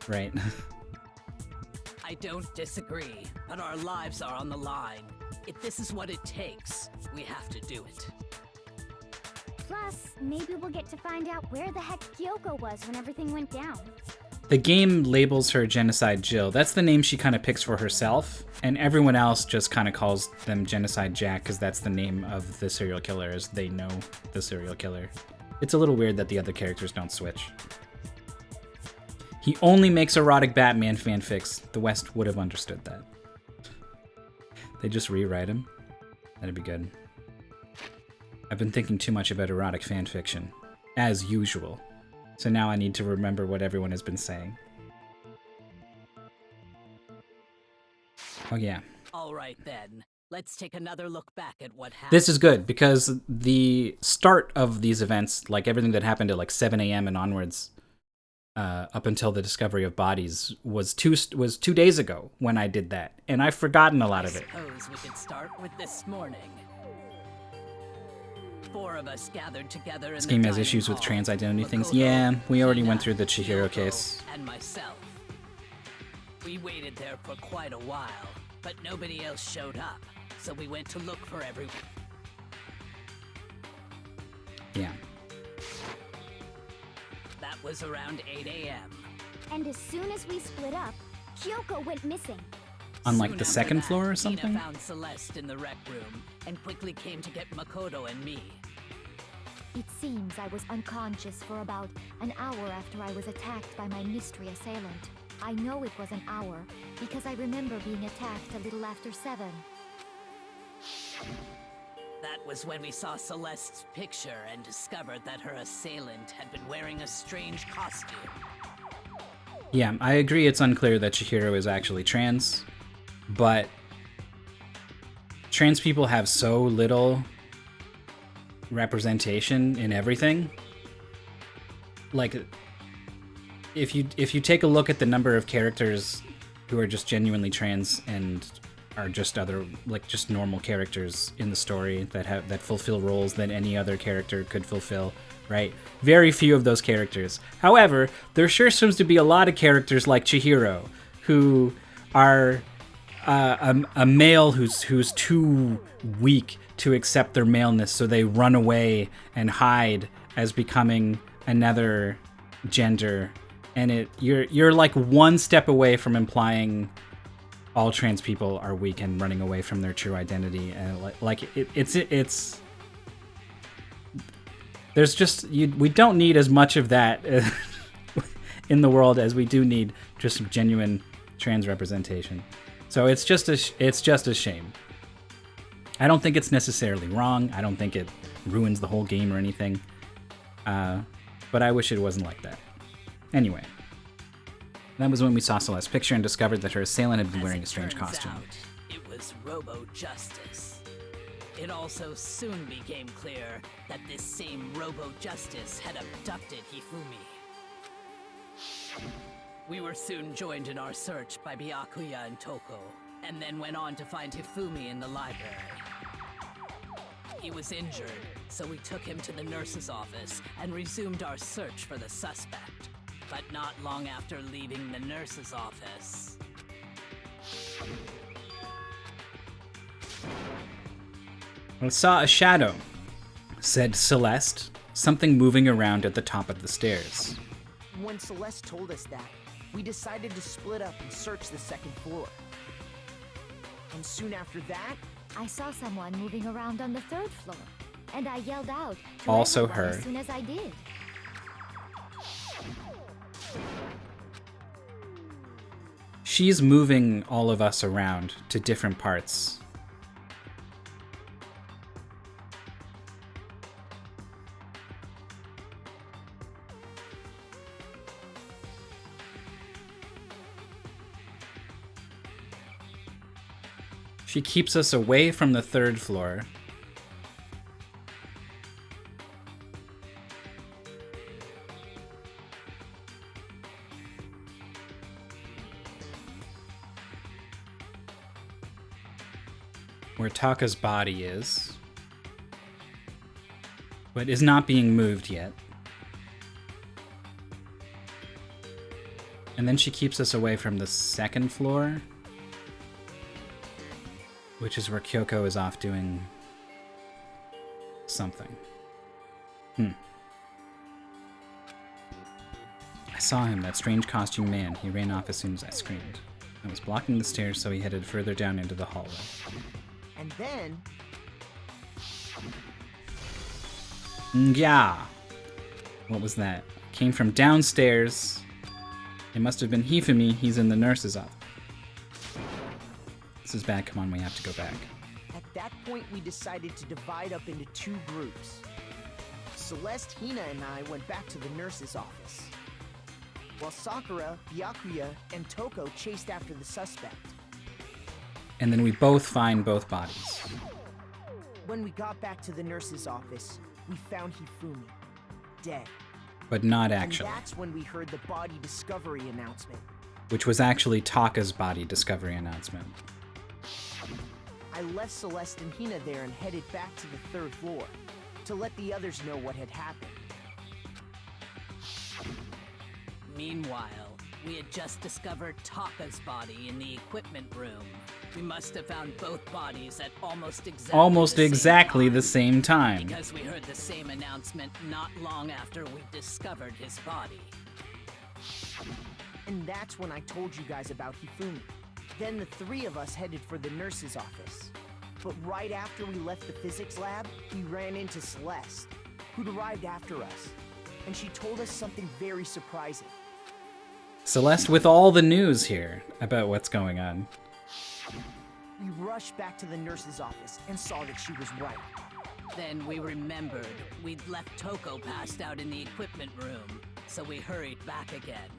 right? I don't disagree, but our lives are on the line. If this is what it takes, we have to do it. Plus, maybe we'll get to find out where the heck Kyoko was when everything went down. The game labels her Genocide Jill. That's the name she kind of picks for herself, and everyone else just kind of calls them Genocide Jack because that's the name of the serial killer, as they know the serial killer. It's a little weird that the other characters don't switch. He only makes erotic Batman fanfics. The West would have understood that. They just rewrite him. That'd be good. I've been thinking too much about erotic fanfiction, as usual. So now I need to remember what everyone has been saying. Oh yeah. All right then, let's take another look back at what happened. This is good because the start of these events, like everything that happened at like 7 a.m. and onwards, up until the discovery of bodies, was 2 days ago when I did that, and I've forgotten a lot of it. Suppose we could start with this morning. 4 of us gathered together in This the game has dining issues with hall. trans identity things. Makoto, Yeah, we already went Hina, through the Chihiro Kyoko, case. And myself. We waited there for quite a while, but nobody else showed up, so we went to look for everyone. Yeah. That was around 8 a.m. And as soon as we split up, Kyoko went missing. On like Soon the after second that, floor or Hina something? found Celeste in the rec room and quickly came to get Makoto and me. It seems I was unconscious for about an hour after I was attacked by my mystery assailant. I know it was an hour because I remember being attacked a little after 7. That was when we saw Celeste's picture and discovered that her assailant had been wearing a strange costume. Yeah, I agree it's unclear that Chihiro is actually trans, but trans people have so little representation in everything. Like, if you take a look at the number of characters who are just genuinely trans and are just other, like, just normal characters in the story that fulfill roles that any other character could fulfill, right? Very few of those characters. However, there sure seems to be a lot of characters like Chihiro who are a male who's too weak to accept their maleness, so they run away and hide as becoming another gender. And you're like one step away from implying all trans people are weak and running away from their true identity. And it's there's just we don't need as much of that in the world as we do need just genuine trans representation. So it's just a shame. I don't think it's necessarily wrong. I don't think it ruins the whole game or anything. But I wish it wasn't like that. Anyway, that was when we saw Celeste's picture and discovered that her assailant had been wearing a strange Turns costume. out, it was Robo Justice. It also soon became clear that this same Robo-Justice had abducted Hifumi. We were soon joined in our search by Byakuya and Toko, and then went on to find Hifumi in the library. He was injured, so we took him to the nurse's office and resumed our search for the suspect. But not long after leaving the nurse's office... I saw a shadow, said Celeste, something moving around at the top of the stairs. When Celeste told us that, we decided to split up and search the second floor. And soon after that, I saw someone moving around on the third floor, and I yelled out to Also everyone her. as soon as I did. She's moving all of us around to different parts. She keeps us away from the third floor. Where Taka's body is, but is not being moved yet. And then she keeps us away from the second floor, which is where Kyoko is off doing something. I saw him, that strange costume man. He ran off as soon as I screamed. I was blocking the stairs, so he headed further down into the hallway. and then... Yeah. What was that? Came from downstairs. It must have been Hifumi. He's in the nurse's office. This is bad. Come on, we have to go back. At that point, we decided to divide up into two groups. Celeste, Hina, and I went back to the nurse's office, while Sakura, Byakuya, and Toko chased after the suspect. And then we both find both bodies. When we got back to the nurse's office, we found Hifumi, dead. But not actually. And that's when we heard the body discovery announcement. Which was actually Taka's body discovery announcement. I left Celeste and Hina there and headed back to the third floor to let the others know what had happened. Meanwhile, we had just discovered Taka's body in the equipment room. We must have found both bodies at almost exactly the same time. Because we heard the same announcement not long after we discovered his body. And that's when I told you guys about Hifumi. Then the three of us headed for the nurse's office. But right after we left the physics lab, we ran into Celeste, who'd arrived after us. And she told us something very surprising. Celeste with all the news here about what's going on. We rushed back to the nurse's office and saw that she was right. Then we remembered we'd left Toko passed out in the equipment room, so we hurried back again.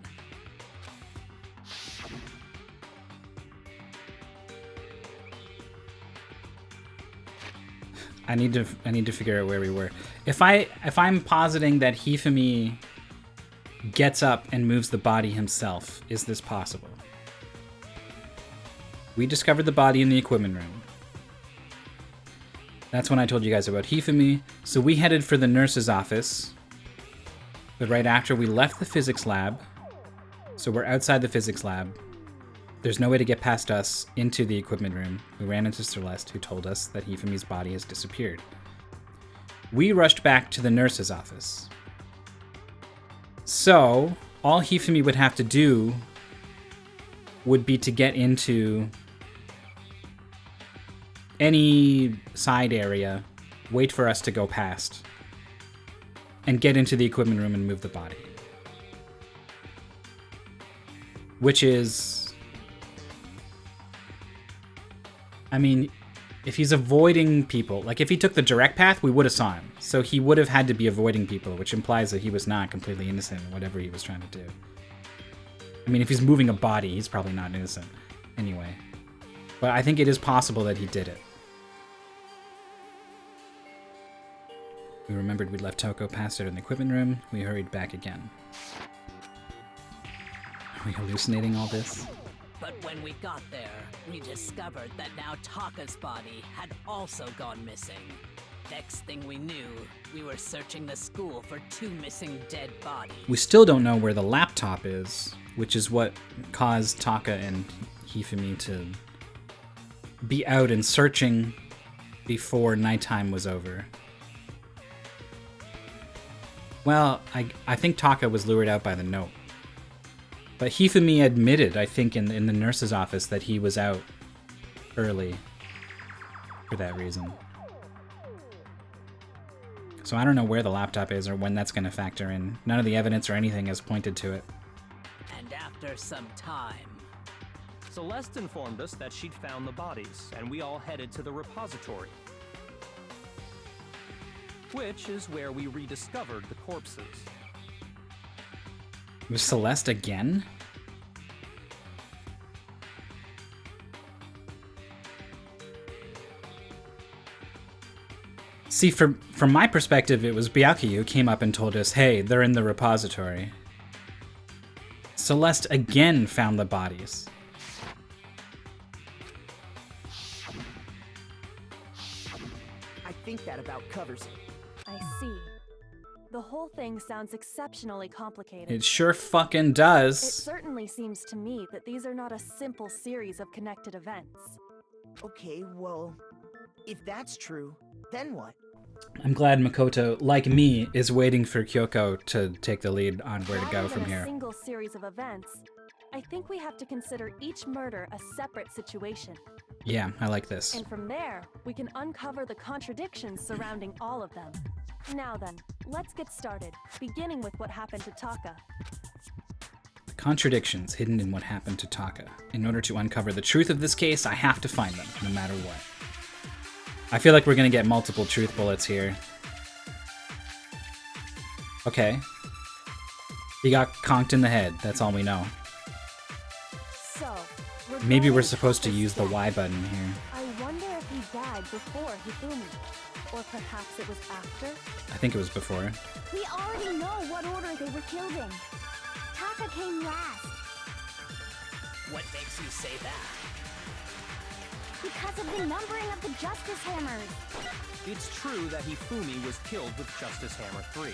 I need to figure out where we were. If I'm positing that Hifumi gets up and moves the body himself, is this possible? We discovered the body in the equipment room. That's when I told you guys about Hifumi. So we headed for the nurse's office. But right after we left the physics lab, so we're outside the physics lab, there's no way to get past us into the equipment room. We ran into Celeste, who told us that Hifumi's body has disappeared. We rushed back to the nurse's office. So, all Hifumi would have to do would be to get into any side area, wait for us to go past, and get into the equipment room and move the body. Which is... I mean, if he's avoiding people, like if he took the direct path, we would have saw him. So he would have had to be avoiding people, which implies that he was not completely innocent in whatever he was trying to do. I mean, if he's moving a body, he's probably not innocent anyway. But I think it is possible that he did it. We remembered we'd left Toko passed out in the equipment room. We hurried back again. Are we hallucinating all this? But when we got there, we discovered that now Taka's body had also gone missing. Next thing we knew, we were searching the school for 2 missing dead bodies. We still don't know where the laptop is, which is what caused Taka and Hifumi to be out and searching before nighttime was over. Well, I think Taka was lured out by the note. But Hifumi admitted, I think, in the nurse's office that he was out early for that reason. So I don't know where the laptop is or when that's going to factor in. None of the evidence or anything has pointed to it. And after some time... Celeste informed us that she'd found the bodies, and we all headed to the repository. Which is where we rediscovered the corpses. It was Celeste again? See, from my perspective, it was Byakuya who came up and told us, hey, they're in the repository. Celeste again found the bodies. I think that about covers it. I see. The whole thing sounds exceptionally complicated. It sure fucking It does. certainly seems to me that these are not a simple series of connected events. Okay, well, if that's true, then what? I'm glad Makoto, like me, is waiting for Kyoko to take the lead on where to go Rather from than a here. single series of events, I think we have to consider each murder a separate situation. Yeah, I like this. And from there, we can uncover the contradictions surrounding all of them. Now then, let's get started, beginning with what happened to Taka. Contradictions hidden in what happened to Taka. In order to uncover the truth of this case, I have to find them, no matter what. I feel like we're gonna get multiple truth bullets here. Okay. He got conked in the head, that's all we know. So, Maybe we're regarding supposed to Taka's use the death, Y button here. I wonder if he died before Hifumi. Or perhaps it was after? I think it was before. We already know what order they were killed in. Taka came last What makes you say that? because of the numbering of the Justice Hammers. It's true that Hifumi was killed with Justice Hammer 3,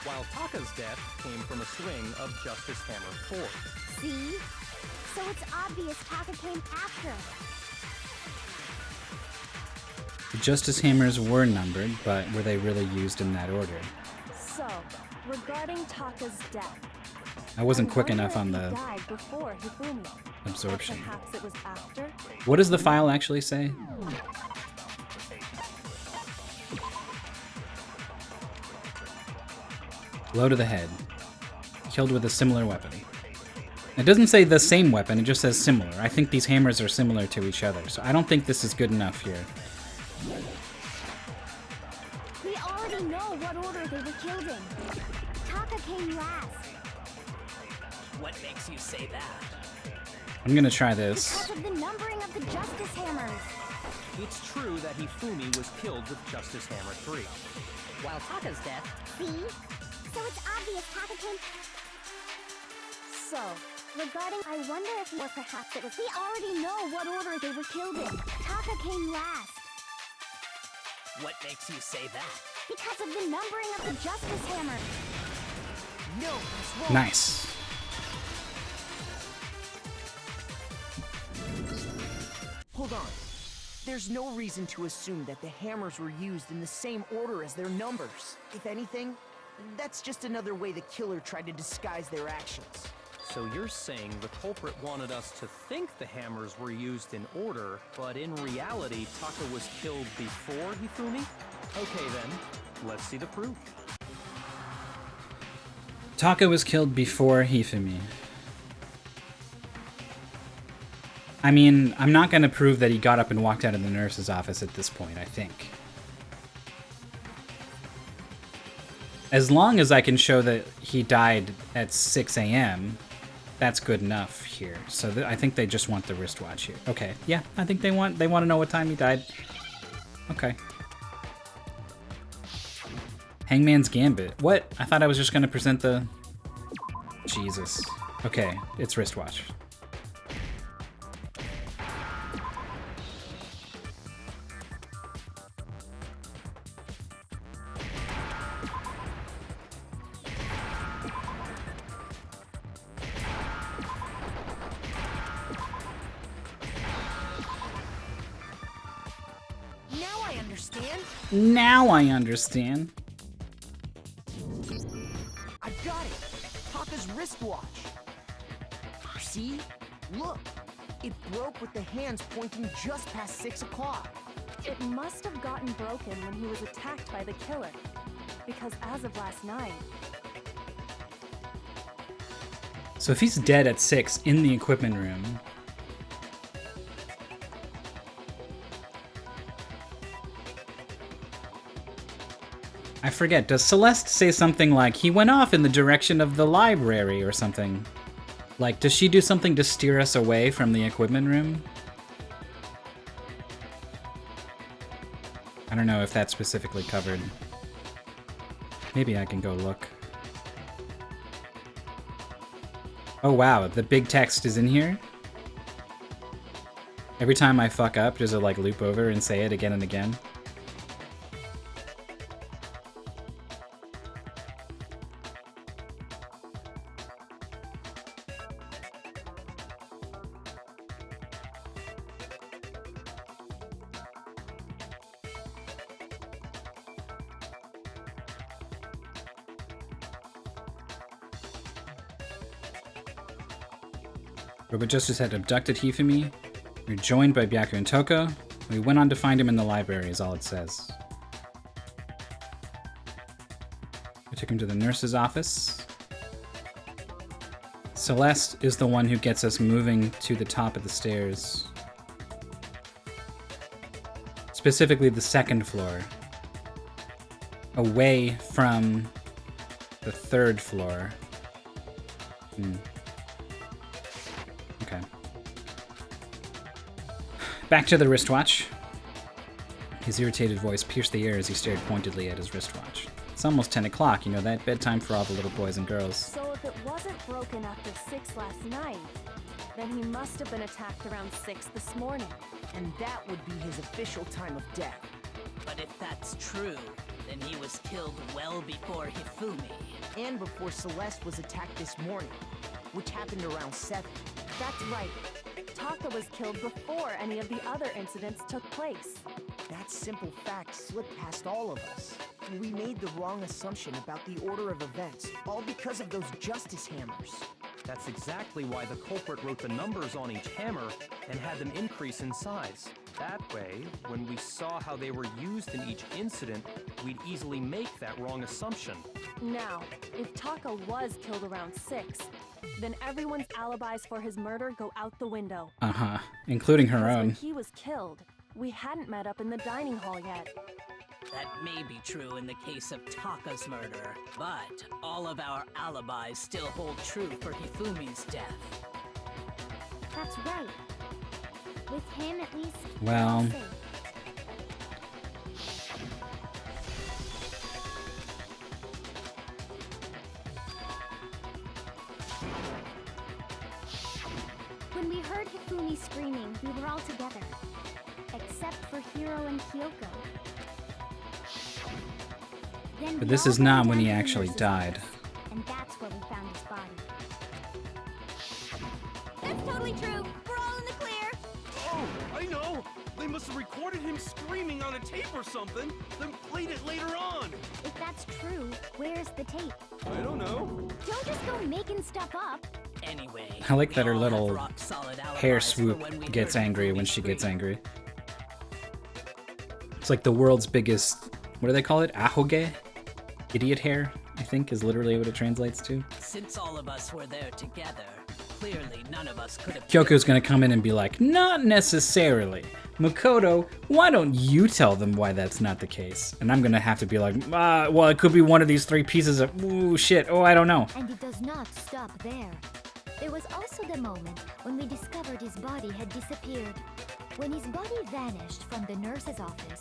while Taka's death came from a swing of Justice Hammer 4. See? So it's obvious Taka came after. The Justice Hammers were numbered, but were they really used in that order? So, regarding Taka's death, I wasn't quick wonder enough if on he the died before Hifumi. absorption. Or perhaps it was after? What does the file actually say? Blow to the head. Killed with a similar weapon. It doesn't say the same weapon, it just says similar. I think these hammers are similar to each other, so I don't think this is good enough here. We already know what order they were killed in. Taka came last What makes you say that? I'm gonna try this. because of the numbering of the Justice Hammers. It's true that Hifumi was killed with Justice Hammer 3, While Taka's death, See? So it's obvious Taka came. So, regarding I wonder if, or perhaps it was. We already know what order they were killed in. Taka came last What makes you say that? because of the numbering of the Justice Hammer. No, that's wrong. Nice. Hold on. There's no reason to assume that the hammers were used in the same order as their numbers. If anything, that's just another way the killer tried to disguise their actions. So you're saying the culprit wanted us to think the hammers were used in order, but in reality, Taka was killed before Hifumi? Okay then, let's see the proof. Taka was killed before Hifumi. I mean, I'm not gonna prove that he got up and walked out of the nurse's office at this point, I think. As long as I can show that he died at 6 a.m., that's good enough here. So I think they just want the wristwatch here. Okay, yeah, I think they want to know what time he died. Okay. Hangman's Gambit. What? I thought I was just gonna present the... Jesus. Okay, it's wristwatch. Now I understand. Now I understand. I got it. Taka's wristwatch. See? Look. It broke with the hands pointing just past 6 o'clock. It must have gotten broken when he was attacked by the killer. Because as of last night, So if he's dead at 6 in the equipment room... I forget, does Celeste say something like, he went off in the direction of the library or something? Like, does she do something to steer us away from the equipment room? I don't know if that's specifically covered. Maybe I can go look. Oh wow, the big text is in here? Every time I fuck up, does it like loop over and say it again and again? Robot Justice had abducted Hifumi. We were joined by Byaku and Toko. We went on to find him in the library, is all it says. We took him to the nurse's office. Celeste is the one who gets us moving to the top of the stairs. Specifically the second floor. Away from the third floor. Okay. Back to the wristwatch. His irritated voice pierced the air as he stared pointedly at his wristwatch. It's almost 10 o'clock, you know that? Bedtime for all the little boys and girls. so if it wasn't broken after 6 last night, then he must have been attacked around 6 this morning. And that would be his official time of death. But if that's true, then he was killed well before Hifumi. And before Celeste was attacked this morning, which happened around 7. That's right. Taka was killed before any of the other incidents took place. That simple fact slipped past all of us. We made the wrong assumption about the order of events, all because of those justice hammers. That's exactly why the culprit wrote the numbers on each hammer and had them increase in size. That way, when we saw how they were used in each incident, we'd easily make that wrong assumption. Now, if Taka was killed around 6, then everyone's alibis for his murder go out the window. Uh-huh. Including her Because when own. he was killed, we hadn't met up in the dining hall yet. That may be true in the case of Taka's murder, but all of our alibis still hold true for Hifumi's death. That's right. With him, at least. Well... we're safe. When we heard Hifumi screaming, we were all together. Except for Hiro and Kyoko. Then But we this all is not went when down he to the actually nurse's died. office, and that's where we found his body. That's totally true. We're all in the clear. Oh, I know! They must have recorded him screaming on a tape or something, then played it later on! If that's true, where's the tape? I don't know. Don't just go making stuff up. Anyway, I like we that her all have little rock-solid hair alibis for swoop when we gets heard angry when Hifumi she gets scream. angry. It's like the world's biggest... What do they call it? Ahoge? Idiot hair, I think, is literally what it translates to. Since all of us were there together, clearly none of us could have Kyoko's gonna come in and be like, not necessarily. Makoto, why don't you tell them why that's not the case? And I'm gonna have to be like, well, it could be one of these 3 pieces of, ooh, shit, oh, I don't know. And it does not stop there. There was also the moment when we discovered his body had disappeared. When his body vanished from the nurse's office,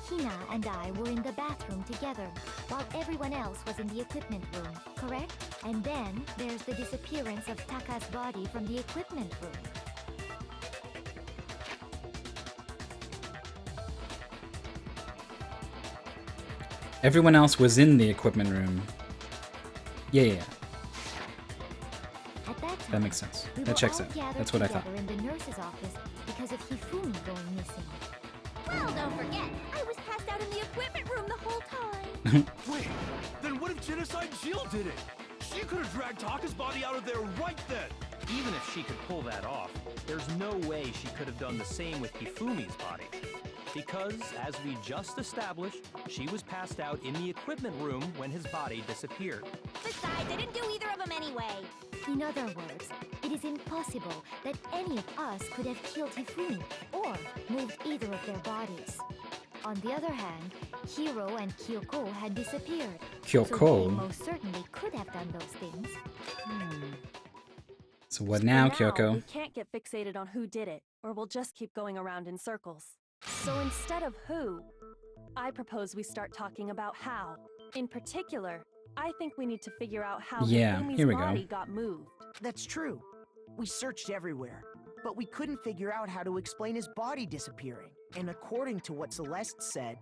Hina and I were in the bathroom together, while everyone else was in the equipment room, correct? And then there's the disappearance of Taka's body from the equipment room. Everyone else was in the equipment room. Yeah. At that time, That makes sense. we That were checks all out. gathered That's what I thought. together in the nurse's office because of Hifumi going missing. Well, don't forget, I was passed out in the equipment room the whole time. Wait, then what if Genocide Jill did it? She could have dragged Taka's body out of there right then. Even if she could pull that off, there's no way she could have done the same with Hifumi's body. Because, as we just established, she was passed out in the equipment room when his body disappeared. Besides, I didn't do either of them anyway. In other words, it is impossible that any of us could have killed Hifumi or moved either of their bodies. On the other hand, Hiro and Kyoko had disappeared. So Kyoko? they most certainly could have done those things. So what now, For Kyoko? We can't get fixated on who did it, or we'll just keep going around in circles. So instead of who, I propose we start talking about how. In particular, I think we need to figure out how Yeah, Hifumi's here we go. body got moved. That's true. We searched everywhere, but we couldn't figure out how to explain his body disappearing. And according to what Celeste said,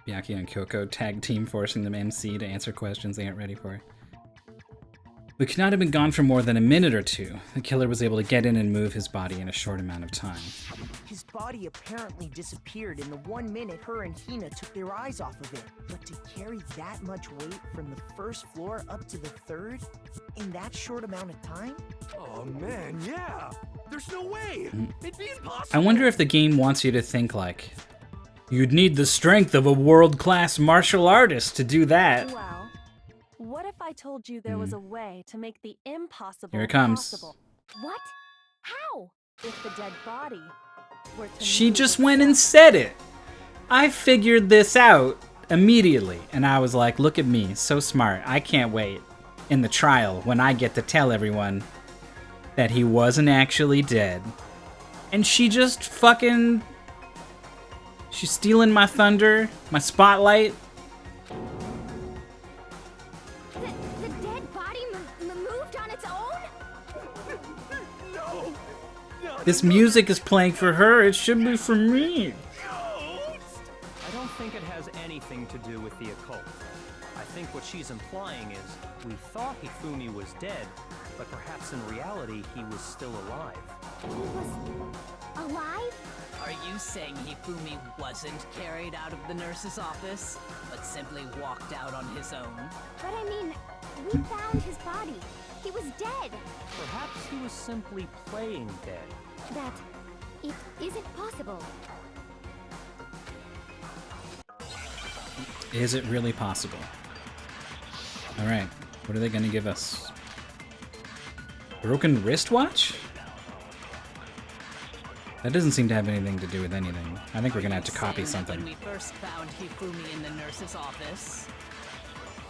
Byakuya and Kyoko tag team forcing the MC to answer questions they aren't ready for. We could not have been gone for more than a minute or two. The killer was able to get in and move his body in a short amount of time. his body apparently disappeared in the 1 minute her and Hina took their eyes off of it. But to carry that much weight from the first floor up to the third in that short amount of time? Oh man, yeah. There's no way. It'd be impossible. I wonder if the game wants you to think like, you'd need the strength of a world-class martial artist to do that. Well, what if I told you there was a way to make the impossible Here it comes. possible? What? How? If the dead body were to She move just went and itself. said it. I figured this out immediately, and I was like, look at me, so smart. I can't wait in the trial when I get to tell everyone that he wasn't actually dead. And she just fucking... She's stealing my thunder, my spotlight. The dead body moved on its own? No. This music is playing for her, it should be for me. I don't think it has anything to do with the occult. I think what she's implying is we thought Hifumi was dead, but perhaps in reality he was still alive. He was alive? Are you saying Hifumi wasn't carried out of the nurse's office, but simply walked out on his own? But I mean, we found his body. He was dead. Perhaps he was simply playing dead. That it isn't possible. Is it really possible? Alright, what are they gonna give us? Broken wristwatch? That doesn't seem to have anything to do with anything. I think we're gonna have to copy Saying that something. When we first found Hifumi in the nurse's office,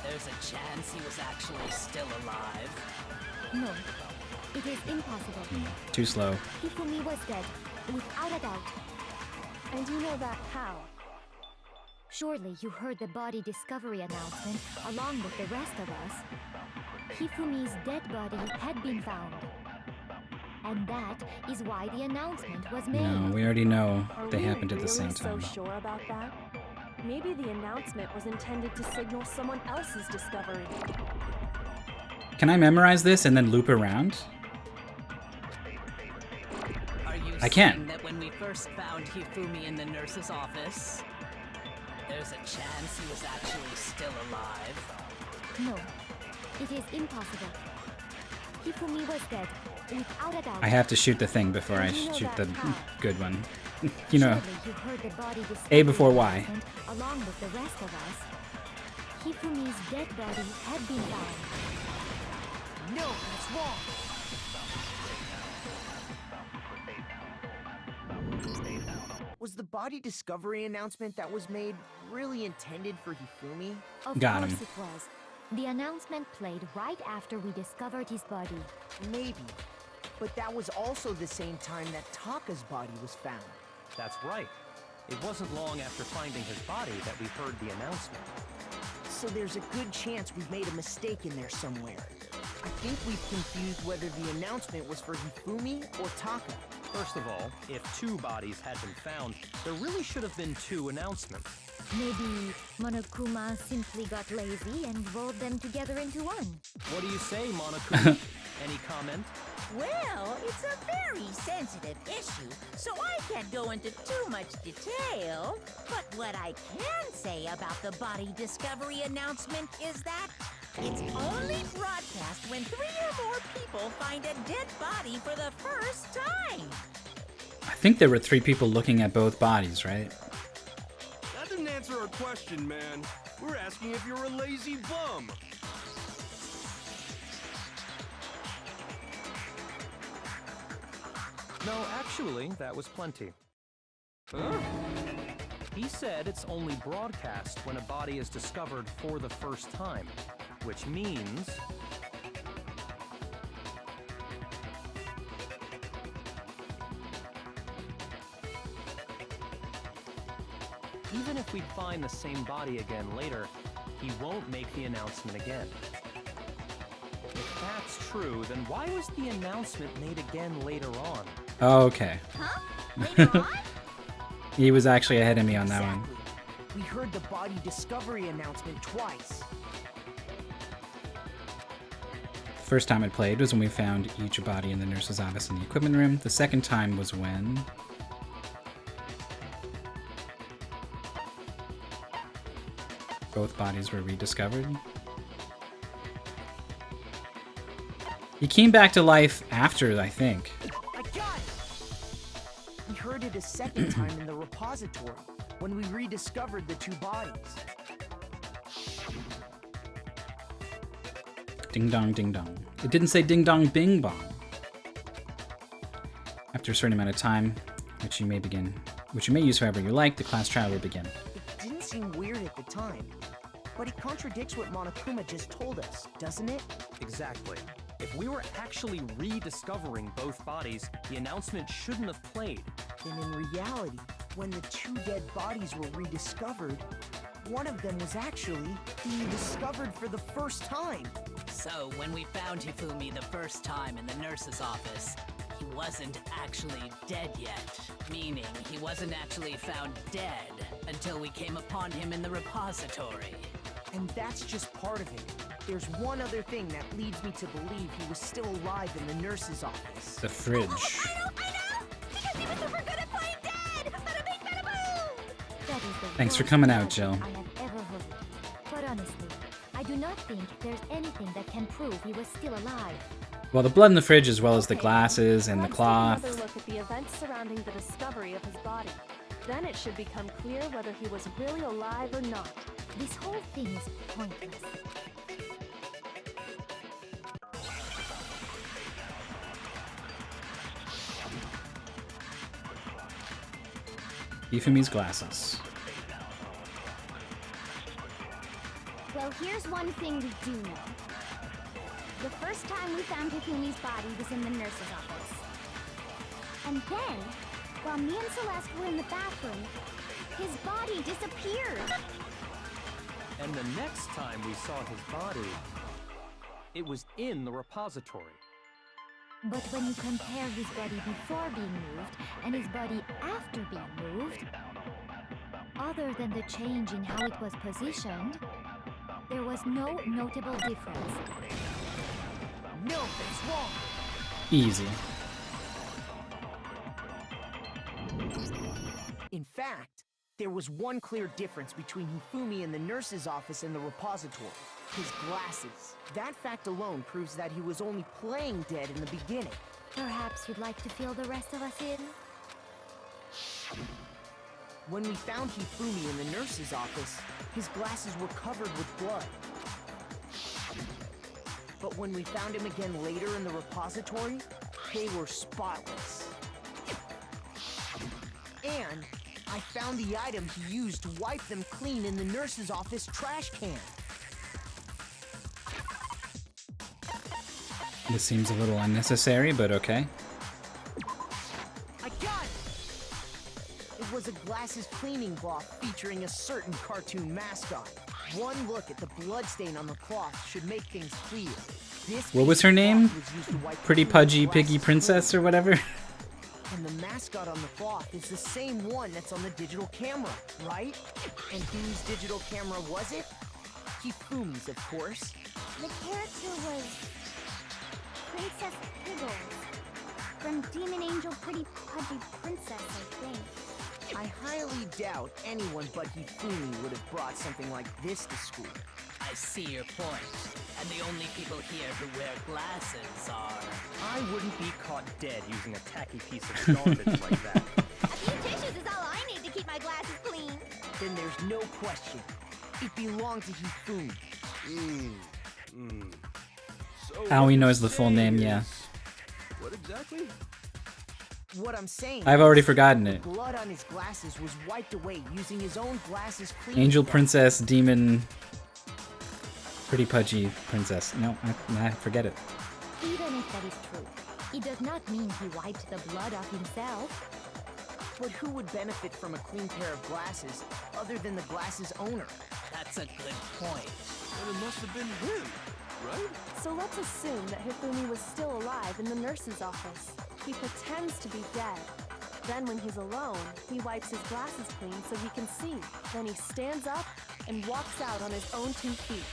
there's a chance he was actually still alive. No, it is impossible. Too slow. Hifumi was dead, without a doubt. And you know that how? Surely you heard the body discovery announcement along with the rest of us. Hifumi's dead body had been found. And that is why the announcement was made. No, we already know Are they we happened at really the same time. so sure about that? Maybe the announcement was intended to signal someone else's discovery. Can I memorize this and then loop around? Are you I can. saying that when we first found Hifumi in the nurse's office, there's a chance he was actually still alive? No, it is impossible. Hifumi was dead, without a doubt. I have to shoot the thing before I And you know shoot that the how? good one. You know, Surely you heard the body A discovery before Y. announcement along with the rest of us. Hifumi's dead body had been found. No, that's wrong. Was the body discovery announcement that was made really intended for Hifumi? Of Got course him. it was. The announcement played right after we discovered his body. Maybe. But that was also the same time that Taka's body was found. That's right. It wasn't long after finding his body that we heard the announcement. So there's a good chance we've made a mistake in there somewhere. I think we've confused whether the announcement was for Hifumi or Taka. First of all, if 2 bodies had been found, there really should have been 2 announcements. Maybe Monokuma simply got lazy and rolled them together into one. What do you say, Monokuma? Any comment? Well, it's a very sensitive issue, so I can't go into too much detail. But what I can say about the body discovery announcement is that it's only broadcast when 3 or more people find a dead body for the first time. I think there were 3 people looking at both bodies, right? That didn't answer our question, man. We're asking if you're a lazy bum. No, actually, that was plenty. Huh? He said it's only broadcast when a body is discovered for the first time, which means... even if we find the same body again later, he won't make the announcement again. If that's true, then why was the announcement made again later on? Okay. Huh? Later on? He was actually ahead of me on that one. Exactly. We heard the body discovery announcement twice. The first time it played was when we found each body in the nurse's office in the equipment room. The second time was when... both bodies were rediscovered. He came back to life after, I think. I got it! We heard it a second time in the repository, when we rediscovered the 2 bodies. Ding dong, ding dong. It didn't say ding dong, bing bong. After a certain amount of time, which you may use however you like, the class trial will begin. It didn't seem weird at the time, but it contradicts what Monokuma just told us, doesn't it? Exactly. If we were actually rediscovering both bodies, the announcement shouldn't have played. Then in reality, when the 2 dead bodies were rediscovered, one of them was actually being discovered for the first time. So, when we found Hifumi the first time in the nurse's office, he wasn't actually dead yet. Meaning, he wasn't actually found dead until we came upon him in the repository. And that's just part of it. There's one other thing that leads me to believe he was still alive in the nurse's office. The fridge. I know! Because he was super good at playing dead! Bada bing, bada boom! That is the Thanks for worst coming out, logic Jill. I have ever heard. But honestly, I do not think there's anything that can prove he was still alive. Well, the blood in the fridge as well as the Okay, glasses and the let's cloth. take another look at the events surrounding the discovery of his body. Then it should become clear whether he was really alive or not. This whole thing is pointless. Hifumi's glasses. Well, here's one thing we do know. The first time we found Hifumi's body was in the nurse's office. And then, while me and Celeste were in the bathroom, his body disappeared. And the next time we saw his body, it was in the repository. But when you compare his body before being moved and his body after being moved, other than the change in how it was positioned, there was no notable difference. No, that's wrong! Easy. In fact, there was one clear difference between Hifumi in the nurse's office and the repository. His glasses. That fact alone proves that he was only playing dead in the beginning. Perhaps you'd like to fill the rest of us in? When we found Hifumi in the nurse's office, his glasses were covered with blood. But when we found him again later in the repository, they were spotless. And I found the item he used to wipe them clean in the nurse's office trash can. This seems a little unnecessary, but okay. I got it! It was a glasses cleaning cloth featuring a certain cartoon mascot. One look at the bloodstain on the cloth should make things clear. This What was her name? was used to wipe Pretty clean Pudgy glasses Piggy Princess clean. or whatever? And the mascot on the cloth is the same one that's on the digital camera, right? And whose digital camera was it? Hifumi's, of course. The character was Princess Piggles from Demon Angel Pretty Pudgy Princess, I think. I highly doubt anyone but Hifumi would have brought something like this to school. I see your point. And the only people here who wear glasses are... I wouldn't be caught dead using a tacky piece of garbage like that. A few tissues is all I need to keep my glasses clean. Then there's no question. It belonged to Hifumi. So Aoi what knows you're the full saying name, yeah. is- What exactly? What I'm saying I've already forgotten it. blood on his glasses was wiped away using his own glasses cleaning Angel cloth. Princess, Demon, Pretty Pudgy Princess. No, I forget it. Even if that is true, it does not mean he wiped the blood off himself. But who would benefit from a clean pair of glasses other than the glasses owner? That's a good point. And it must have been him, right? So let's assume that Hifumi was still alive in the nurse's office. He pretends to be dead. Then when he's alone, he wipes his glasses clean so he can see. Then he stands up and walks out on his own 2 feet.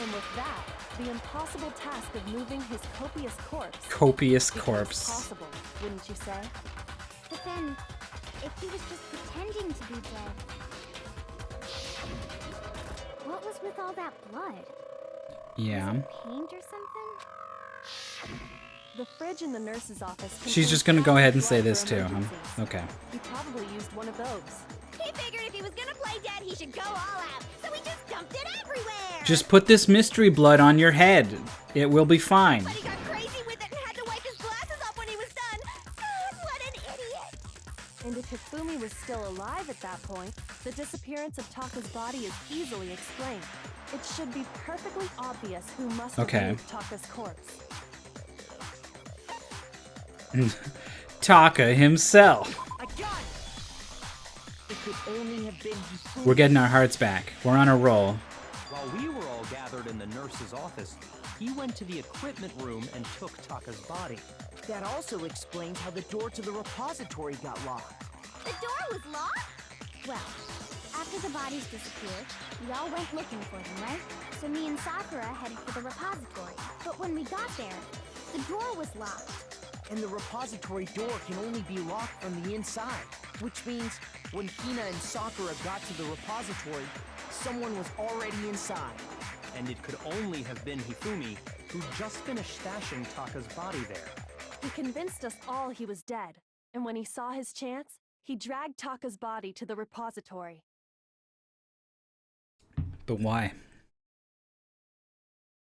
And with that, the impossible task of moving his copious corpse Copious becomes corpse. possible, wouldn't you say? But then, if he was just pretending to be dead, what was with all that blood? Yeah. Was it paint or something? The fridge in the nurse's office. She's contains just gonna go ahead and blood say for this too, huh? emergencies. Okay. He probably used one of those. He figured if he was gonna play dead, he should go all out. So he just dumped it everywhere. Just put this mystery blood on your head. It will be fine. But he got crazy with it and had to wipe his glasses off when he was done. God, what an idiot! And if Hifumi was still alive at that point, the disappearance of Taka's body is easily explained. It should be perfectly obvious who must have Okay. moved Taka's corpse. Taka himself. I got it! It could only have been Hifumi. We're getting our hearts back. We're on a roll. While we were all gathered in the nurse's office, he went to the equipment room and took Taka's body. That also explains how the door to the repository got locked. The door was locked? Well, after the bodies disappeared, we all went looking for them, right? So me and Sakura headed for the repository. But when we got there, the door was locked. And the repository door can only be locked from the inside. Which means when Hina and Sakura got to the repository, someone was already inside. And it could only have been Hifumi, who just finished stashing Taka's body there. He convinced us all he was dead, and when he saw his chance, he dragged Taka's body to the repository. But why?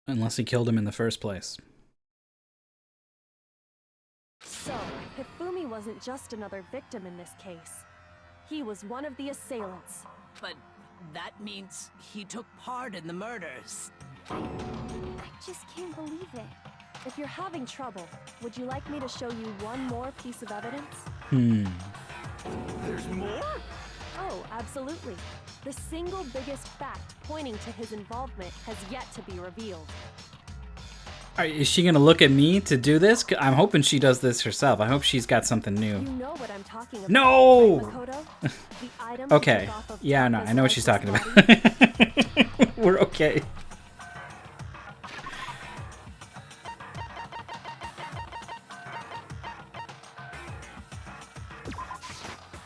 Unless he killed him in the first place. So, Hifumi wasn't just another victim in this case. He was one of the assailants. But that means he took part in the murders. I just can't believe it. If you're having trouble, would you like me to show you one more piece of evidence? There's more? Oh, absolutely. The single biggest fact pointing to his involvement has yet to be revealed. Is she gonna look at me to do this? I'm hoping she does this herself. I hope she's got something new. You know what I'm talking about. No! Right, Makoto? The item he Okay. took off of Yeah, no, Taka's I know what she's talking lifeless about. body. We're okay.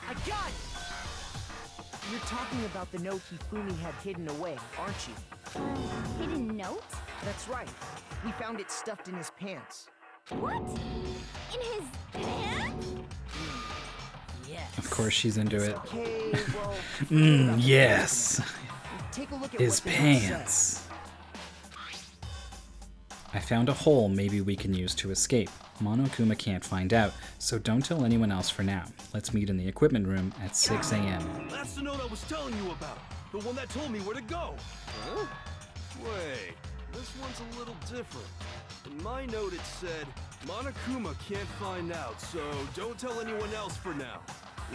I got it! You're talking about the note Hifumi had hidden away, aren't you? Hidden note? That's right. We found it stuffed in his pants. What? In his pants? Yes. Of course she's into it. Okay, well... forget about the Yes. pants for now. Take a look at His what the note says. pants. I found a hole maybe we can use to escape. Monokuma can't find out, so don't tell anyone else for now. Let's meet in the equipment room at 6 a.m. That's the note I was telling you about. The one that told me where to go. Huh? Wait, this one's a little different. In my note it said, Monokuma can't find out, so don't tell anyone else for now.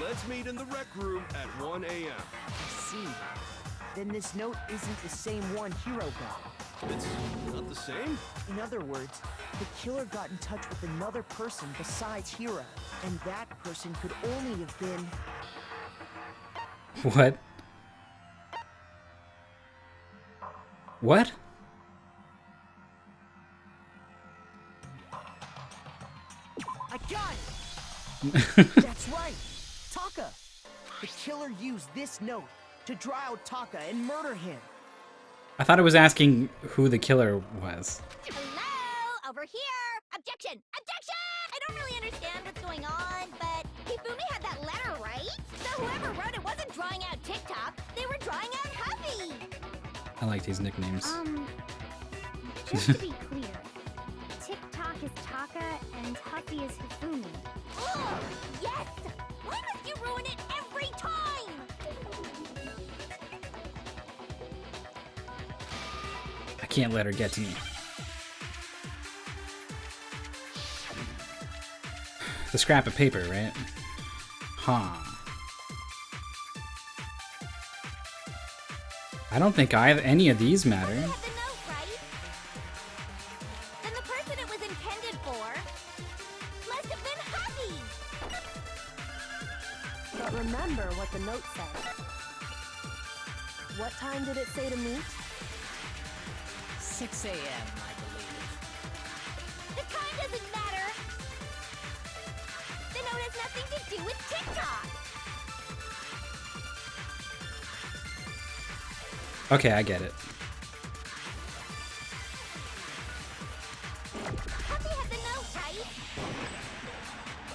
Let's meet in the rec room at 1 a.m. I see. Then this note isn't the same one Hiro got. It's not the same? In other words, the killer got in touch with another person besides Hiro, and that person could only have been... What? What? I got it! That's right! Taka! The killer used this note to draw out Taka and murder him. I thought it was asking who the killer was. Hello? Over here! Objection! Objection! I don't really understand what's going on, but Hifumi had that letter, right? So whoever wrote it wasn't drawing out TikTok, they were drawing out Huffy! I like these nicknames. Just to be clear, TikTok is Taka and Huffy is Hifumi. Oh, yes! Why must you ruin it every time? I can't let her get to me. The scrap of paper, right? Huh. I don't think any of these matter. You have the note, right? Then the person it was intended for must have been Huffy! But remember what the note said. What time did it say to meet? 6 a.m., I believe. The time doesn't matter! The note has nothing to do with TikTok! Okay, I get it. Huffy had the note, right?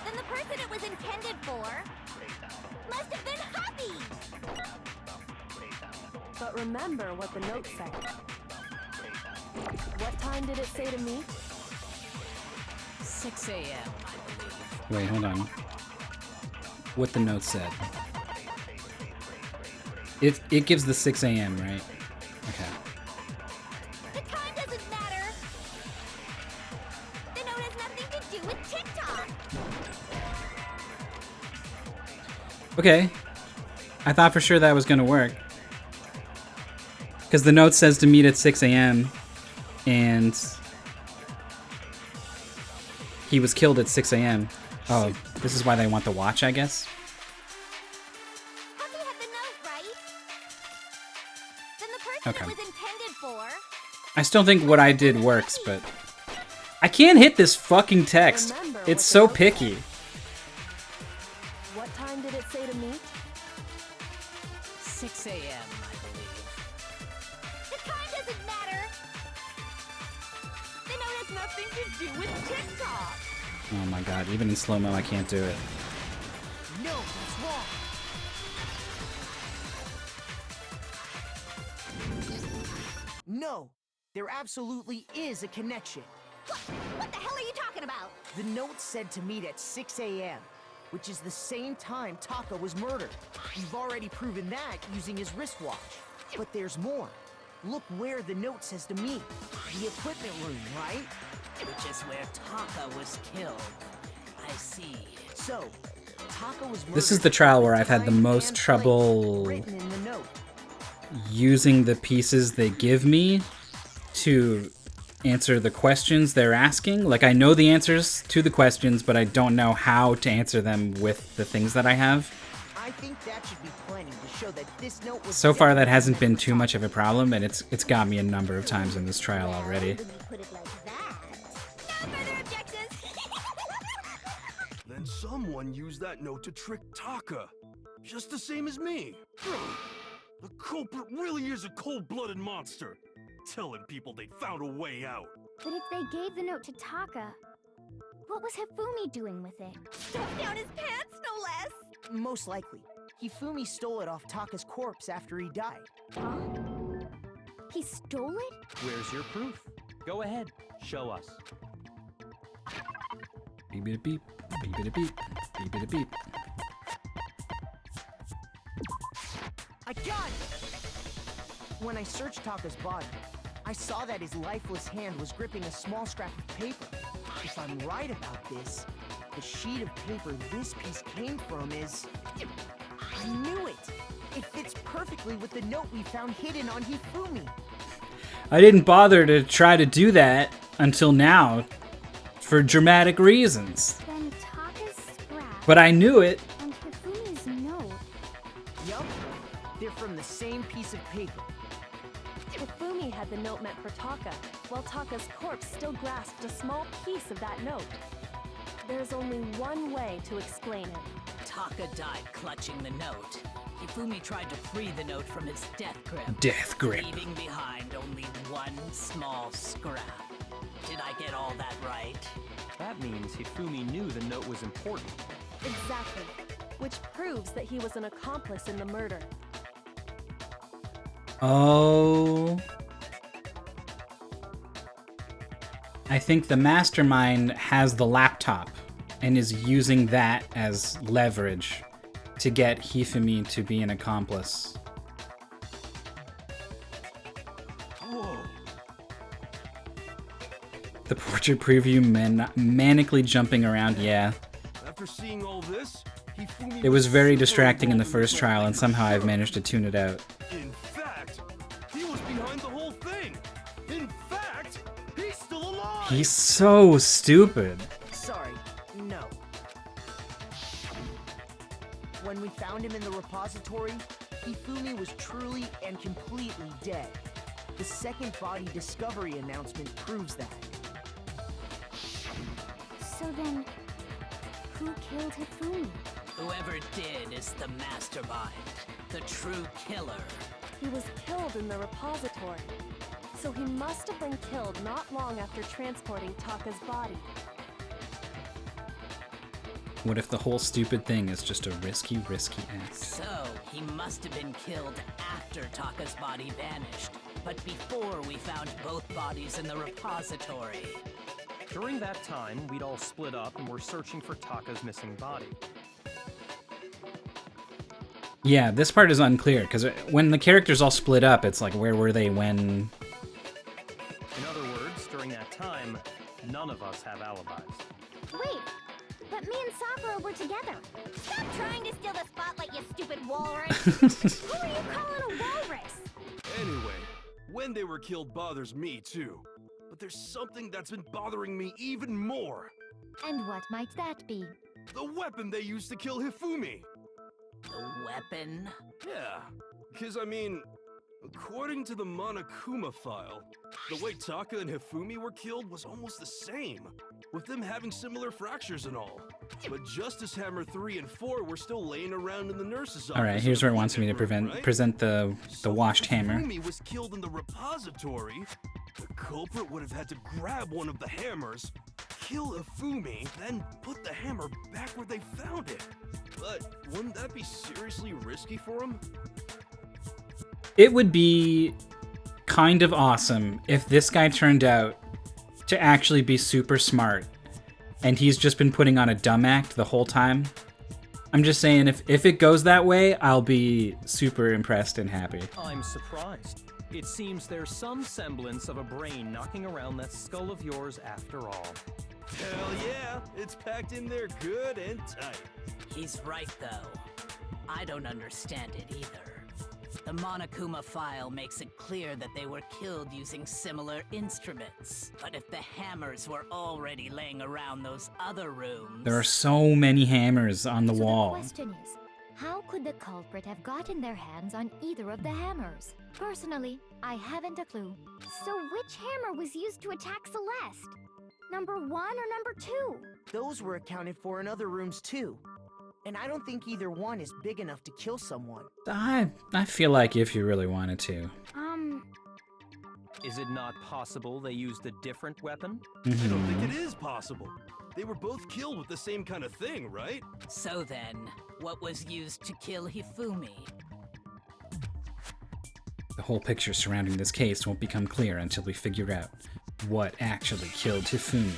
Then the person it was intended for must have been Huffy! But remember what the note said. What time did it say to meet? 6 a.m., I believe. Wait, hold on. What the note said. It gives the 6 a.m., right? Okay. The time doesn't matter! The note has nothing to do with TikTok! Okay. I thought for sure that was gonna work. Because the note says to meet at 6 a.m. and he was killed at 6 a.m. Oh, this is why they want the watch, I guess? Huffy had the note, right? Then the person Okay. it was intended for I still think what I did works, but I can't hit this fucking text. Remember It's what so the note picky. said. What time did it say to meet? 6 a.m., I believe. The time doesn't matter! The note has nothing to do with TikTok! Oh my god, even in slow-mo I can't do it. No, that's wrong. No, there absolutely is a connection. What the hell are you talking about? The note said to meet at 6 a.m., which is the same time Taka was murdered. We've already proven that using his wristwatch. But there's more. Look where the note says to meet. The equipment room, right? Which is where Taka was killed. I see. So, Taka was murdered. This is the trial where I've had the time most and trouble place written in the note. using the pieces they give me to answer the questions they're asking. Like, I know the answers to the questions, but I don't know how to answer them with the things that I have. I think that should be plenty to show that this note was So far, that definitely hasn't been meant for too much Taka. of a problem, and it's got me a number of times in this trial already. When you put it like that. No further objections! Then someone used that note to trick Taka. Just the same as me. The culprit really is a cold-blooded monster. Telling people they found a way out. But if they gave the note to Taka, what was Hifumi doing with it? Stuffed down his pants, no less! Most likely. Hifumi stole it off Taka's corpse after he died. Huh? He stole it? Where's your proof? Go ahead, show us. Beep beep beep, beep beep beep, beep beep beep. I got it! When I searched Taka's body, I saw that his lifeless hand was gripping a small scrap of paper. If I'm right about this, the sheet of paper this piece came from is... I knew it! It fits perfectly with the note we found hidden on Hifumi. I didn't bother to try to do that until now, for dramatic reasons. Then Taka's scrap But I knew it. and Hifumi's note. Yup, they're from the same piece of paper. Hifumi had the note meant for Taka, while Taka's corpse still grasped a small piece of that note. There's only one way to explain it. Taka died clutching the note. Hifumi tried to free the note from its death grip. Death grip. Leaving behind only one small scrap. Did I get all that right? That means Hifumi knew the note was important. Exactly. Which proves that he was an accomplice in the murder. Oh. I think the mastermind has the laptop and is using that as leverage to get Hifumi to be an accomplice. Whoa. The portrait preview manically jumping around, yeah. After seeing all this, Hifumi It was very super distracting in the involved first this trial, whole and thing somehow for I've sure. managed to tune it out. In fact, he was behind the whole thing. In fact, he's still alive. He's so stupid. Sorry, no. When we found him in the repository, Hifumi was truly and completely dead. The second body discovery announcement proves that. So then, who killed Hifumi? Whoever did is the mastermind. The true killer. He was killed in the repository. So he must have been killed not long after transporting Taka's body. What if the whole stupid thing is just a risky act? So, he must have been killed after Taka's body vanished, but before we found both bodies in the repository. During that time, we'd all split up and were searching for Taka's missing body. Yeah, this part is unclear, because when the characters all split up, it's like, where were they when... In other words, during that time, none of us have alibis. Wait, but me and Sakura were together. Stop trying to steal the spotlight, you stupid walrus! Who are you calling a walrus? Anyway, when they were killed bothers me too. But there's something that's been bothering me even more. And what might that be? The weapon they used to kill Hifumi. The weapon? Yeah, because I mean, according to the Monokuma file, the way Taka and Hifumi were killed was almost the same, with them having similar fractures and all. But Justice Hammer 3 and 4 were still laying around in the nurse's office. Alright, here's where it wants me to right? present the washed hammer. Hifumi was killed in the repository. The culprit would have had to grab one of the hammers, kill Hifumi, then put the hammer back where they found it. But wouldn't that be seriously risky for him? It would be kind of awesome if this guy turned out to actually be super smart and he's just been putting on a dumb act the whole time. I'm just saying, if it goes that way, I'll be super impressed and happy. I'm surprised. It seems there's some semblance of a brain knocking around that skull of yours after all. Hell yeah, it's packed in there good and tight. He's right, though. I don't understand it either. The Monokuma file makes it clear that they were killed using similar instruments. But if the hammers were already laying around those other rooms... There are so many hammers on the So wall. the question is, how could the culprit have gotten their hands on either of the hammers? Personally, I haven't a clue. So which hammer was used to attack Celeste? Number 1 or number 2? Those were accounted for in other rooms too. And I don't think either one is big enough to kill someone. I feel like if you really wanted to. Is it not possible they used a different weapon? I don't think it is possible. They were both killed with the same kind of thing, right? So then, what was used to kill Hifumi? The whole picture surrounding this case won't become clear until we figure out what actually killed Hifumi.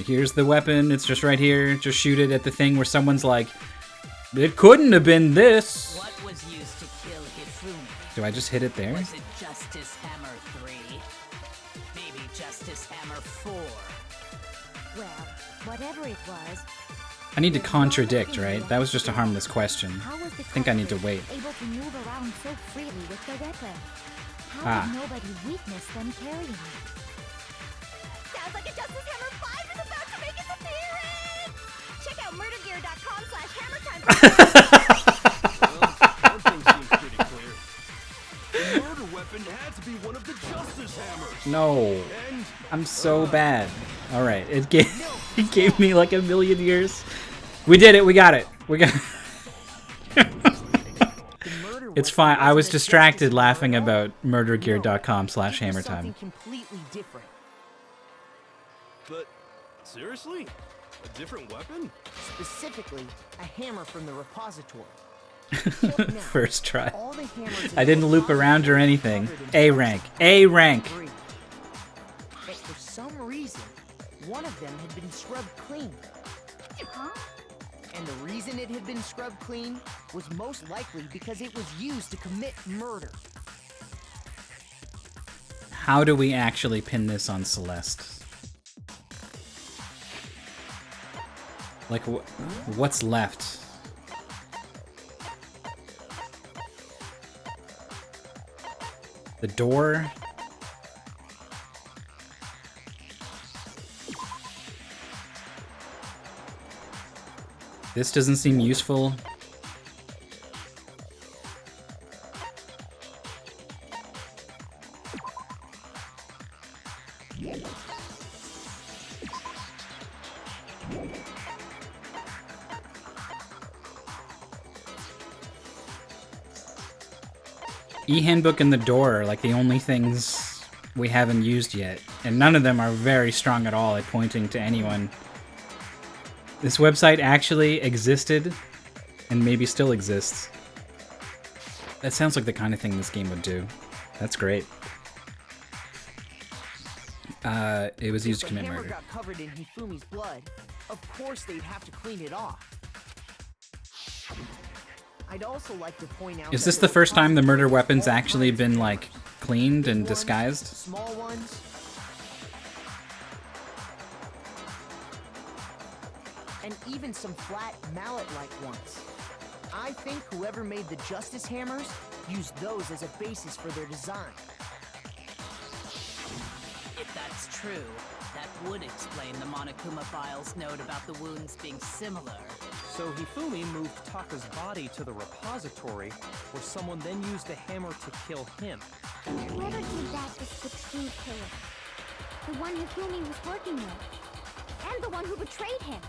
Here's the weapon. It's just right here. Just shoot it at the thing where someone's like, It couldn't have been this. What was used to kill Hifumi? Do I just hit it there? Was it Justice Hammer 3? Maybe Justice Hammer 4? Well, whatever it was, I need to contradict, right? That was just a harmless question. how was the I think I need to culprit wait. able to move around so freely with the weapon? How Ah. did nobody witness them carrying it? Sounds like a Justice Hammer 5 is about to make its appearance! Check out murdergear.com/hammertime. Well, one thing seems pretty clear. The murder weapon had to be one of the Justice Hammers. No. And I'm so bad. All right, it gave me like a million years. We did it. We got it. We got. It's fine. I was distracted laughing about murdergear.com/hammertime. Something completely different. but seriously, a different weapon? Specifically, a hammer from the repository. First try. All the hammers in I the didn't loop around or repository are anything. covered in A rank. A rank. debris. But for some reason, one of them had been scrubbed clean. Huh? And the reason it had been scrubbed clean was most likely because it was used to commit murder. How do we actually pin this on Celeste? Like, what's left? The door? This doesn't seem useful. E-handbook and the door are like the only things we haven't used yet, and none of them are very strong at all at pointing to anyone. This website actually existed, and maybe still exists. That sounds like the kind of thing this game would do. That's great. It was used to If commit the hammer murder. got covered in Hifumi's blood, of course they'd have to clean it off. I'd also like to point out Is that this the first time the murder repository weapon's has all actually kinds of been, like, colors. cleaned and Big ones, disguised? Small ones. And even some flat mallet-like ones. I think whoever made the Justice Hammers used those as a basis for their design. If that's true, that would explain the Monokuma file's note about the wounds being similar. So Hifumi moved Taka's body to the repository, where someone then used the hammer to kill him. Whoever did that is the true killer. The one Hifumi was working with. And the one who betrayed him.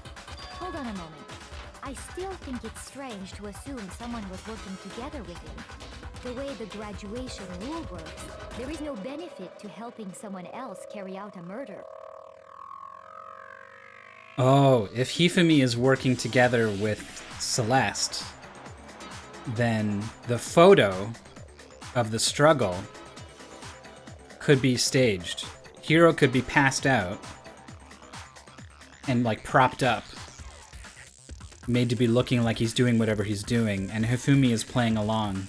Hold on a moment. I still think it's strange to assume someone was working together with him. The way the graduation rule works, there is no benefit to helping someone else carry out a murder. Oh, if Hifumi is working together with Celeste, then the photo of the struggle could be staged. Hiro could be passed out and, like, propped up, made to be looking like he's doing whatever he's doing, and Hifumi is playing along.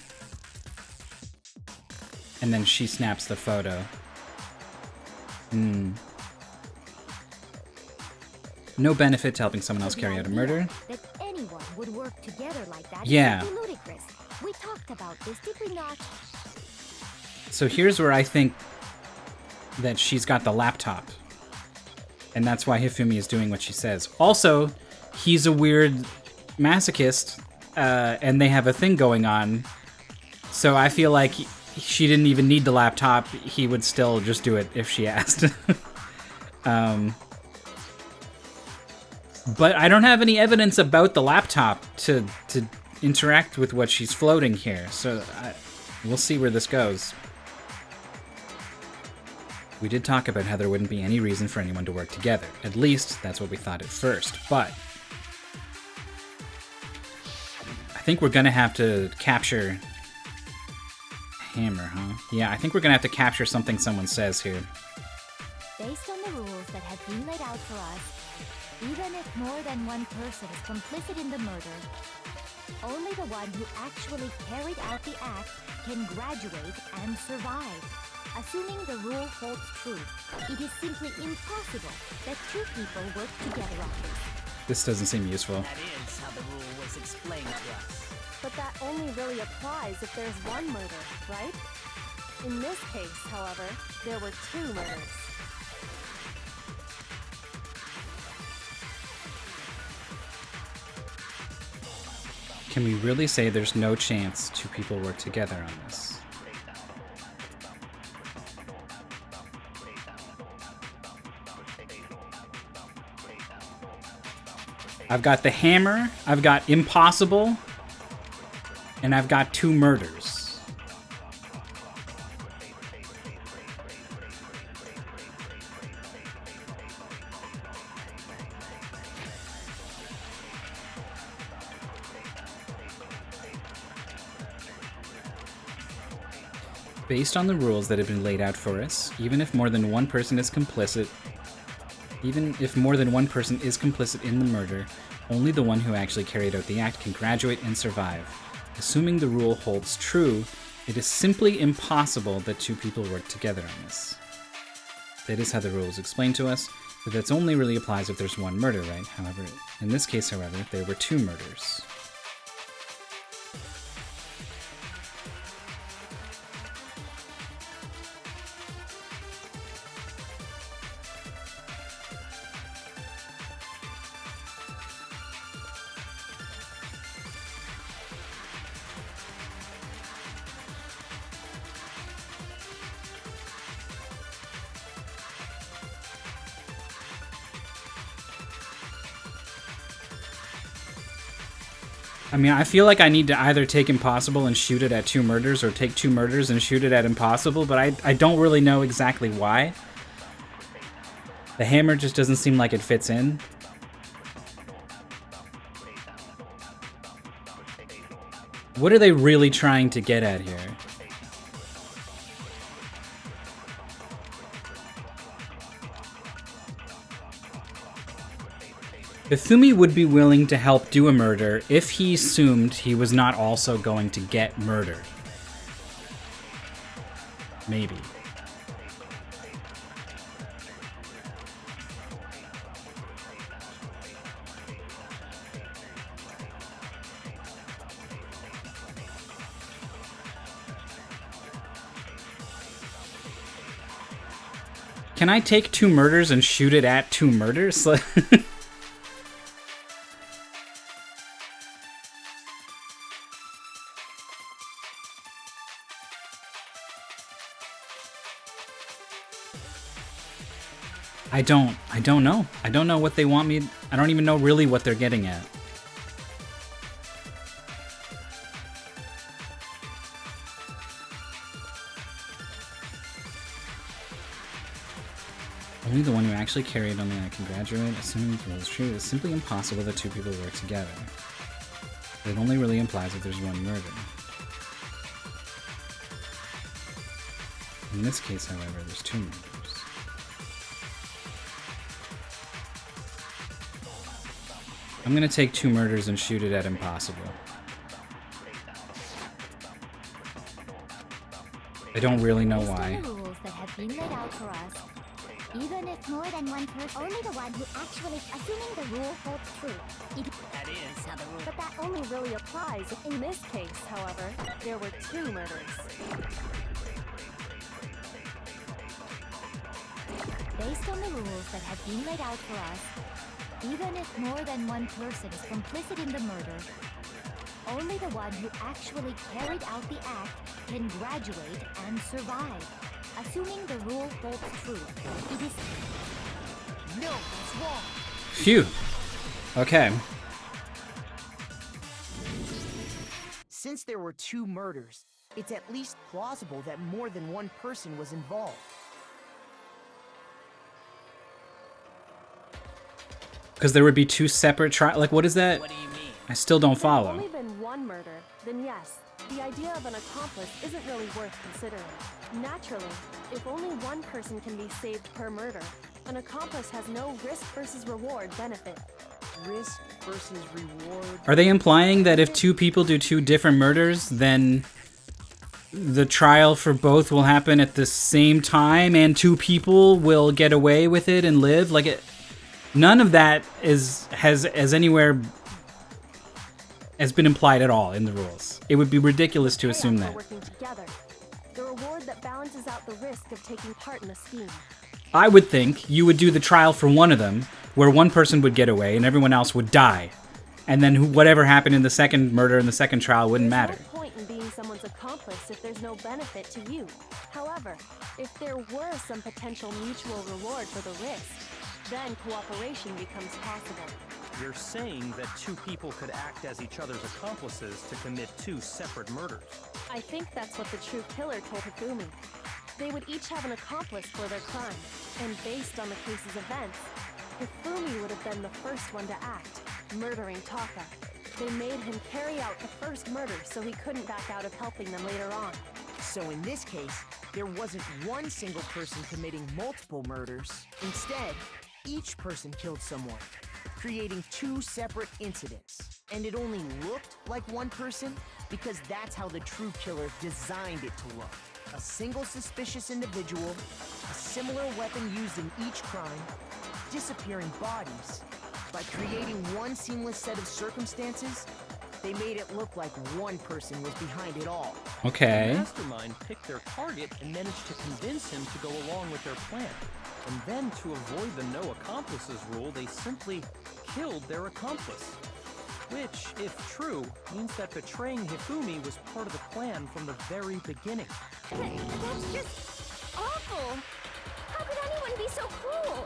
And then she snaps the photo. No benefit to helping someone else The carry out a idea murder. That anyone would work together like that Yeah. is simply ludicrous. We talked about this, did we not? So here's where I think that she's got the laptop. And that's why Hifumi is doing what she says. Also, he's a weird masochist, and they have a thing going on. So I feel like she didn't even need the laptop. He would still just do it if she asked. But I don't have any evidence about the laptop to interact with what she's floating here. So we'll see where this goes. We did talk about how there wouldn't be any reason for anyone to work together. At least, that's what we thought at first. But I think we're gonna have to capture hammer, huh? Yeah, I think we're gonna have to capture something someone says here. Based on the rules that have been laid out for us, even if more than one person is complicit in the murder, Only the one who actually carried out the act can graduate and survive. Assuming the rule holds true, it is simply impossible that two people work together on this. This doesn't seem useful. That is how the rule was explained to us. But that only really applies if there's one murder, right? In this case, however, there were two murders. Can we really say there's no chance two people work together on this? I've got the hammer, I've got impossible, and I've got two murders. Based on the rules that have been laid out for us, even if more than one person is complicit in the murder, only the one who actually carried out the act can graduate and survive. Assuming the rule holds true, it is simply impossible that two people work together on this. That is how the rule was explained to us, but that only really applies if there's one murder, right? However, in this case, however, there were two murders. I mean, I feel like I need to either take impossible and shoot it at two murders, or take two murders and shoot it at impossible, but I don't really know exactly why. The hammer just doesn't seem like it fits in. What are they really trying to get at here? Hifumi would be willing to help do a murder if he assumed he was not also going to get murdered. Maybe. Can I take two murders and shoot it at two murders? I don't know. I don't know what they want me. I don't even know really what they're getting at. Only the one who actually carried on the act can graduate, assuming the rule is true. It's simply impossible that two people work together. It only really implies that there's one murder. In this case, however, there's two murders. I'm gonna take two murders and shoot it at impossible. I don't really know why. The rules that have been laid out for us. Even if more than one person, only the one who actually, assuming the rule holds true. That is how the rule... But that only really applies if, in this case, however, there were two murders. Based on the rules that have been laid out for us, even if more than one person is complicit in the murder, only the one who actually carried out the act can graduate and survive. Assuming the rule holds true, it is... No, it's wrong. Phew. Okay. Since there were two murders, it's at least plausible that more than one person was involved. Because there would be two separate trials. Like, what is that? What do you mean? I still don't If there's follow. only been one murder, then yes, the idea of an accomplice isn't really worth considering. Naturally, if only one person can be saved per murder, an accomplice has no risk versus reward benefit. risk versus reward. Are they implying that if two people do two different murders, then the trial for both will happen at the same time and two people will get away with it and live? Like, none of that has been implied at all in the rules. It would be ridiculous to assume that. Working together. The reward that balances out the risk of taking part in a scheme. I would think you would do the trial for one of them, where one person would get away and everyone else would die. And then whatever happened in the second murder in the second trial wouldn't matter. There's no point in being someone's accomplice if there's no benefit to you. However, if there were some potential mutual reward for the risk, then cooperation becomes possible. You're saying that two people could act as each other's accomplices to commit two separate murders. I think that's what the true killer told Hifumi. They would each have an accomplice for their crime, and based on the case's events, Hifumi would have been the first one to act, murdering Taka. They made him carry out the first murder so he couldn't back out of helping them later on. So in this case, there wasn't one single person committing multiple murders. Instead, each person killed someone, creating two separate incidents. And it only looked like one person because that's how the true killer designed it to look. A single suspicious individual, a similar weapon used in each crime, disappearing bodies. By creating one seamless set of circumstances, they made it look like one person was behind it all. Okay. The mastermind picked their target and managed to convince him to go along with their plan. And then, to avoid the no accomplices rule, they simply killed their accomplice. Which, if true, means that betraying Hifumi was part of the plan from the very beginning. That's just awful. How could anyone be so cruel?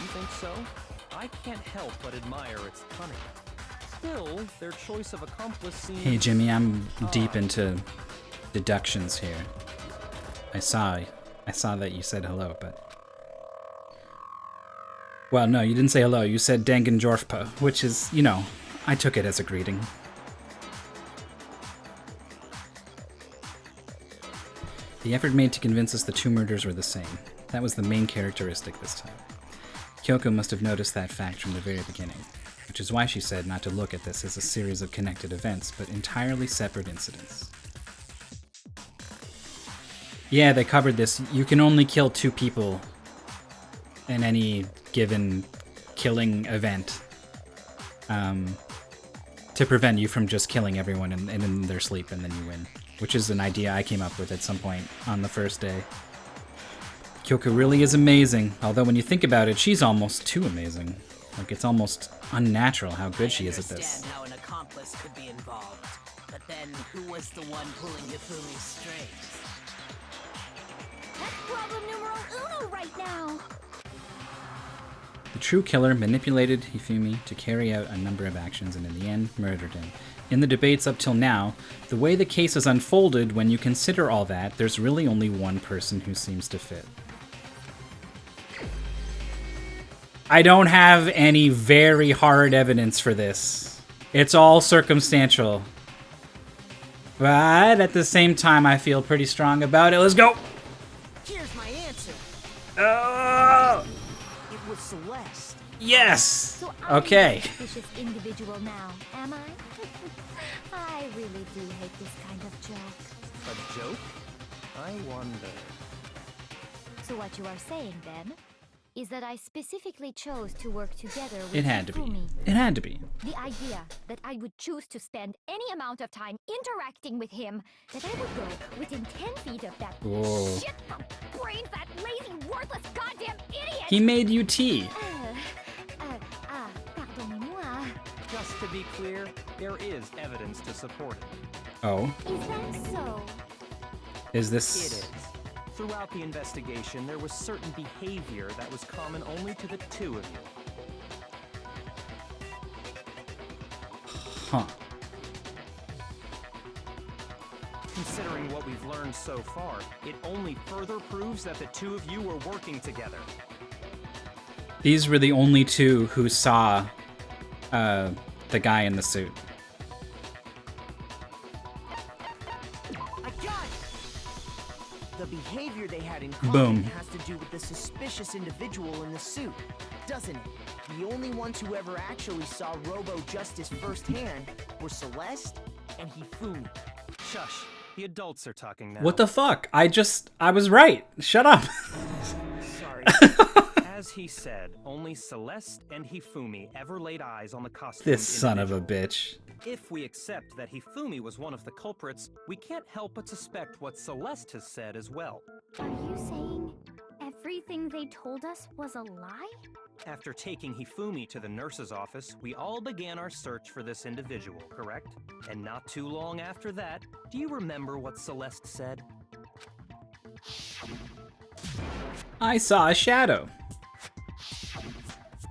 You think so? I can't help but admire its cunning. Still, their choice of accomplice seems... Hey Jimmy, I'm deep into deductions here. I saw that you said hello, but... Well, no, you didn't say hello. You said Danganronpa, which is, you know, I took it as a greeting. The effort made to convince us the two murders were the same. That was the main characteristic this time. Kyoko must have noticed that fact from the very beginning, which is why she said not to look at this as a series of connected events, but entirely separate incidents. Yeah, they covered this. You can only kill two people in any given killing event to prevent you from just killing everyone in their sleep and then you win, which is an idea I came up with at some point on the first day. Kyoko really is amazing, although when you think about it, she's almost too amazing. Like, it's almost unnatural how good she is at this. I understand how an accomplice could be involved, but then who was the one pulling Hifumi's strings? That's problem numero uno right now. The true killer manipulated Hifumi to carry out a number of actions and in the end murdered him. In the debates up till now, the way the case has unfolded, when you consider all that, there's really only one person who seems to fit. I don't have any very hard evidence for this. It's all circumstantial. But at the same time, I feel pretty strong about it. Let's go! Here's my answer. Oh! It was Celeste. Yes! So I'm Okay. the suspicious individual now, am I? I really do hate this kind of joke. A joke? I wonder... So what you are saying, then, is that I specifically chose to work together with It had to be. Hifumi. It had to be. The idea that I would choose to spend any amount of time interacting with him, that I would go within 10 feet of that Whoa. shit brain fat, lazy, worthless, goddamn idiot! He made you tea. Pardonnez-moi. Just to be clear, there is evidence to support it. Oh, Is that so? is It this... is. Throughout the investigation, there was certain behavior that was common only to the two of you. Huh. Considering what we've learned so far, it only further proves that the two of you were working together. These were the only two who saw the guy in the suit. I got it! The behavior they had in common Boom. has to do with the suspicious individual in the suit, doesn't it? The only ones who ever actually saw Robo Justice firsthand were Celeste and Hifumi. Shush. The adults are talking now. What the fuck? I was right. Shut up. Sorry. As he said, only Celeste and Hifumi ever laid eyes on the costume. This son of a bitch. If we accept that Hifumi was one of the culprits, we can't help but suspect what Celeste has said as well. Are you saying everything they told us was a lie? After taking Hifumi to the nurse's office, we all began our search for this individual, correct? And not too long after that, do you remember what Celeste said? I saw a shadow.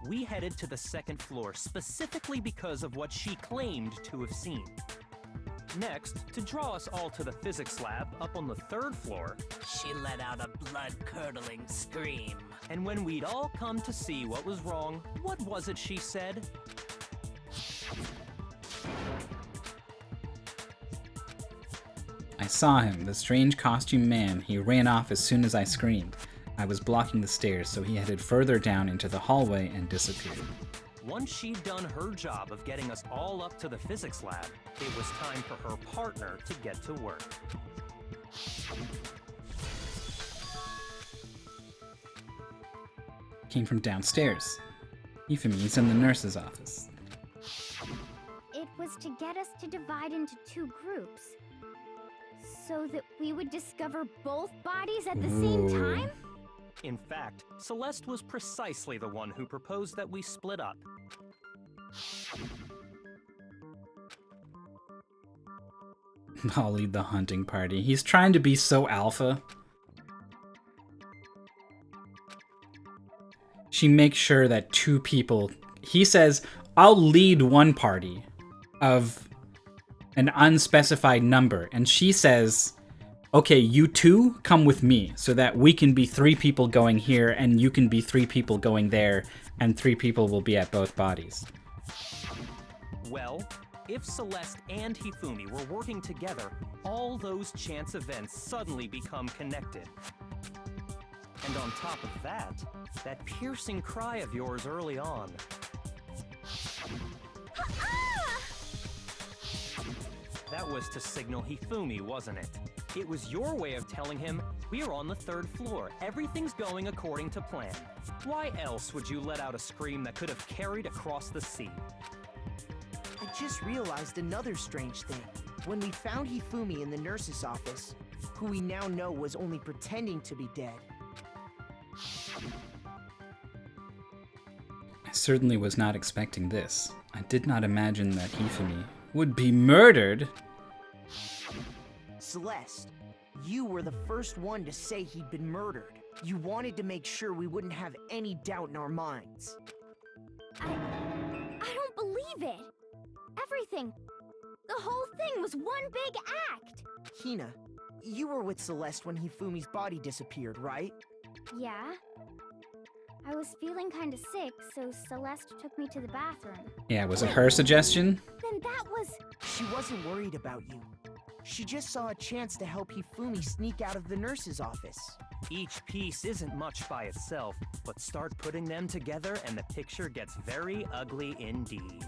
We headed to the second floor specifically because of what she claimed to have seen. Next, to draw us all to the physics lab up on the third floor, She let out a blood-curdling scream. and when we'd all come to see what was wrong, what was it she said? I saw him, the strange costume man. He ran off as soon as I screamed. I was blocking the stairs, so he headed further down into the hallway and disappeared. Once she'd done her job of getting us all up to the physics lab, it was time for her partner to get to work. Came from downstairs. Euphemies in the nurse's office. It was to get us to divide into two groups. So that we would discover both bodies at the same Ooh. time? In fact, Celeste was precisely the one who proposed that we split up. I'll lead the hunting party. He's trying to be so alpha. She makes sure that two people... He says, I'll lead one party of an unspecified number. And she says, okay, you two come with me so that we can be 3 people going here and you can be 3 people going there and 3 people will be at both bodies. Well, if Celeste and Hifumi were working together, all those chance events suddenly become connected. And on top of that, that piercing cry of yours early on. That was to signal Hifumi, wasn't it? It was your way of telling him, we're on the 3rd floor, everything's going according to plan. Why else would you let out a scream that could have carried across the sea? I just realized another strange thing. When we found Hifumi in the nurse's office, who we now know was only pretending to be dead, I certainly was not expecting this. I did not imagine that Hifumi would be murdered. Celeste, you were the first one to say he'd been murdered. You wanted to make sure we wouldn't have any doubt in our minds. I don't believe it. Everything. The whole thing was one big act. Hina, you were with Celeste when Hifumi's body disappeared, right? Yeah. I was feeling kind of sick, so Celeste took me to the bathroom. Yeah, was it her suggestion? Then that was... She wasn't worried about you. She just saw a chance to help Hifumi sneak out of the nurse's office. Each piece isn't much by itself, but start putting them together and the picture gets very ugly indeed.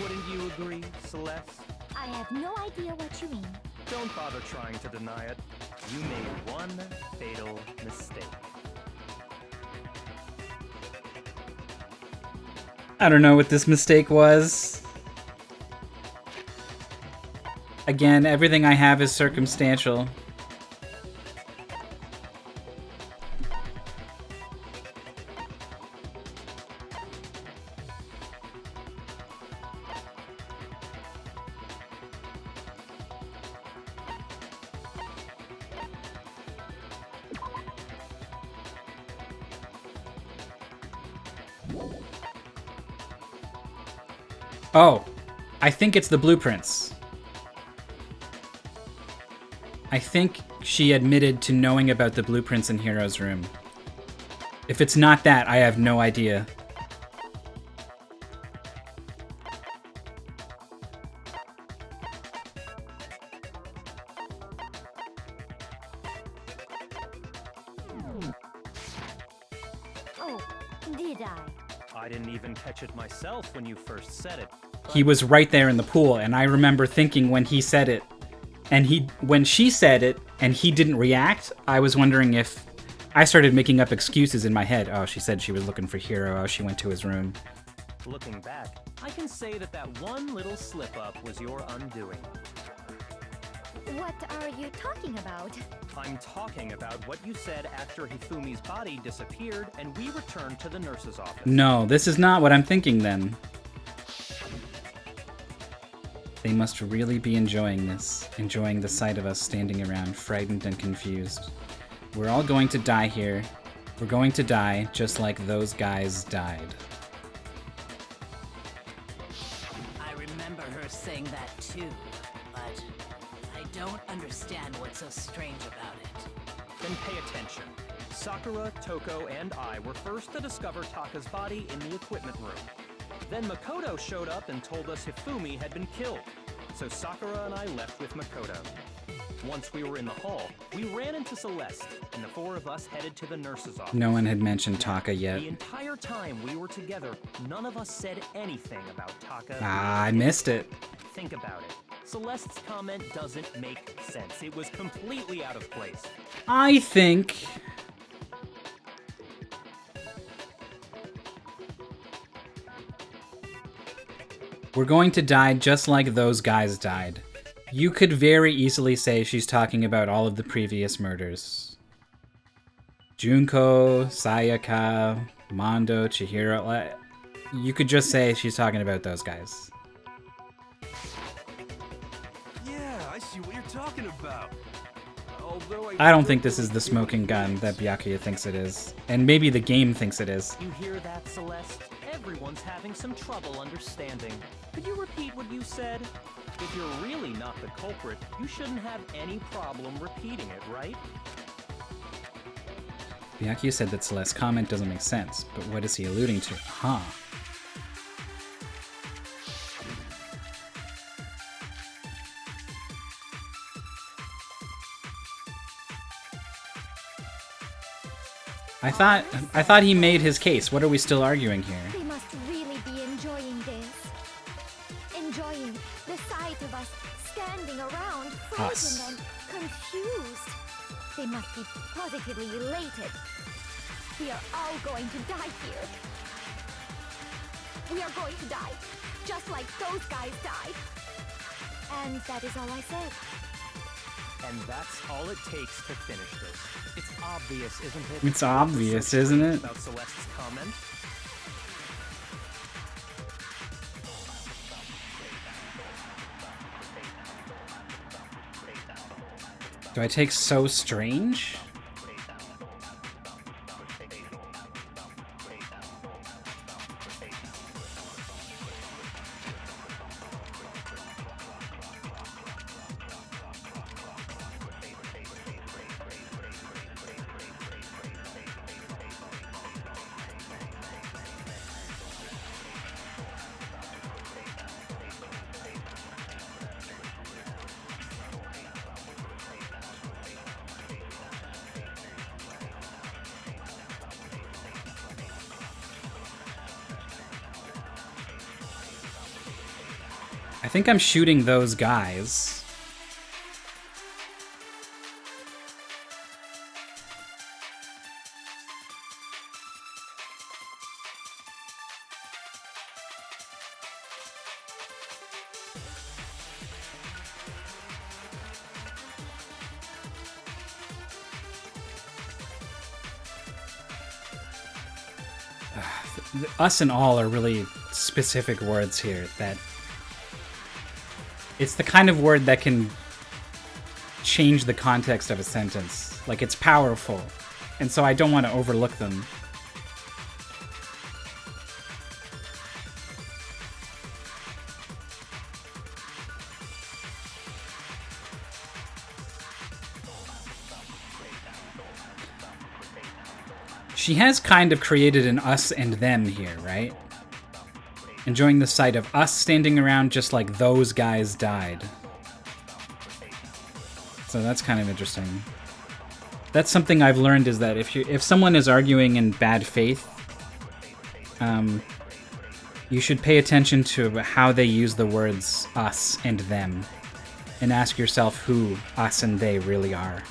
Wouldn't you agree, Celeste? I have no idea what you mean. Don't bother trying to deny it. You made one fatal mistake. I don't know what this mistake was. Again, everything I have is circumstantial. Oh, I think it's the blueprints. I think she admitted to knowing about the blueprints in Hero's room. If it's not that, I have no idea. Oh, did I? I didn't even catch it myself when you first said it. He was right there in the pool, and I remember thinking when he said it, and when she said it, and he didn't react, I was wondering if... I started making up excuses in my head. Oh, she said she was looking for Hiro. Oh, she went to his room. Looking back, I can say that one little slip-up was your undoing. What are you talking about? I'm talking about what you said after Hifumi's body disappeared and we returned to the nurse's office. No, this is not what I'm thinking then. They must really be enjoying this, enjoying the sight of us standing around, frightened and confused. We're all going to die here. We're going to die just like those guys died. I remember her saying that too, but I don't understand what's so strange about it. Then pay attention. Sakura, Toko, and I were first to discover Taka's body in the equipment room. Then Makoto showed up and told us Hifumi had been killed. So Sakura and I left with Makoto. Once we were in the hall, we ran into Celeste, and the four of us headed to the nurse's office. No one had mentioned Taka yet. The entire time we were together, none of us said anything about Taka. Ah, I missed it. Think about it. Celeste's comment doesn't make sense. It was completely out of place. I think... we're going to die just like those guys died. You could very easily say she's talking about all of the previous murders. Junko, Sayaka, Mondo, Chihiro. You could just say she's talking about those guys. Yeah, I see what you're talking about. Although I don't think this is the smoking gun that Byakuya thinks it is. And maybe the game thinks it is. You hear that, Celeste? Everyone's having some trouble understanding. Could you repeat what you said? If you're really not the culprit, you shouldn't have any problem repeating it, right? Byakuya said that Celeste's comment doesn't make sense, but what is he alluding to? Huh. I thought he made his case. What are we still arguing here? They must really be enjoying this. Enjoying the sight of us standing around, frozen and confused. They must be positively elated. We are all going to die here. We are going to die, just like those guys died. And that is all I said. And that's all it takes to finish this. It's obvious, isn't it? It's obvious, isn't it? About Celeste's comment. Do I take so strange? I think I'm shooting those guys. Us and all are really specific words here that it's the kind of word that can change the context of a sentence. Like, it's powerful, and so I don't want to overlook them. She has kind of created an us and them here, right? Enjoying the sight of us standing around just like those guys died. So that's kind of interesting. That's something I've learned, is that if someone is arguing in bad faith, you should pay attention to how they use the words us and them, and ask yourself who us and they really are.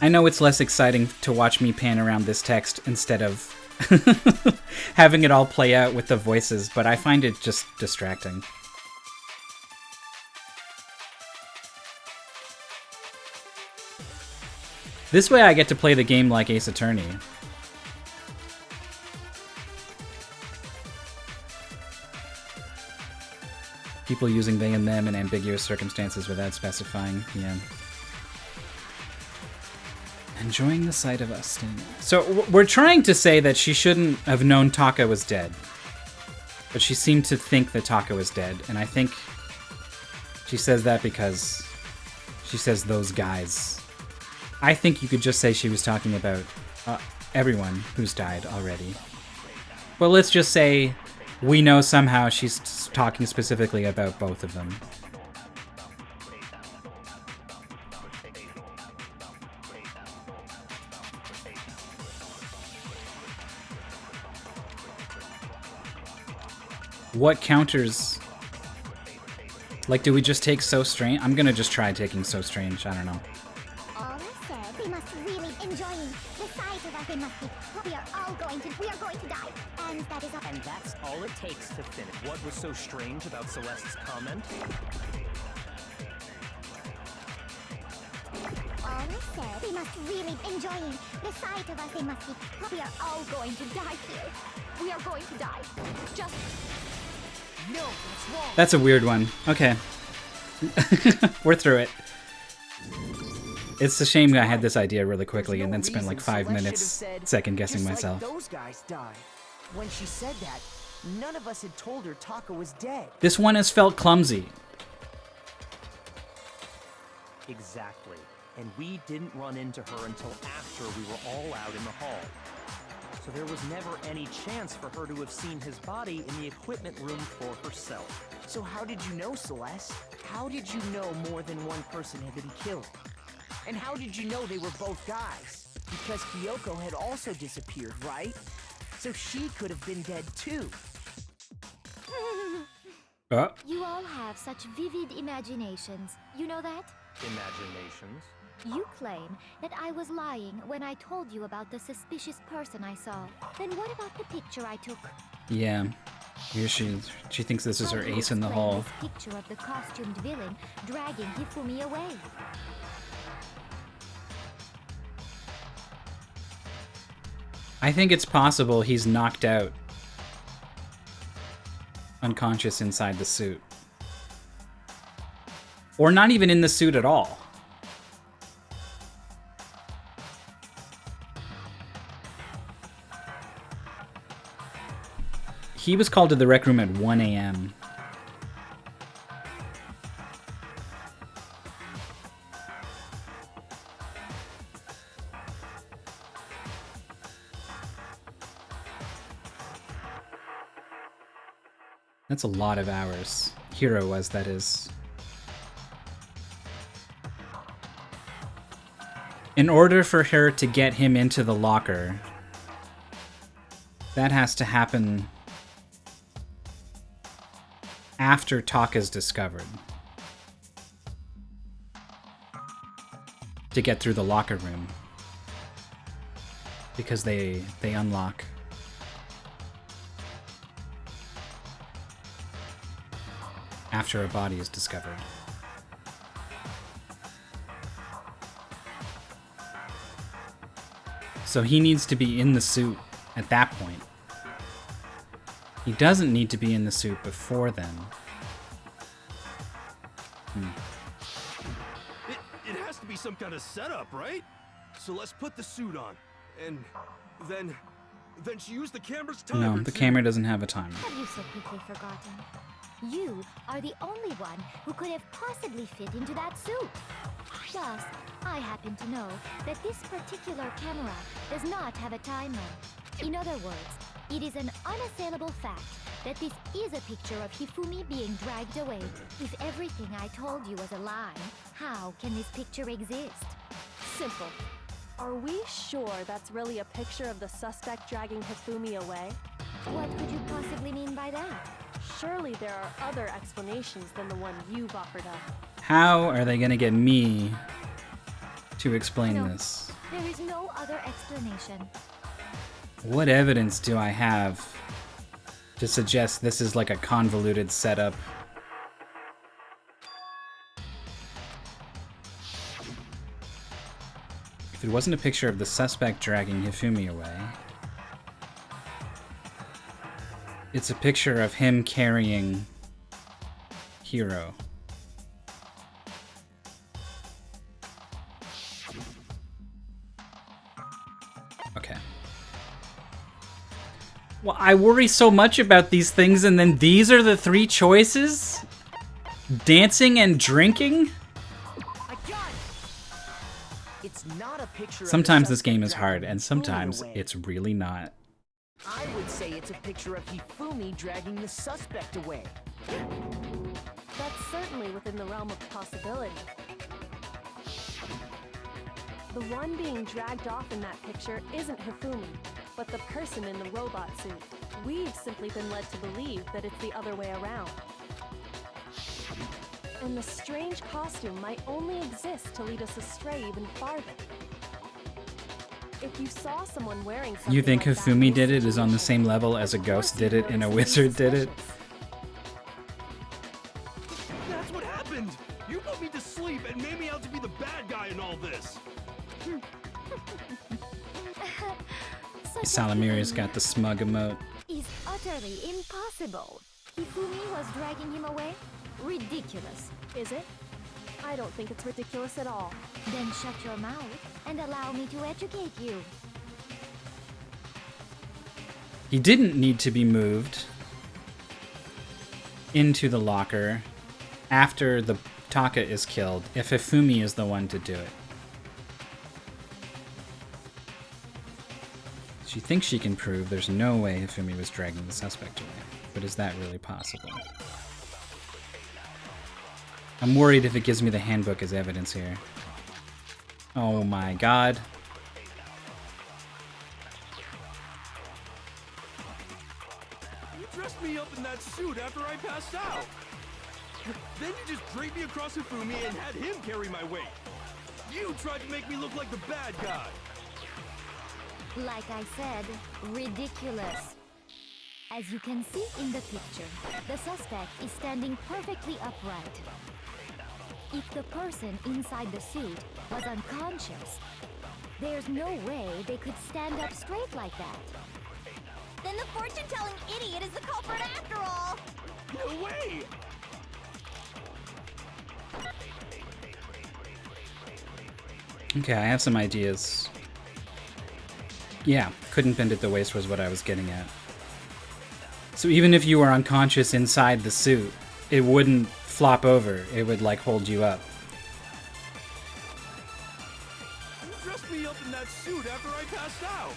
I know it's less exciting to watch me pan around this text instead of having it all play out with the voices, but I find it just distracting. This way I get to play the game like Ace Attorney. People using they and them in ambiguous circumstances without specifying, yeah. Enjoying the sight of us. So we're trying to say that she shouldn't have known Taka was dead. But she seemed to think that Taka was dead, and I think she says that because she says those guys. I think you could just say she was talking about everyone who's died already. But let's just say we know somehow she's talking specifically about both of them. What counters? Like, do we just take So Strange? I'm gonna just try taking So Strange. I don't know. All I said, they must really enjoying the sight of us. They must be. We are going to die, and that is all. And that's all it takes to finish. What was so strange about Celeste's comment? All I said, they must really enjoying the sight of us. They must be. We are all going to die here. We are going to die. Just. No, that's wrong. That's a weird one. Okay. We're through it. It's a shame I had this idea really quickly and then spent like 5 minutes second guessing myself. Like those guys died. When she said that, none of us had told her Taka was dead. This one has felt clumsy. Exactly. And we didn't run into her until after we were all out in the hall. So there was never any chance for her to have seen his body in the equipment room for herself. So how did you know, Celeste? How did you know more than one person had been killed? And how did you know they were both guys? Because Kyoko had also disappeared, right? So she could have been dead too. You all have such vivid imaginations. You know that? Imaginations? You claim that I was lying when I told you about the suspicious person I saw. Then what about the picture I took? Yeah. Here she thinks this is her How do you ace in the explain hole. This picture of the costumed villain dragging Hifumi away. I think it's possible he's knocked out, unconscious inside the suit. Or not even in the suit at all. He was called to the rec room at 1 a.m. That's a lot of hours. Hero was, that is. In order for her to get him into the locker, that has to happen after Taka's discovered. To get through the locker room. Because they unlock. After a body is discovered. So he needs to be in the suit at that point. He doesn't need to be in the suit before then. It has to be some kind of setup, right? So let's put the suit on. And then she used the camera's timer. No, the camera doesn't have a timer. Have you so quickly forgotten? You are the only one who could have possibly fit into that suit. Plus, I happen to know that this particular camera does not have a timer. In other words, it is an unassailable fact that this is a picture of Hifumi being dragged away. If everything I told you was a lie, how can this picture exist? Simple. Are we sure that's really a picture of the suspect dragging Hifumi away? What could you possibly mean by that? Surely there are other explanations than the one you've offered up. How are they gonna get me to explain No. this? There is no other explanation. What evidence do I have to suggest this is like a convoluted setup? If it wasn't a picture of the suspect dragging Hifumi away, it's a picture of him carrying Hiro. Okay. Well, I worry so much about these things, and then these are the three choices? Dancing and drinking? I got it. It's not a picture. Sometimes of the this game is suspect hard, dragging and sometimes Hifumi away. it's really not. I would say it's a picture of Hifumi dragging the suspect away. That's certainly within the realm of possibility. The one being dragged off in that picture isn't Hifumi, but the person in the robot suit. We've simply been led to believe that it's the other way around. And the strange costume might only exist to lead us astray even farther. If you saw someone wearing something You think like that in Hifumi this did it is on the situation, same level as a of ghost course did you'd it and a notice wizard something did it? suspicious. That's what happened! You put me to sleep and made me out to be the bad guy in all this! Such a Salamiria's thing got the smug emote. is utterly impossible. Hifumi was dragging him away? Ridiculous. Is it? I don't think it's ridiculous at all. Then shut your mouth and allow me to educate you. He didn't need to be moved into the locker after the Taka is killed if Hifumi is the one to do it. She thinks she can prove there's no way Hifumi was dragging the suspect away, but is that really possible? I'm worried if it gives me the handbook as evidence here. Oh my god. You dressed me up in that suit after I passed out! Then you just draped me across Hifumi and had him carry my weight! You tried to make me look like the bad guy! Like I said, ridiculous. As you can see in the picture, the suspect is standing perfectly upright. If the person inside the suit was unconscious, there's no way they could stand up straight like that. Then the fortune-telling idiot is the culprit after all! No way! Okay, I have some ideas. Yeah, couldn't bend at the waist was what I was getting at. So even if you were unconscious inside the suit, it wouldn't flop over. It would, like, hold you up. You dressed me up in that suit after I passed out!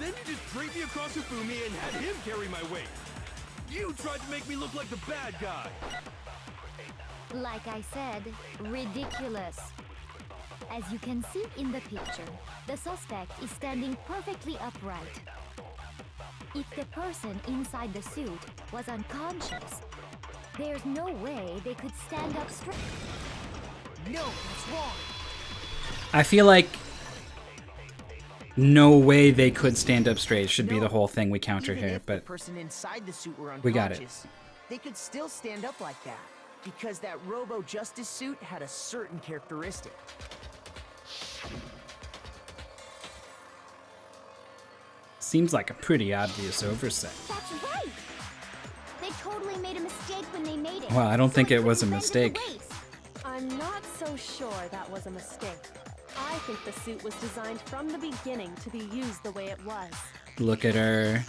Then you just draped me across Hifumi and had him carry my weight! You tried to make me look like the bad guy! Like I said, ridiculous. As you can see in the picture, the suspect is standing perfectly upright. If the person inside the suit was unconscious, there's no way they could stand up straight. No, that's wrong. I feel like no way they could stand up straight should be the whole thing we counter Even here, if but the person inside the suit were unconscious, we got it. They could still stand up like that because that Robo Justice suit had a certain characteristic. Seems like a pretty obvious oversight. That's right! They totally made a mistake when they made it. Well, I don't so think it couldn't was a bend at the mistake. waist. I'm not so sure that was a mistake. I think the suit was designed from the beginning to be used the way it was. Look at her.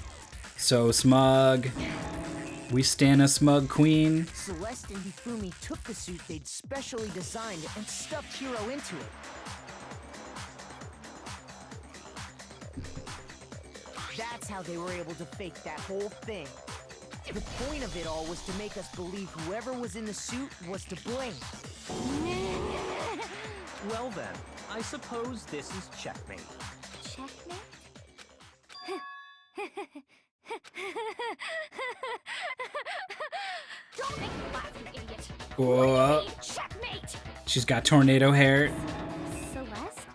So smug. We stan a smug queen. Celeste and Hifumi took the suit they'd specially designed and stuffed Hiro into it. That's how they were able to fake that whole thing. The point of it all was to make us believe whoever was in the suit was to blame. Well then, I suppose this is checkmate. Checkmate? Don't make me laugh, you idiot! Whoa. Checkmate! She's got tornado hair. Celeste?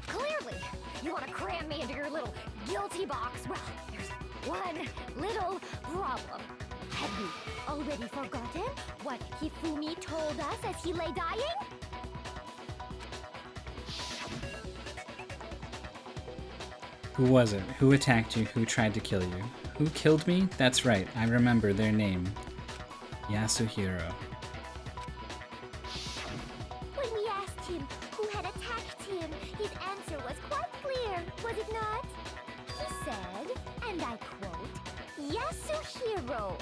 Clearly, you want to cram me into your little guilty box. Well, there's one little problem. Have you already forgotten what Hifumi told us as he lay dying? Who was it? Who attacked you? Who tried to kill you? Who killed me? That's right, I remember their name. Yasuhiro. When we asked him who had attacked him, his answer was quite clear, was it not? He said, and I quote, Yasuhiro.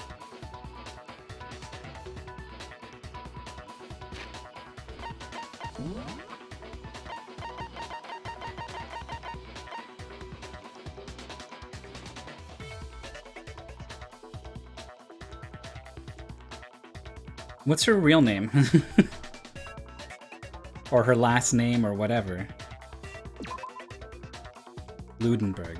What's her real name? Or her last name or whatever. Ludenberg.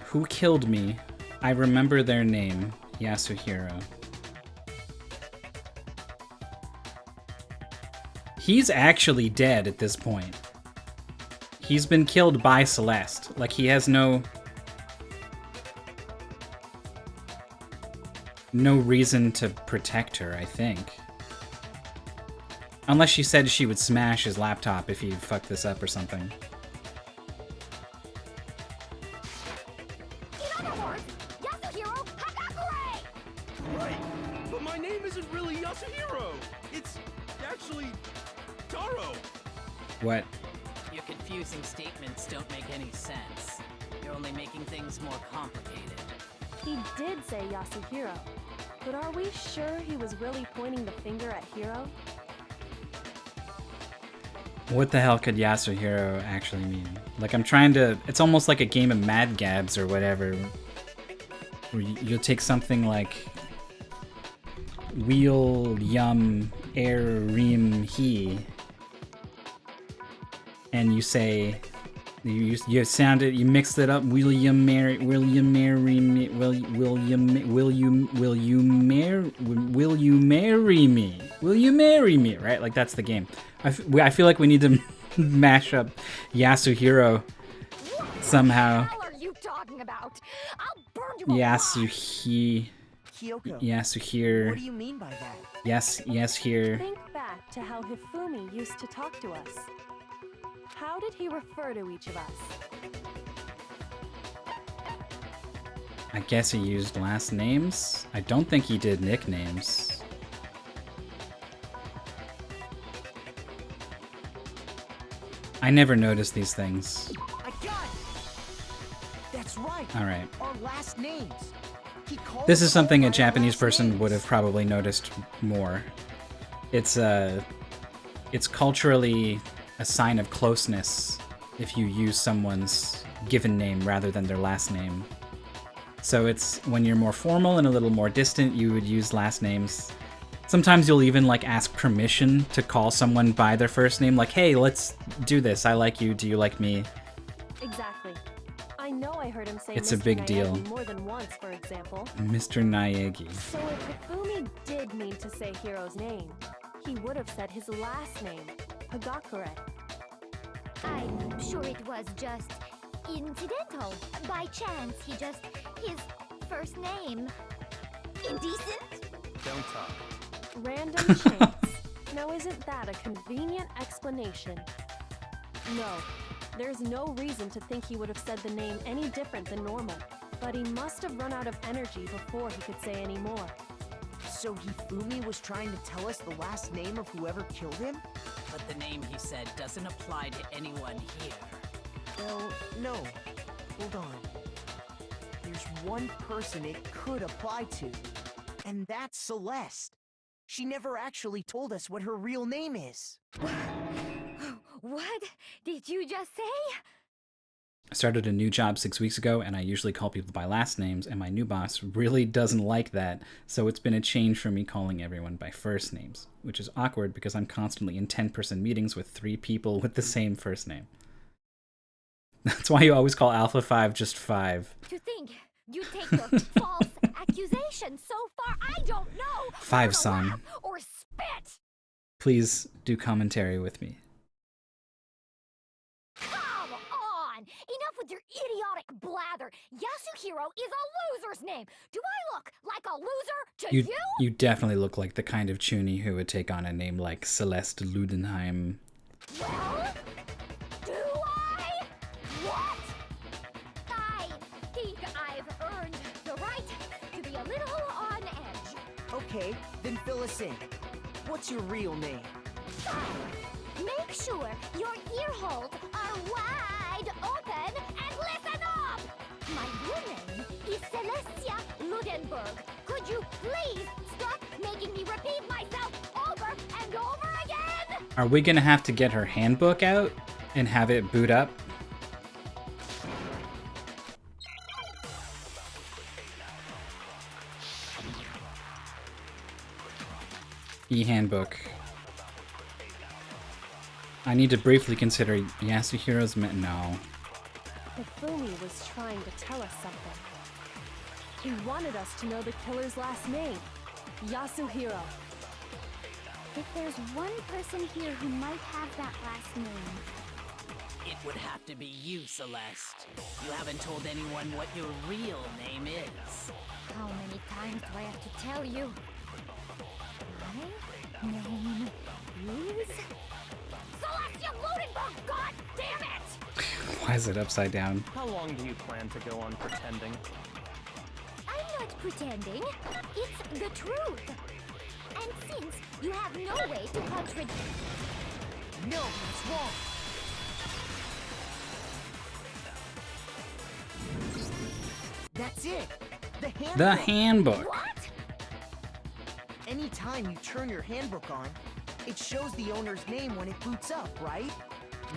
Who killed me? I remember their name. Yasuhiro. He's actually dead at this point. He's been killed by Celeste. Like, he has no reason to protect her, I think. Unless she said she would smash his laptop if he fucked this up or something. In other words, Yasuhiro Hakakure! Right, but my name isn't really Yasuhiro. It's actually Taro. What? Your confusing statements don't make any sense. You're only making things more complicated. He did say Yasuhiro, but are we sure he was really pointing the finger at Hiro? What the hell could Yasuhiro actually mean? Like, I'm trying to... It's almost like a game of Mad Gabs or whatever. Where you'll take something like... Wheel, yum, air, ream, he. And you say... You sound it, you mixed it up. Will you marry me? Will you marry me? Will you marry me? Right? Like, that's the game. I feel like we need to mash up Yasuhiro somehow. What the hell are you talking about? I'll burn you alive. Kyoko, Yasuhiro. what do you mean by that? Yes, here. Think back to how Hifumi used to talk to us. How did he refer to each of us? I guess he used last names. I don't think he did nicknames. I never noticed these things. I got it! That's right. All right. Our last names. He called This is us something all a by our Japanese last person names. would have probably noticed more. It's culturally a sign of closeness if you use someone's given name rather than their last name. So it's when you're more formal and a little more distant, you would use last names. Sometimes you'll even like ask permission to call someone by their first name, like, hey, let's do this. I like you. Do you like me? Exactly. I know I heard him say It's a Mr. big Naegi deal. more than once, for example. Mr. Naegi. So if Hifumi did mean to say Hiro's name, he would have said his last name, Hagakure. I'm sure it was just incidental. By chance, his first name. Indecent? Don't talk. Random chance. Now isn't that a convenient explanation? No, there's no reason to think he would have said the name any different than normal. But he must have run out of energy before he could say any more. So Hifumi was trying to tell us the last name of whoever killed him? But the name he said doesn't apply to anyone here. Well, no. Hold on. There's one person it could apply to, and that's Celeste. She never actually told us what her real name is. What did you just say? I started a new job 6 weeks ago, and I usually call people by last names, and my new boss really doesn't like that, so it's been a change for me calling everyone by first names, which is awkward because I'm constantly in 10-person meetings with 3 people with the same first name. That's why you always call Alpha 5 just 5. To think you take your false accusation so far, I don't know. 5, son. Or spit. Please do commentary with me. Come on! Enough with your idiotic blather. Yasuhiro is a loser's name. Do I look like a loser to you? You definitely look like the kind of chuny who would take on a name like Celeste Ludenheim. Well, do I? What? I think I've earned the right to be a little on edge. Okay, then fill us in. What's your real name? Make sure your ear holes are wide open and listen up! My real name is Celestia Ludenberg. Could you please stop making me repeat myself over and over again? Are we gonna have to get her handbook out and have it boot up? E-handbook. I need to briefly consider Yasuhiro's no. Hifumi was trying to tell us something. He wanted us to know the killer's last name, Yasuhiro. If there's one person here who might have that last name, It would have to be you, Celeste. You haven't told anyone what your real name is. how many times do I have to tell you? My name is Celestia Ludenberg, god damn it! Why is it upside down? How long do you plan to go on pretending? I'm not pretending. It's the truth. And since you have no way to contradict... No, that's wrong. That's it. The handbook. The handbook. What? Anytime you turn your handbook on, it shows the owner's name when it boots up, right?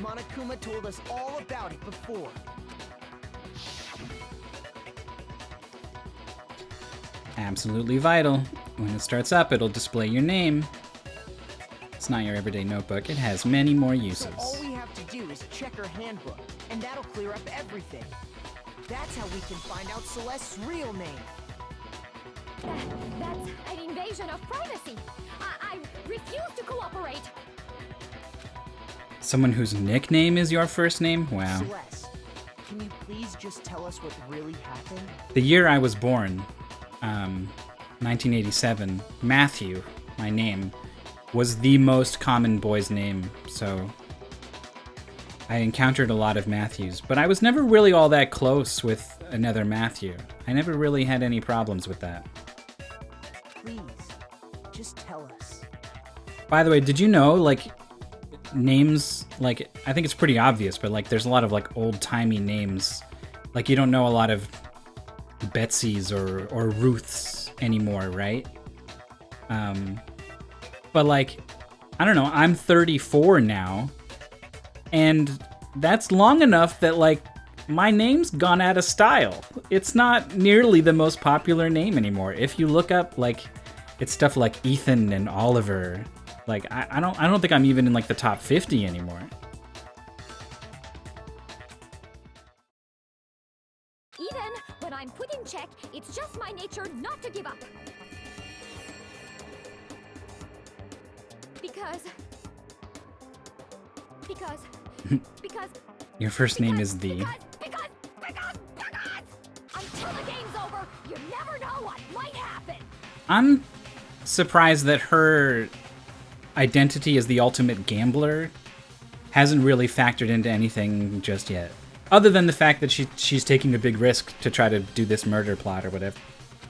Monokuma told us all about it before. Absolutely vital. When it starts up, it'll display your name. It's not your everyday notebook. It has many more uses. So all we have to do is check her handbook, and that'll clear up everything. That's how we can find out Celeste's real name. That's an invasion of privacy. I refuse to cooperate. Someone whose nickname is your first name? Wow. Celeste, can you please just tell us what really happened? The year I was born, 1987, Matthew, my name, was the most common boy's name, so I encountered a lot of Matthews, but I was never really all that close with another Matthew. I never really had any problems with that. Please, just tell us. By the way, did you know, like, names, like, I think it's pretty obvious, but, like, there's a lot of, like, old-timey names. Like, you don't know a lot of Betsy's or Ruth's anymore, right? But, like, I don't know, I'm 34 now, and that's long enough that, like, my name's gone out of style. It's not nearly the most popular name anymore. If you look up, like, it's stuff like Ethan and Oliver. Like, I don't think I'm even in, like, the top 50 anymore. Even when I'm put in check, it's just my nature not to give up. Because Your first name is the... because until the game's over, you never know what might happen. I'm surprised that her identity as the ultimate gambler hasn't really factored into anything just yet. Other than the fact that she's taking a big risk to try to do this murder plot or whatever.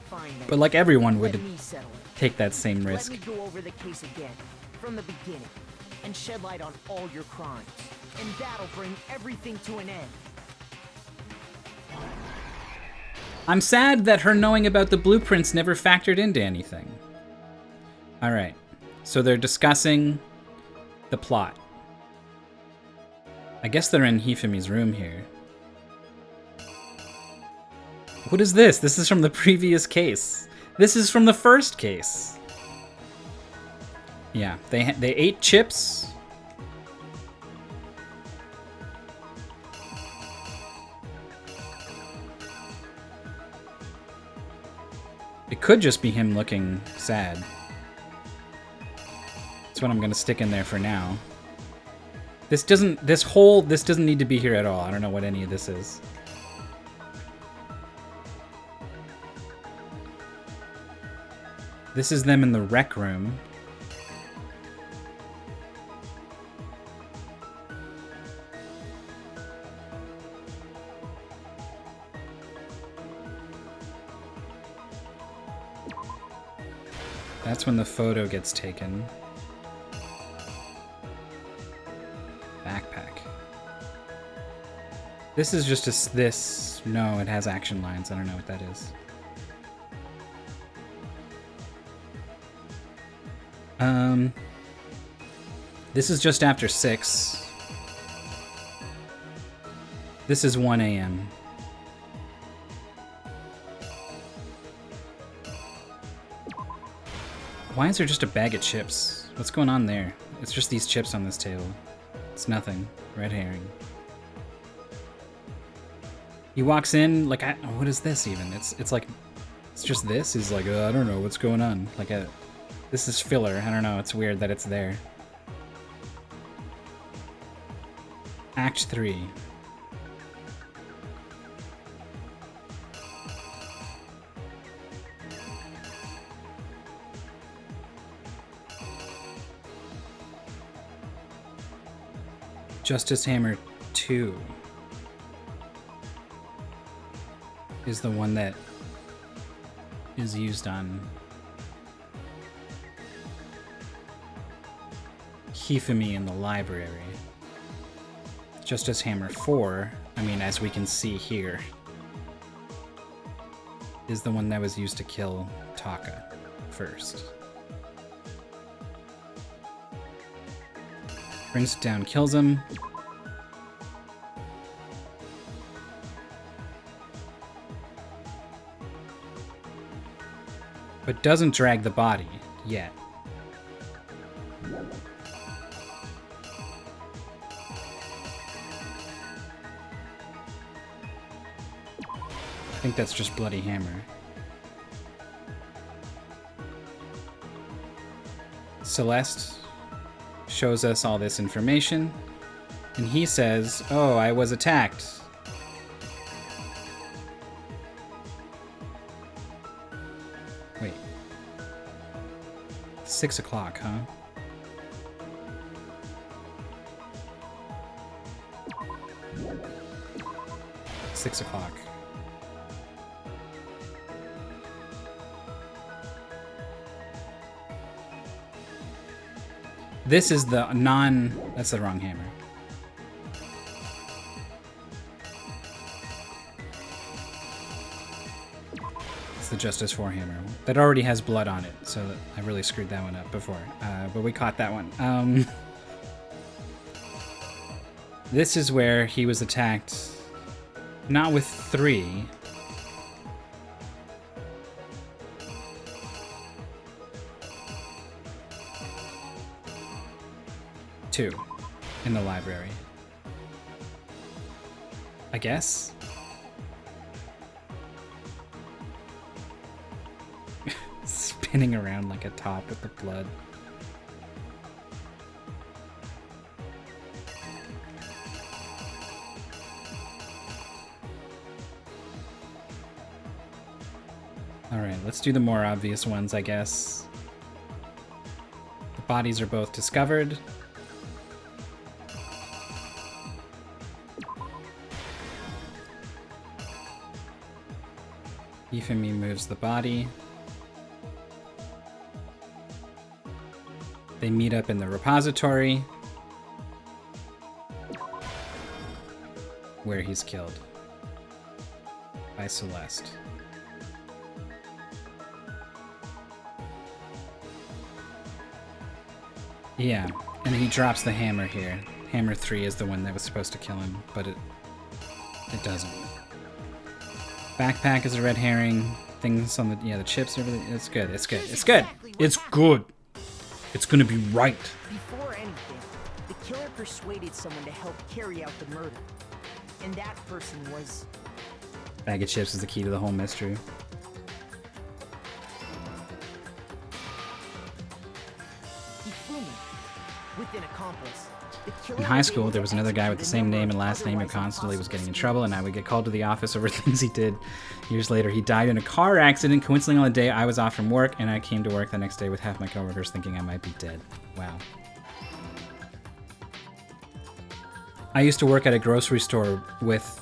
Fine, then. But like everyone would Let me settle it. take that same risk. Let me go over the case again, from the beginning, and shed light on all your crimes. And that'll bring everything to an end. I'm sad that her knowing about the blueprints never factored into anything. All right. So they're discussing the plot. I guess they're in Hifumi's room here. What is this? This is from the previous case. This is from the first case. Yeah, they ate chips. It could just be him looking sad. That's what I'm gonna stick in there for now. This doesn't need to be here at all. I don't know what any of this is. This is them in the rec room. That's when the photo gets taken. Backpack. This is just this. No, it has action lines. I don't know what that is. This is just after 6. This is 1 a.m. Why is there just a bag of chips? What's going on there? It's just these chips on this table. It's nothing. Red herring. He walks in like, what is this even? It's like, it's just this. He's like, I don't know what's going on. This is filler. I don't know. It's weird that it's there. Act 3. Justice Hammer 2 is the one that is used on Hifumi in the library. Justice Hammer 4, I mean, as we can see here, is the one that was used to kill Taka first. Brings it down, kills him. But doesn't drag the body yet. I think that's just Bloody Hammer. Celeste shows us all this information, and he says, oh, I was attacked. Wait. 6 o'clock, huh? Six o'clock. This is the that's the wrong hammer. It's the Justice 4 hammer. That already has blood on it, so I really screwed that one up before. But we caught that one. This is where he was attacked, not with 3. Two in the library. I guess? Spinning around like a top with the blood. Alright, let's do the more obvious ones, I guess. The bodies are both discovered. Hifumi moves the body. They meet up in the repository, where he's killed by Celeste. Yeah, and he drops the hammer here. Hammer 3 is the one that was supposed to kill him, but it doesn't. Backpack is a red herring. Things on the chips, everything. It's good. It's good. It's good. It's good. It's gonna be right. Before anything, the killer persuaded someone to help carry out the murder. And that person was... Bag of chips is the key to the whole mystery. Hifumi, with an accomplice. The killer In high was school, able there to was another guy execute with the a same number name of and last name who otherwise constantly was getting in impossible trouble, and I would get called to the office over things he did. Years later, he died in a car accident, coincidentally on the day I was off from work, and I came to work the next day with half my coworkers thinking I might be dead. Wow. I used to work at a grocery store with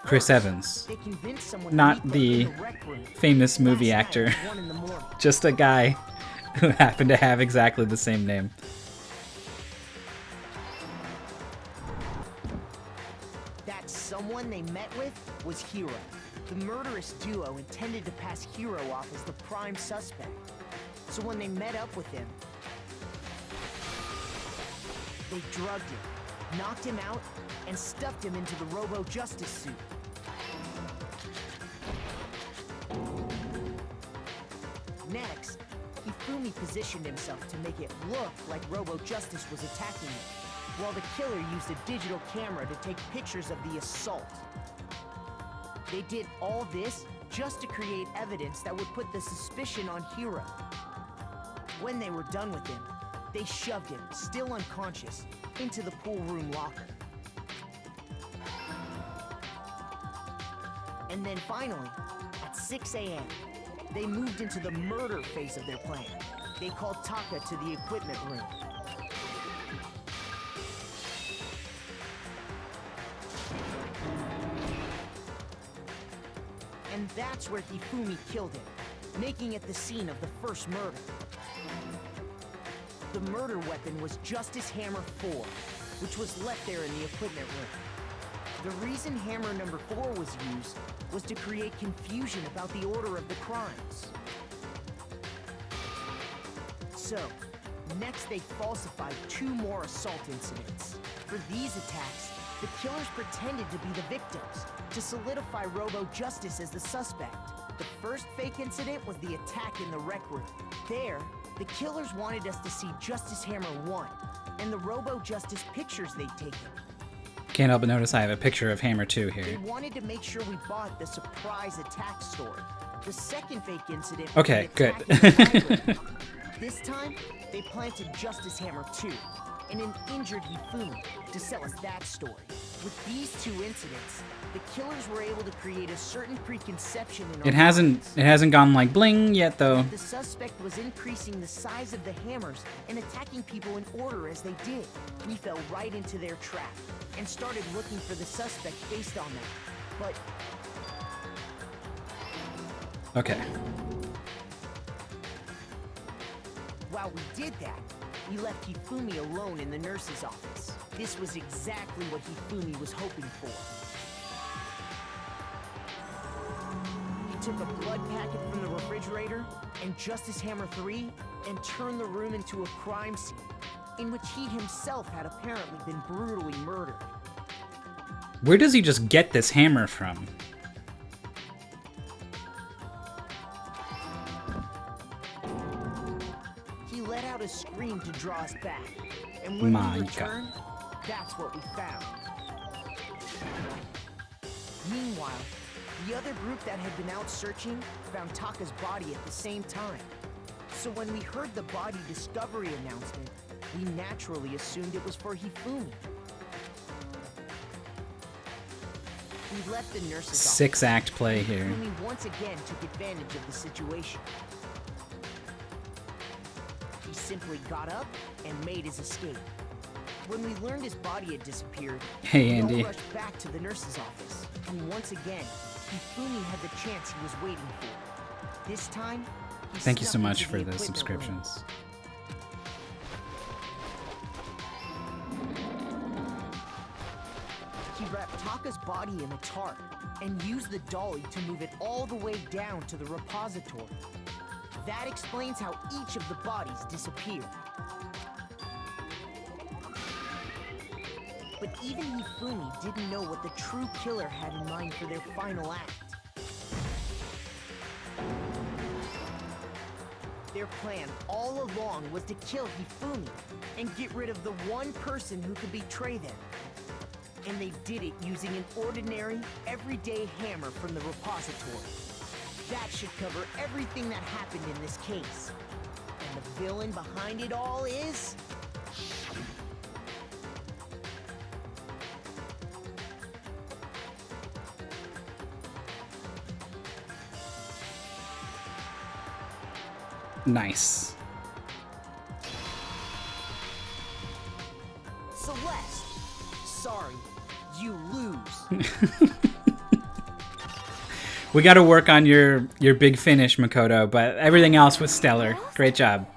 Chris Evans, They convinced someone to not meet them the in the rec room famous last movie night actor, at 1 in the morning. just a guy who happened to have exactly the same name. That someone they met with was Hiro. The murderous duo intended to pass Hiro off as the prime suspect. So when they met up with him, they drugged him, knocked him out, and stuffed him into the Robo-Justice suit. Next, Hifumi positioned himself to make it look like Robo-Justice was attacking him, while the killer used a digital camera to take pictures of the assault. They did all this just to create evidence that would put the suspicion on Hiro. When they were done with him, they shoved him, still unconscious, into the pool room locker. And then finally, at 6 a.m., they moved into the murder phase of their plan. They called Taka to the equipment room. And that's where Hifumi killed him, making it the scene of the first murder. The murder weapon was Justice Hammer 4, which was left there in the equipment room. The reason Hammer number 4 was used was to create confusion about the order of the crimes. So, next they falsified 2 more assault incidents. For these attacks, the killers pretended to be the victims, to solidify Robo-Justice as the suspect. The first fake incident was the attack in the rec room. There, the killers wanted us to see Justice Hammer 1, and the Robo-Justice pictures they'd taken. Can't help but notice I have a picture of Hammer 2 They here. wanted to make sure we bought the surprise attack story. The second fake incident was Okay, the good. attack in the library. This time, they planted Justice Hammer 2 and an injured Hifumi to sell us that story. With these 2 incidents, the killers were able to create a certain preconception in our It hasn't gone like bling yet though. the suspect was increasing the size of the hammers and attacking people in order as they did. We fell right into their trap and started looking for the suspect based on that. But Okay. while we did that, we left Hifumi alone in the nurse's office. This was exactly what Hifumi was hoping for. He took a blood packet from the refrigerator and Justice Hammer 3 and turned the room into a crime scene in which he himself had apparently been brutally murdered. Where does he just get this hammer from? He let out a scream to draw us back, and when My we God. returned, that's what we found. Meanwhile, the other group that had been out searching found Taka's body at the same time. So when we heard the body discovery announcement, we naturally assumed it was for Hifumi. We left the nurse's office. 6-act play here. Hifumi once again took advantage of the situation. He simply got up and made his escape. When we learned his body had disappeared, Hey, we all Andy. rushed back to the nurse's office. And once again, Hifumi had the chance he was waiting for. This time, he Thank you so snuck much into for the the equipment room. subscriptions. He wrapped Taka's body in a tarp and used the dolly to move it all the way down to the repository. That explains how each of the bodies disappeared. But even Hifumi didn't know what the true killer had in mind for their final act. Their plan all along was to kill Hifumi and get rid of the one person who could betray them. And they did it using an ordinary, everyday hammer from the repository. That should cover everything that happened in this case. And the villain behind it all is... Nice. Celeste! Sorry, you lose. We got to work on your big finish, Makoto, but everything else was stellar. Great job.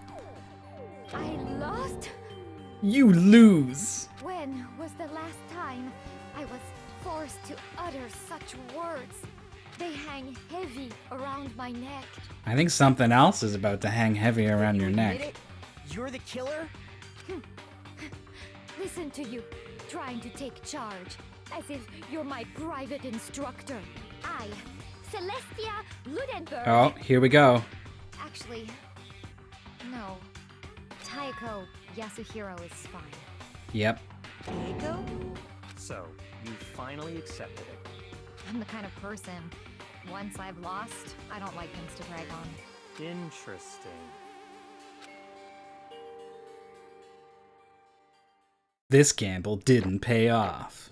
I lost? You lose. When was the last time I was forced to utter such words? They hang heavy around my neck. I think something else is about to hang heavy around your Admit neck. it? You're the killer? Listen to you, trying to take charge, as if you're my private instructor. I, Celestia Ludenberg. Oh, here we go. Actually, no. Taiko Yasuhiro is fine. Yep. Keiko? So, you finally accepted it. I'm the kind of person, once I've lost, I don't like things to drag on. Interesting. This gamble didn't pay off.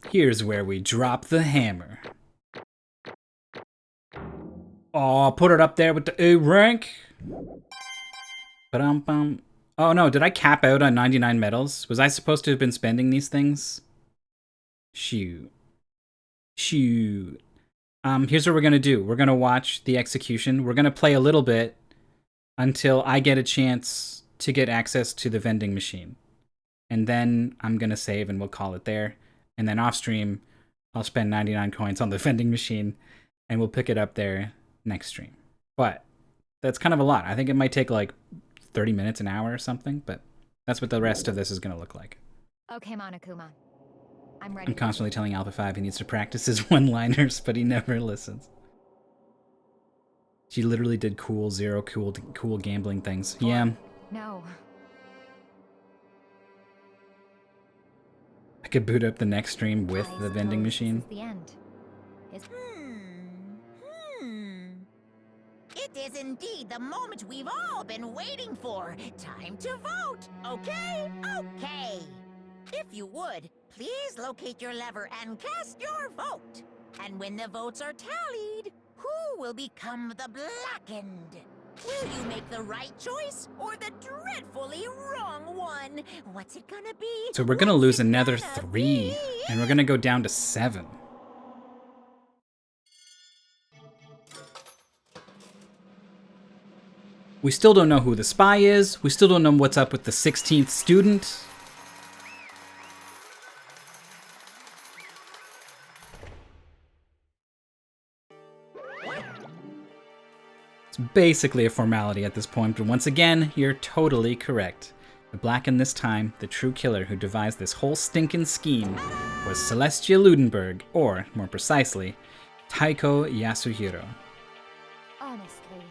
Here's where we drop the hammer. Oh, put it up there with the A rank. Ba-dum-bum. Oh no, did I cap out on 99 medals? Was I supposed to have been spending these things? Shoot. Shoot. Here's what we're gonna do. We're gonna watch the execution. We're gonna play a little bit until I get a chance to get access to the vending machine. And then I'm gonna save and we'll call it there. And then off stream, I'll spend 99 coins on the vending machine and we'll pick it up there next stream. But that's kind of a lot. I think it might take like 30 minutes, an hour or something, but that's what the rest of this is gonna look like. Okay, Monokuma. I'm ready. I'm constantly telling Alpha 5 he needs to practice his one-liners, but he never listens. She literally did cool gambling things. Yeah. No. I could boot up the next stream with I the vending suppose machine. This is the end. It is indeed the moment we've all been waiting for. Time to vote, okay? Okay. If you would, please locate your lever and cast your vote. And when the votes are tallied, who will become the blackened? Will you make the right choice or the dreadfully wrong one? What's it gonna be? So we're gonna lose another gonna 3, be? and we're gonna go down to 7. We still don't know who the spy is. We still don't know what's up with the 16th student. It's basically a formality at this point, but once again, you're totally correct. The blacken this time, the true killer who devised this whole stinking scheme was Celestia Ludenberg, or, more precisely, Taiko Yasuhiro. Honestly.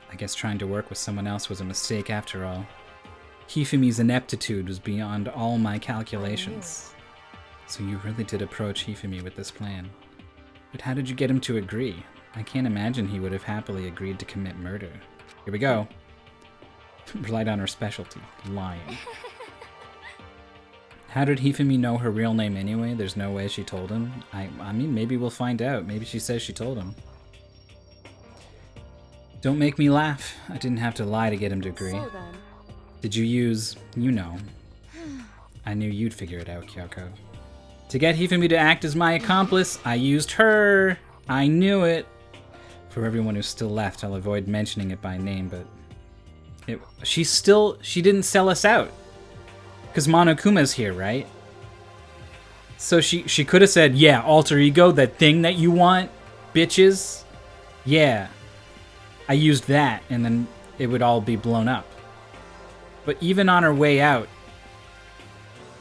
I guess trying to work with someone else was a mistake after all. Hifumi's ineptitude was beyond all my calculations. So you really did approach Hifumi with this plan. But how did you get him to agree? I can't imagine he would have happily agreed to commit murder. Here we go. Relied on her specialty, lying. How did Hifumi know her real name anyway? There's no way she told him. I mean, maybe we'll find out. Maybe she says she told him. Don't make me laugh. I didn't have to lie to get him to agree. So then, Did you use... you know. I knew you'd figure it out, Kyoko. To get Hifumi to act as my accomplice, I used her! I knew it! For everyone who's still left, I'll avoid mentioning it by name, but... she didn't sell us out. Because Monokuma's here, right? So she could have said, yeah, alter ego, that thing that you want, bitches. Yeah. I used that, and then it would all be blown up. But even on her way out,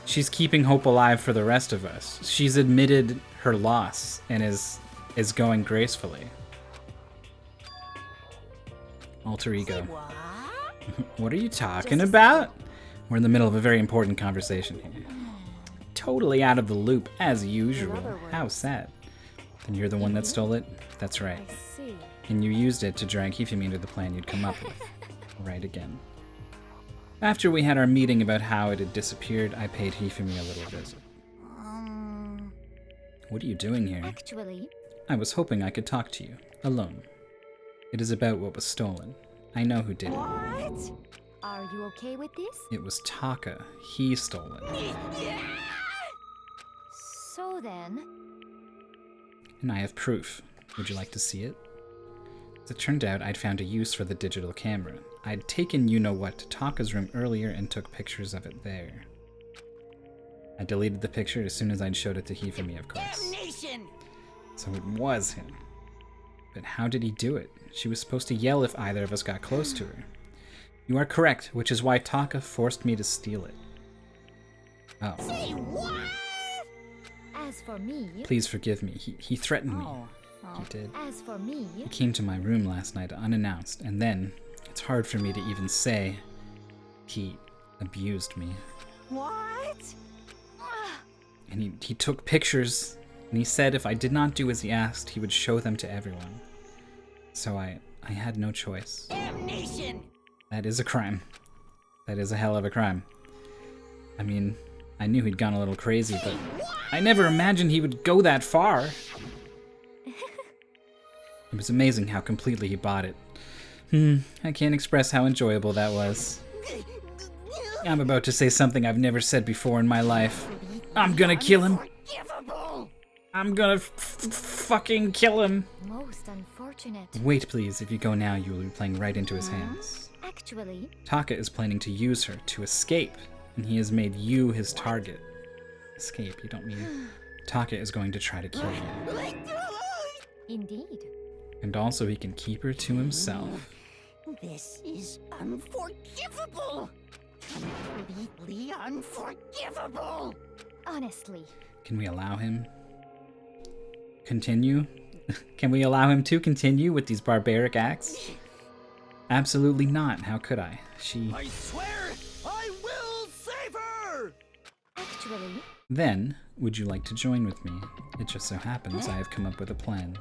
She's keeping hope alive for the rest of us. She's admitted her loss and is going gracefully. Alter ego. What are you talking about? We're in the middle of a very important conversation here. Totally out of the loop, as usual. How sad. Then you're the one that stole it? That's right. I see. And you used it to drag Hifumi into the plan you'd come up with. Right again. After we had our meeting about how it had disappeared, I paid Hifumi a little visit. What are you doing here? Actually, I was hoping I could talk to you, alone. It is about what was stolen. I know who did it. what? Are you okay with this? It was Taka. He stole it. So then, And I have proof. Would you like to see it? As it turned out, I'd found a use for the digital camera. I'd taken you-know-what to Taka's room earlier and took pictures of it there. I deleted the picture as soon as I'd showed it to Hifumi, of course. Damnation! So it was him. But how did he do it? She was supposed to yell if either of us got close to her. You are correct, which is why Taka forced me to steal it. Oh. Say what? as for me, Please forgive me. He threatened me. He did. as for me, He came to my room last night unannounced, and then, it's hard for me to even say, he abused me. What? And he took pictures, and he said if I did not do as he asked, he would show them to everyone. So I had no choice. Damnation! That is a crime. That is a hell of a crime. I mean, I knew he'd gone a little crazy, but I never imagined he would go that far. It was amazing how completely he bought it. I can't express how enjoyable that was. I'm about to say something I've never said before in my life. I'm gonna kill him. Unforgivable! I'm gonna fucking kill him. most unfortunate. Wait, please. If you go now, you will be playing right into his hands. Actually, Taka is planning to use her to escape, and he has made you his target. Escape, you don't mean... Taka is going to try to kill you. indeed. And also he can keep her to himself. This is unforgivable! Completely unforgivable! Honestly, Can we allow him? Continue? Can we allow him to continue with these barbaric acts? Absolutely not. How could I? She... I swear I will save her! actually, Then, would you like to join with me? It just so happens I have come up with a plan.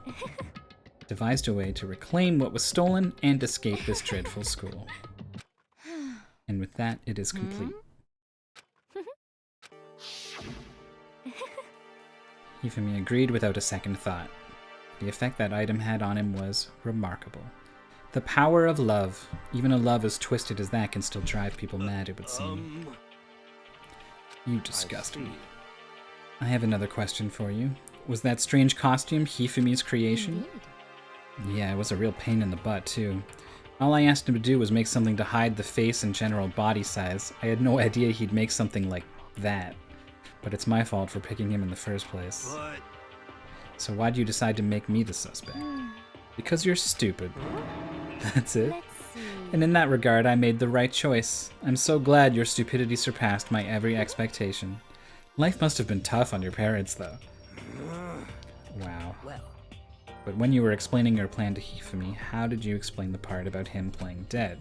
Devised a way to reclaim what was stolen and escape this dreadful school. And with that, it is complete. Hifumi agreed without a second thought. The effect that item had on him was remarkable. The power of love. Even a love as twisted as that can still drive people mad, it would seem. You disgust me. I have another question for you. Was that strange costume Hifumi's creation? indeed. Yeah, it was a real pain in the butt, too. All I asked him to do was make something to hide the face and general body size. I had no idea he'd make something like that. But it's my fault for picking him in the first place. But So why'd you decide to make me the suspect? Because you're stupid. That's it. Let's see. And in that regard, I made the right choice. I'm so glad your stupidity surpassed my every expectation. Life must have been tough on your parents, though. Wow. Well, But when you were explaining your plan to Hifumi, how did you explain the part about him playing dead?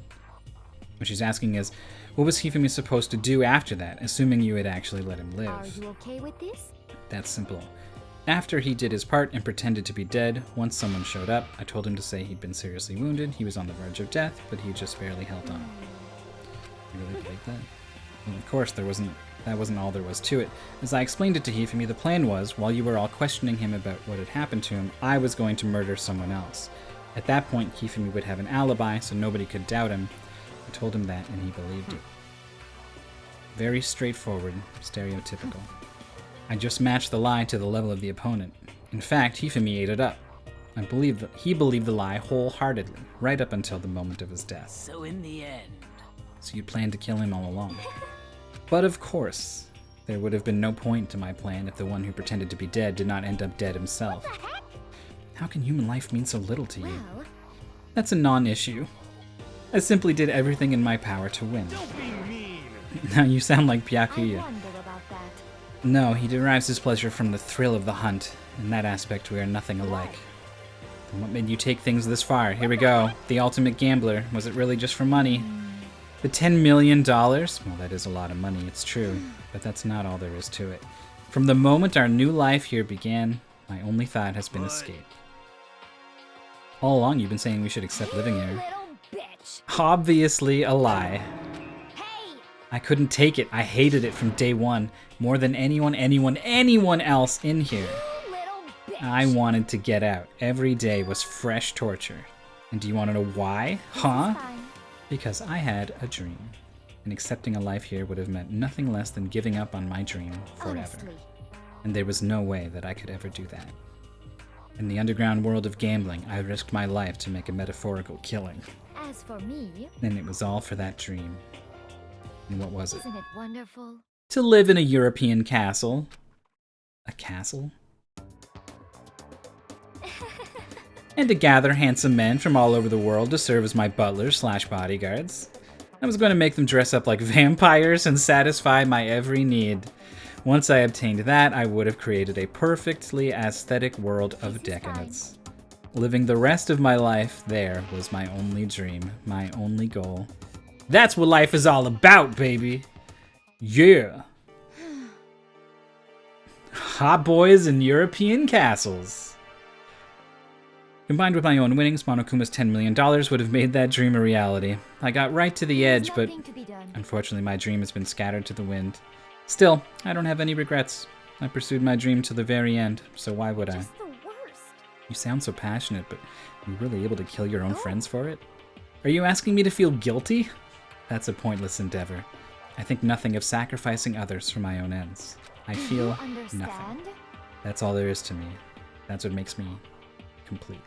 What she's asking is, what was Hifumi supposed to do after that, assuming you had actually let him Are live? you okay with this? That's simple. After he did his part and pretended to be dead, once someone showed up, I told him to say he'd been seriously wounded, he was on the verge of death, but he just barely held on. You really believe that? Well, of course, that wasn't all there was to it. As I explained it to Hifumi, the plan was, while you were all questioning him about what had happened to him, I was going to murder someone else. At that point, Hifumi would have an alibi, so nobody could doubt him. I told him that, and he believed it. Very straightforward, stereotypical. I just matched the lie to the level of the opponent. In fact, Hifumi ate it up. I believe that he believed the lie wholeheartedly, right up until the moment of his death. so in the end, So you planned to kill him all along. But of course, there would have been no point to my plan if the one who pretended to be dead did not end up dead himself. How can human life mean so little to you? Well, That's a non-issue. I simply did everything in my power to win. don't be mean! Now you sound like I Byakuya. wonder about that. No, he derives his pleasure from the thrill of the hunt. In that aspect, we are nothing alike. Then what made you take things this far? Here we go. The ultimate gambler. Was it really just for money? The $10 million? Well, that is a lot of money, it's true. But that's not all there is to it. From the moment our new life here began, my only thought has been escape. All along, you've been saying we should accept living here. Little bitch. Obviously a lie. Hey! I couldn't take it. I hated it from day one. More than anyone else in here. You little bitch. I wanted to get out. Every day was fresh torture. And do you want to know why? Huh? Fine. Because I had a dream. And accepting a life here would have meant nothing less than giving up on my dream forever. Honestly. And there was no way that I could ever do that. In the underground world of gambling, I risked my life to make a metaphorical killing. As for me, And it was all for that dream. And what was it? isn't it wonderful? To live in a European castle. A castle? And to gather handsome men from all over the world to serve as my butlers/bodyguards. I was going to make them dress up like vampires and satisfy my every need. Once I obtained that, I would have created a perfectly aesthetic world of decadence. Living the rest of my life there was my only dream, my only goal. That's what life is all about, baby! Yeah! Hot boys in European castles. Combined with my own winnings, Monokuma's $10 million would have made that dream a reality. I got right to the edge, but Nothing to be done. unfortunately my dream has been scattered to the wind. Still, I don't have any regrets. I pursued my dream to the very end, so why would I? Just the worst. You sound so passionate, but are you really able to kill your own friends for it? Are you asking me to feel guilty? That's a pointless endeavor. I think nothing of sacrificing others for my own ends. I Do feel you understand? nothing. That's all there is to me. That's what makes me complete.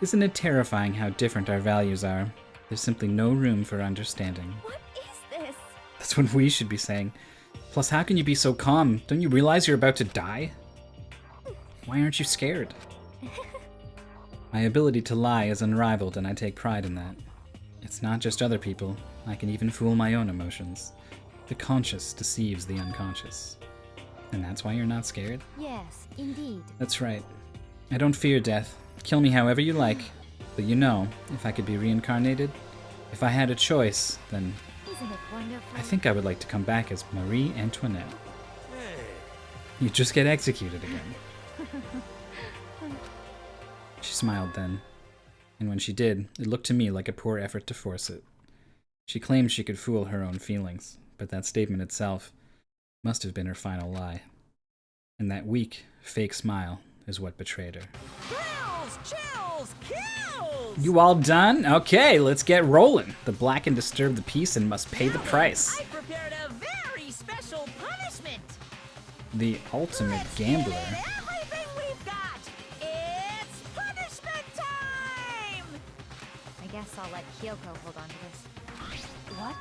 Isn't it terrifying how different our values are? There's simply no room for understanding. What is this? That's what we should be saying. Plus, how can you be so calm? Don't you realize you're about to die? Why aren't you scared? My ability to lie is unrivaled, and I take pride in that. It's not just other people. I can even fool my own emotions. The conscious deceives the unconscious. And that's why you're not scared? Yes, indeed. That's right. I don't fear death. Kill me however you like. But you know, if I could be reincarnated, if I had a choice, then Isn't it wonderful? I think I would like to come back as Marie Antoinette. Hey, You'd just get executed again. She smiled then. And when she did, it looked to me like a poor effort to force it. She claimed she could fool her own feelings, but that statement itself must have been her final lie. And that weak, fake smile is what betrayed her. Kills! Chills! Kills! You all done? Okay, let's get rolling. The black and disturb the peace and must pay the price. I prepared a very special punishment. The ultimate Let's gambler. get in everything we've got. It's punishment time! I guess I'll let Kyoko hold on to this. What?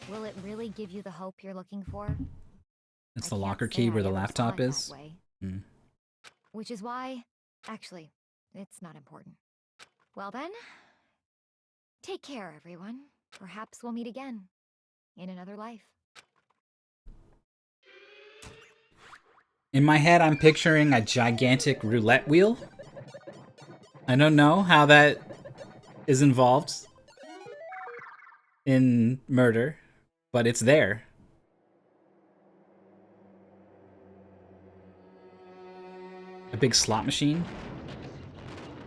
Will it really give you the hope you're looking for? It's I the can't locker say key I where the ever saw laptop it is. that way. Hmm. Which is why, actually, it's not important. Well then, take care, everyone. Perhaps we'll meet again in another life. In my head, I'm picturing a gigantic roulette wheel. I don't know how that is involved in murder, but it's there. A big slot machine.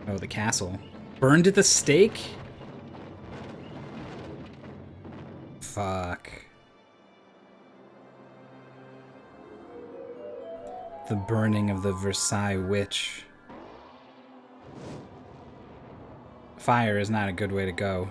Oh, the castle. Burned at the stake? Fuck. The burning of the Versailles witch. Fire is not a good way to go.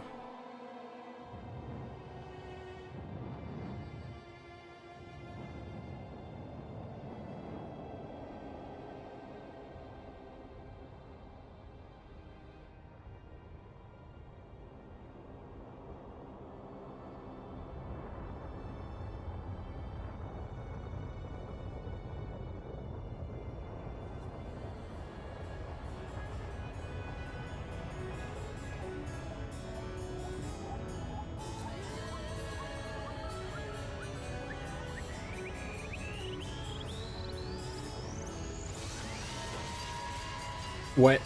What?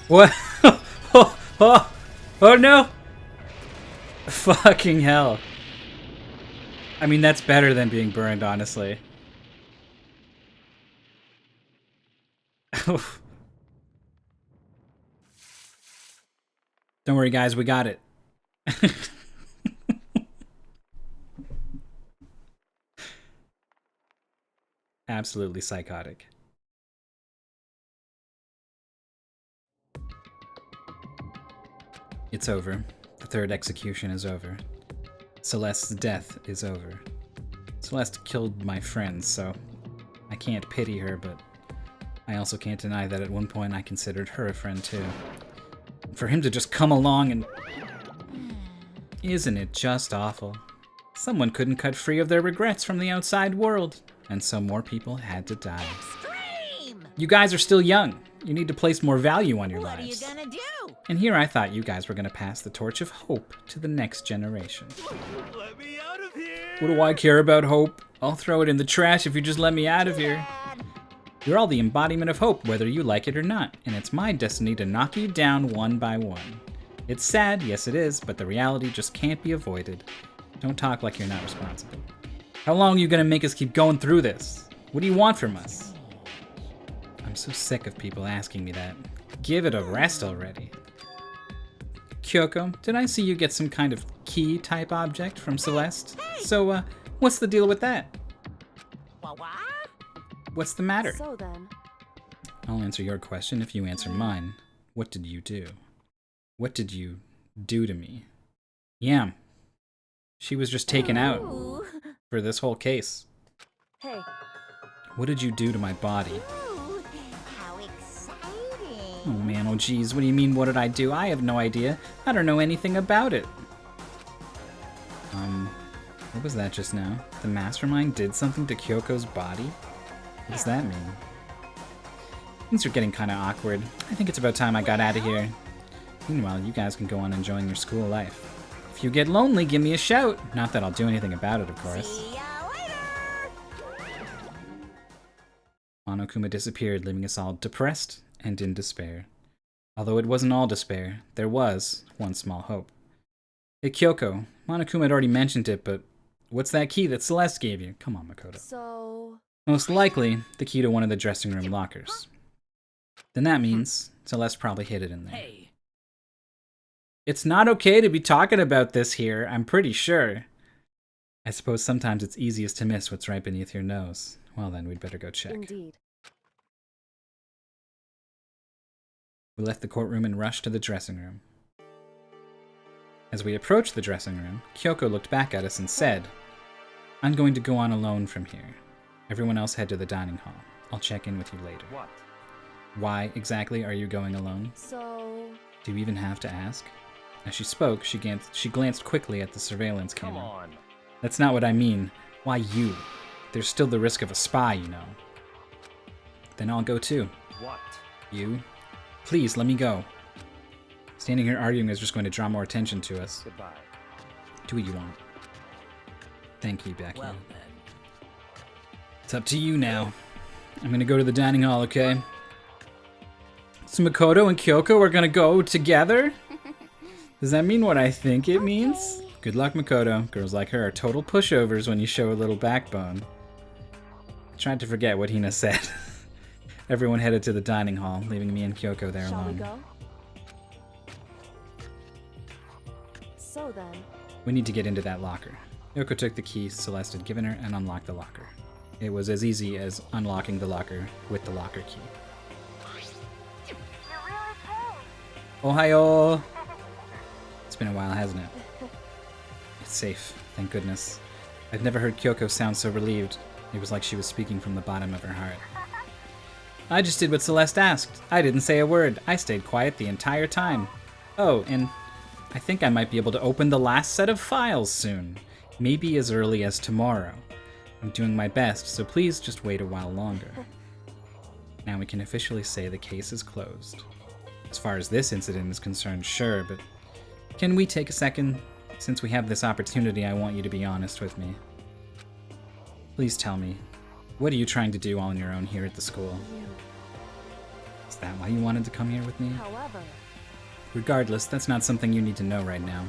What? Oh no! Fucking hell. I mean, that's better than being burned, honestly. Don't worry, guys, we got it. Absolutely psychotic. It's over. The third execution is over. Celeste's death is over. Celeste killed my friends, so I can't pity her, but I also can't deny that at one point I considered her a friend too. For him to just come along and... Isn't it just awful? Someone couldn't cut free of their regrets from the outside world, and so more people had to die. Extreme! You guys are still young. You need to place more value on your What lives. are you gonna do? And here I thought you guys were gonna pass the torch of hope to the next generation. Let me out of here! What do I care about hope? I'll throw it in the trash if you just let me out of here. You're all the embodiment of hope, whether you like it or not, and it's my destiny to knock you down one by one. It's sad, yes it is, but the reality just can't be avoided. Don't talk like you're not responsible. How long are you gonna make us keep going through this? What do you want from us? I'm so sick of people asking me that. Give it a rest already. Kyoko, did I see you get some kind of key type object from Celeste? So, what's the deal with that? What? What's the matter? So then, I'll answer your question if you answer mine. What did you do? What did you do to me? Yeah. She was just taken out Ooh. for this whole case. hey, What did you do to my body? Ooh, how exciting! Oh man, oh geez, what do you mean what did I do? I have no idea. I don't know anything about it. What was that just now? The mastermind did something to Kyoko's body? What does that mean? Things are getting kinda awkward. I think it's about time I got out of here. Meanwhile, you guys can go on enjoying your school life. If you get lonely, give me a shout. Not that I'll do anything about it, of course. See ya later! Monokuma disappeared, leaving us all depressed and in despair. Although it wasn't all despair, there was one small hope. Hey Kyoko, Monokuma had already mentioned it, but what's that key that Celeste gave you? Come on, Makoto. so... Most likely, the key to one of the dressing room lockers. Then that means Celeste probably hid it in there. Hey, It's not okay to be talking about this here, I'm pretty sure. I suppose sometimes it's easiest to miss what's right beneath your nose. Well then, we'd better go check. Indeed. We left the courtroom and rushed to the dressing room. As we approached the dressing room, Kyoko looked back at us and said, I'm going to go on alone from here. Everyone else head to the dining hall. I'll check in with you later. What? Why exactly are you going alone? So... Do you even have to ask? As she spoke, she glanced quickly at the surveillance Come camera. on. That's not what I mean. Why you? There's still the risk of a spy, you know. Then I'll go too. What? You? Please, let me go. Standing here arguing is just going to draw more attention to us. Goodbye. Do what you want. Thank you, Becky. well then. It's up to you now. I'm gonna go to the dining hall, okay? So Makoto and Kyoko are gonna go together? Does that mean what I think it means? Good luck, Makoto. Girls like her are total pushovers when you show a little backbone. I tried to forget what Hina said. Everyone headed to the dining hall, leaving me and Kyoko there Shall we alone. go? So then... We need to get into that locker. Yoko took the key Celeste had given her and unlocked the locker. It was as easy as unlocking the locker with the locker key. Ohio! It's been a while, hasn't it? It's safe, thank goodness. I've never heard Kyoko sound so relieved. It was like she was speaking from the bottom of her heart. I just did what Celeste asked. I didn't say a word. I stayed quiet the entire time. Oh, and I think I might be able to open the last set of files soon. Maybe as early as tomorrow. I'm doing my best, so please just wait a while longer. Now we can officially say the case is closed. As far as this incident is concerned, sure, but can we take a second? Since we have this opportunity, I want you to be honest with me. Please tell me, what are you trying to do all on your own here at the school? Is that why you wanted to come here with me? However, Regardless, that's not something you need to know right now.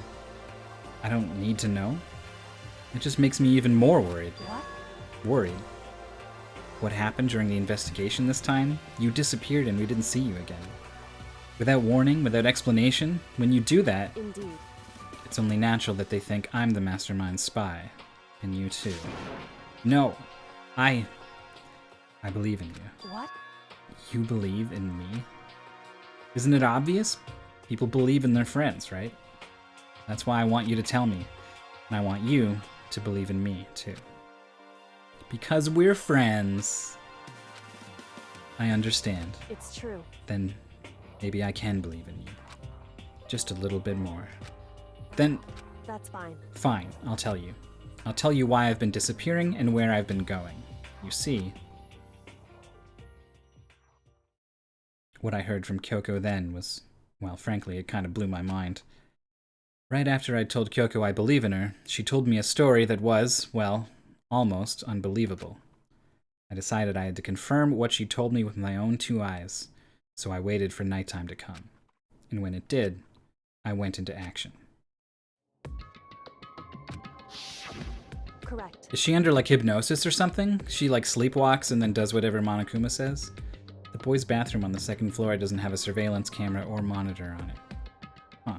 I don't need to know. It just makes me even more worried. what? Worried. What happened during the investigation this time? You disappeared and we didn't see you again. Without warning, without explanation, when you do that, Indeed. it's only natural that they think I'm the mastermind spy. And you too. No. I believe in you. What? You believe in me? Isn't it obvious? People believe in their friends, right? That's why I want you to tell me. And I want you to believe in me, too. Because we're friends. I understand. It's true. Then maybe I can believe in you. Just a little bit more. Then, That's fine. fine, I'll tell you. I'll tell you why I've been disappearing and where I've been going. You see, what I heard from Kyoko then was, well, frankly, it kind of blew my mind. Right after I told Kyoko I believe in her, she told me a story that was, well, almost unbelievable. I decided I had to confirm what she told me with my own 2 eyes, so I waited for nighttime to come. And when it did, I went into action. Correct. Is she under, like, hypnosis or something? She, like, sleepwalks and then does whatever Monokuma says? The boys' bathroom on the 2nd floor doesn't have a surveillance camera or monitor on it. Huh.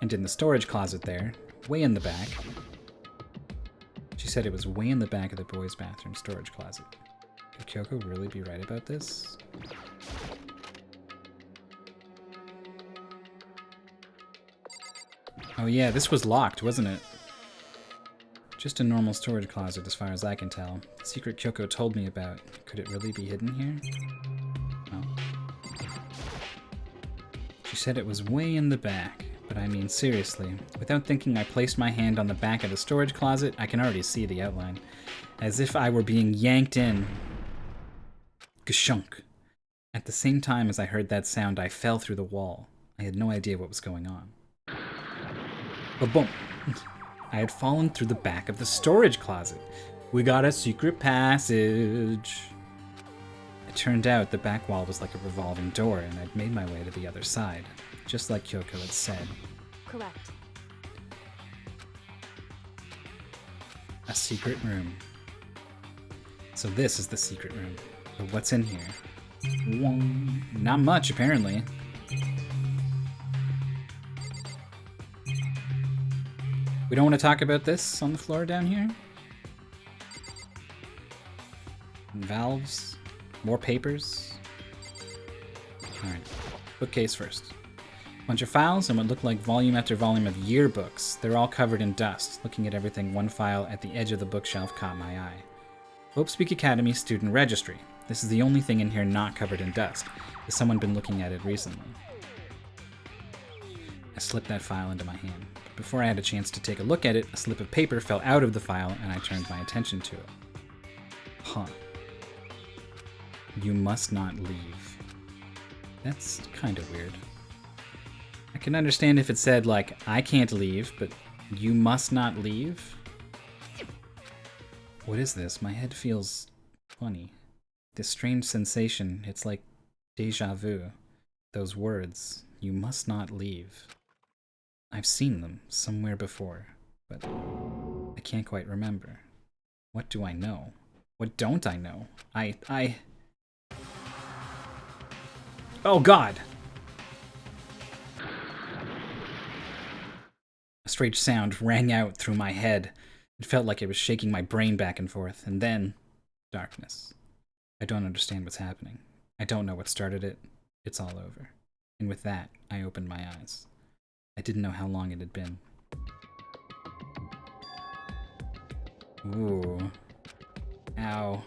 And in the storage closet there, way in the back... She said it was way in the back of the boys' bathroom storage closet. Could Kyoko really be right about this? Oh yeah, this was locked, wasn't it? Just a normal storage closet as far as I can tell. The secret Kyoko told me about. Could it really be hidden here? Oh. She said it was way in the back. But I mean, seriously. Without thinking, I placed my hand on the back of the storage closet. I can already see the outline. As if I were being yanked in. Gashunk. At the same time as I heard that sound, I fell through the wall. I had no idea what was going on. Ba-boom! I had fallen through the back of the storage closet. We got a secret passage. It turned out the back wall was like a revolving door, and I'd made my way to the other side, just like Kyoko had said. Correct. A secret room. So this is the secret room. But what's in here? Not much, apparently. We don't want to talk about this on the floor down here? Valves? More papers? Alright. Bookcase first. Bunch of files and what looked like volume after volume of yearbooks. They're all covered in dust. Looking at everything, one file at the edge of the bookshelf caught my eye. Hope Speak Academy Student Registry. This is the only thing in here not covered in dust. Has someone been looking at it recently? I slipped that file into my hand. But before I had a chance to take a look at it, a slip of paper fell out of the file and I turned my attention to it. Huh. You must not leave. That's kind of weird. I can understand if it said, like, I can't leave, but you must not leave? What is this? My head feels funny. This strange sensation, it's like deja vu. Those words, you must not leave. I've seen them somewhere before, but I can't quite remember. What do I know? What don't I know? Oh God! A strange sound rang out through my head. It felt like it was shaking my brain back and forth, and then darkness. I don't understand what's happening. I don't know what started it. It's all over. And with that, I opened my eyes. I didn't know how long it had been. Ooh. Ow.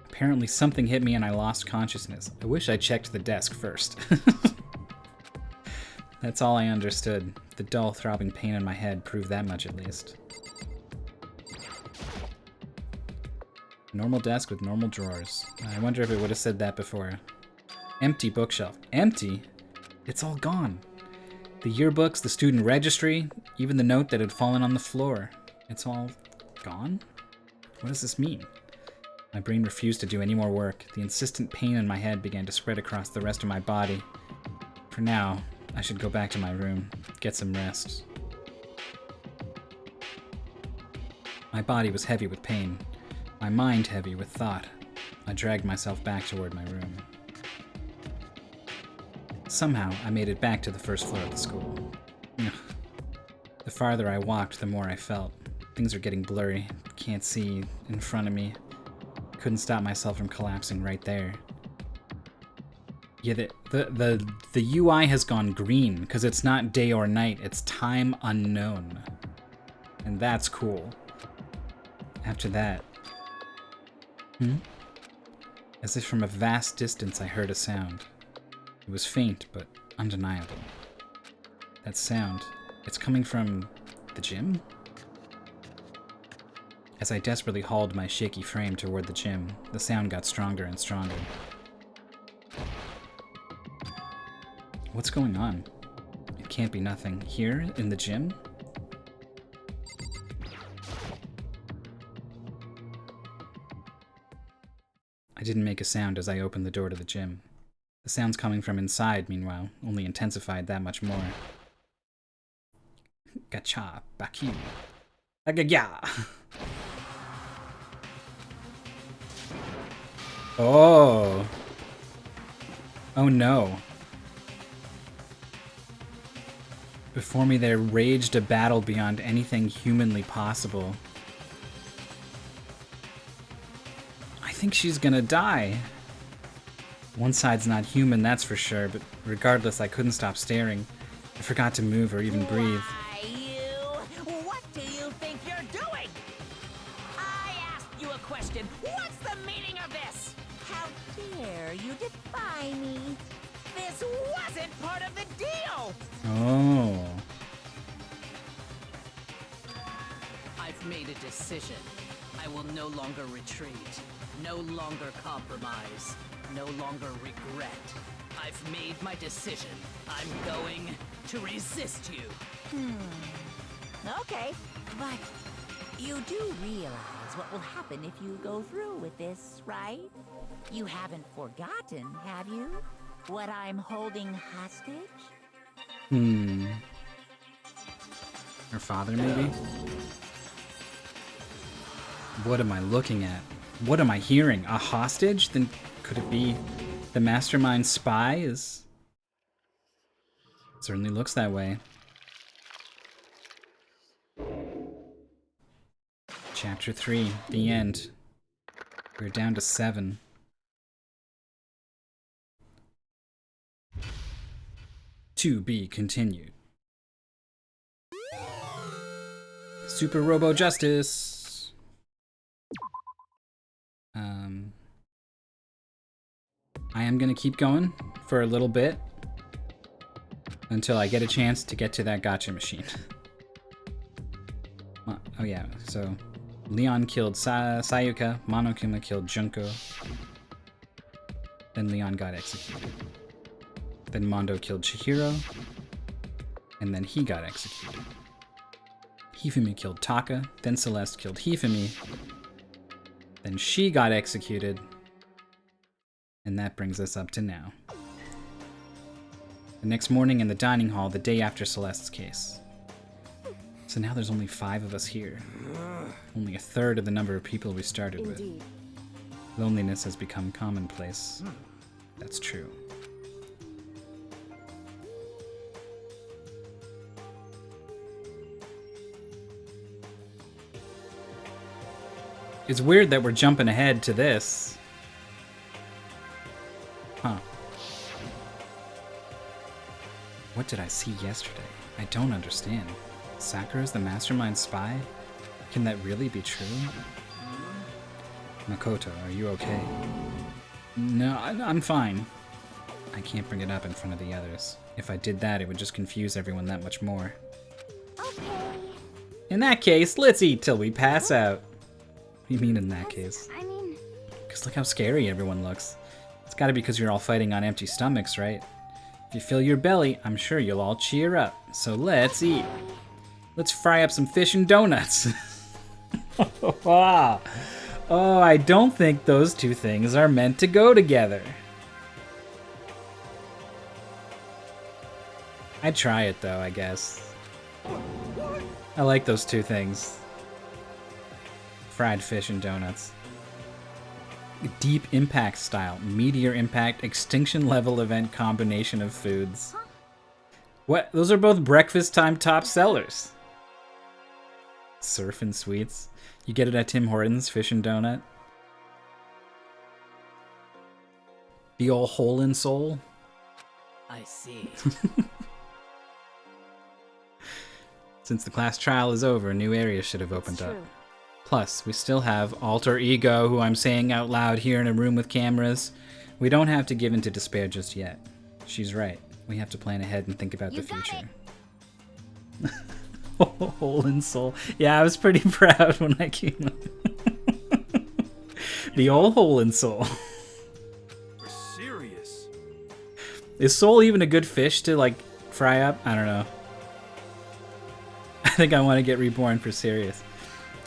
Apparently something hit me and I lost consciousness. I wish I checked the desk first. That's all I understood. The dull, throbbing pain in my head proved that much at least. Normal desk with normal drawers. I wonder if it would have said that before. Empty bookshelf. Empty? It's all gone. The yearbooks, the student registry, even the note that had fallen on the floor. It's all Gone? What does this mean? My brain refused to do any more work. The insistent pain in my head began to spread across the rest of my body. For now, I should go back to my room, get some rest. My body was heavy with pain, my mind heavy with thought. I dragged myself back toward my room. Somehow, I made it back to the first floor of the school. Ugh. The farther I walked, the more I felt. Things are getting blurry. Can't see in front of me. Couldn't stop myself from collapsing right there. Yeah, the UI has gone green because it's not day or night, it's time unknown. And that's cool. After that... As if from a vast distance I heard a sound. It was faint, but undeniable. That sound, it's coming from the gym? As I desperately hauled my shaky frame toward the gym, the sound got stronger and stronger. What's going on? It can't be nothing. Here, in the gym? I didn't make a sound as I opened the door to the gym. The sounds coming from inside, meanwhile, only intensified that much more. Gacha, Baki. Agagya! Oh! Oh no. Before me there raged a battle beyond anything humanly possible. I think she's gonna die. One side's not human, that's for sure, but regardless, I couldn't stop staring. I forgot to move or even breathe. Why, you? What do you think you're doing? I asked you a question. What's the meaning of this? How dare you defy me? This wasn't part of the deal! Oh. I've made a decision. I will no longer retreat, no longer compromise, no longer regret. I've made my decision. I'm going to resist you. Okay, but you do realize what will happen if you go through with this, right? You haven't forgotten, have you? What I'm holding hostage? Her father, maybe? What am I looking at? What am I hearing? A hostage? Then could it be the mastermind spy? It certainly looks that way. Chapter 3, the end. We're down to 7. To be continued. Super Robo Justice. I am gonna keep going for a little bit until I get a chance to get to that gotcha machine. Oh yeah, so Leon killed Sayuka, Monokuma killed Junko, then Leon got executed. Then Mondo killed Chihiro, and then he got executed. Hifumi killed Taka, then Celeste killed Hifumi, then she got executed, and that brings us up to now. The next morning in the dining hall, the day after Celeste's case. So now there's only 5 of us here. Only a third of the number of people we started with. Loneliness has become commonplace. That's true. It's weird that we're jumping ahead to this. Huh. What did I see yesterday? I don't understand. Sakura's the mastermind spy? Can that really be true? Makoto, are you okay? No, I'm fine. I can't bring it up in front of the others. If I did that, it would just confuse everyone that much more. Okay. In that case, let's eat till we pass out. What do you mean in that case? I mean... Because look how scary everyone looks. It's gotta be because you're all fighting on empty stomachs, right? If you fill your belly, I'm sure you'll all cheer up. So let's eat. Let's fry up some fish and donuts. Wow. Oh, I don't think those two things are meant to go together. I'd try it though, I guess. I like those two things. Fried fish and donuts. Deep impact style. Meteor impact, extinction level event combination of foods. What? Those are both breakfast time top sellers. Surf and sweets. You get it at Tim Hortons, fish and donut. The old hole in soul. I see. Since the class trial is over, new areas should have opened up. True. Plus, we still have Alter Ego, who I'm saying out loud here in a room with cameras. We don't have to give in to despair just yet. She's right. We have to plan ahead and think about the future. Hole in soul. Yeah, I was pretty proud when I came up. The old hole in soul. You're serious? Is soul even a good fish to, like, fry up? I don't know. I think I want to get reborn for serious.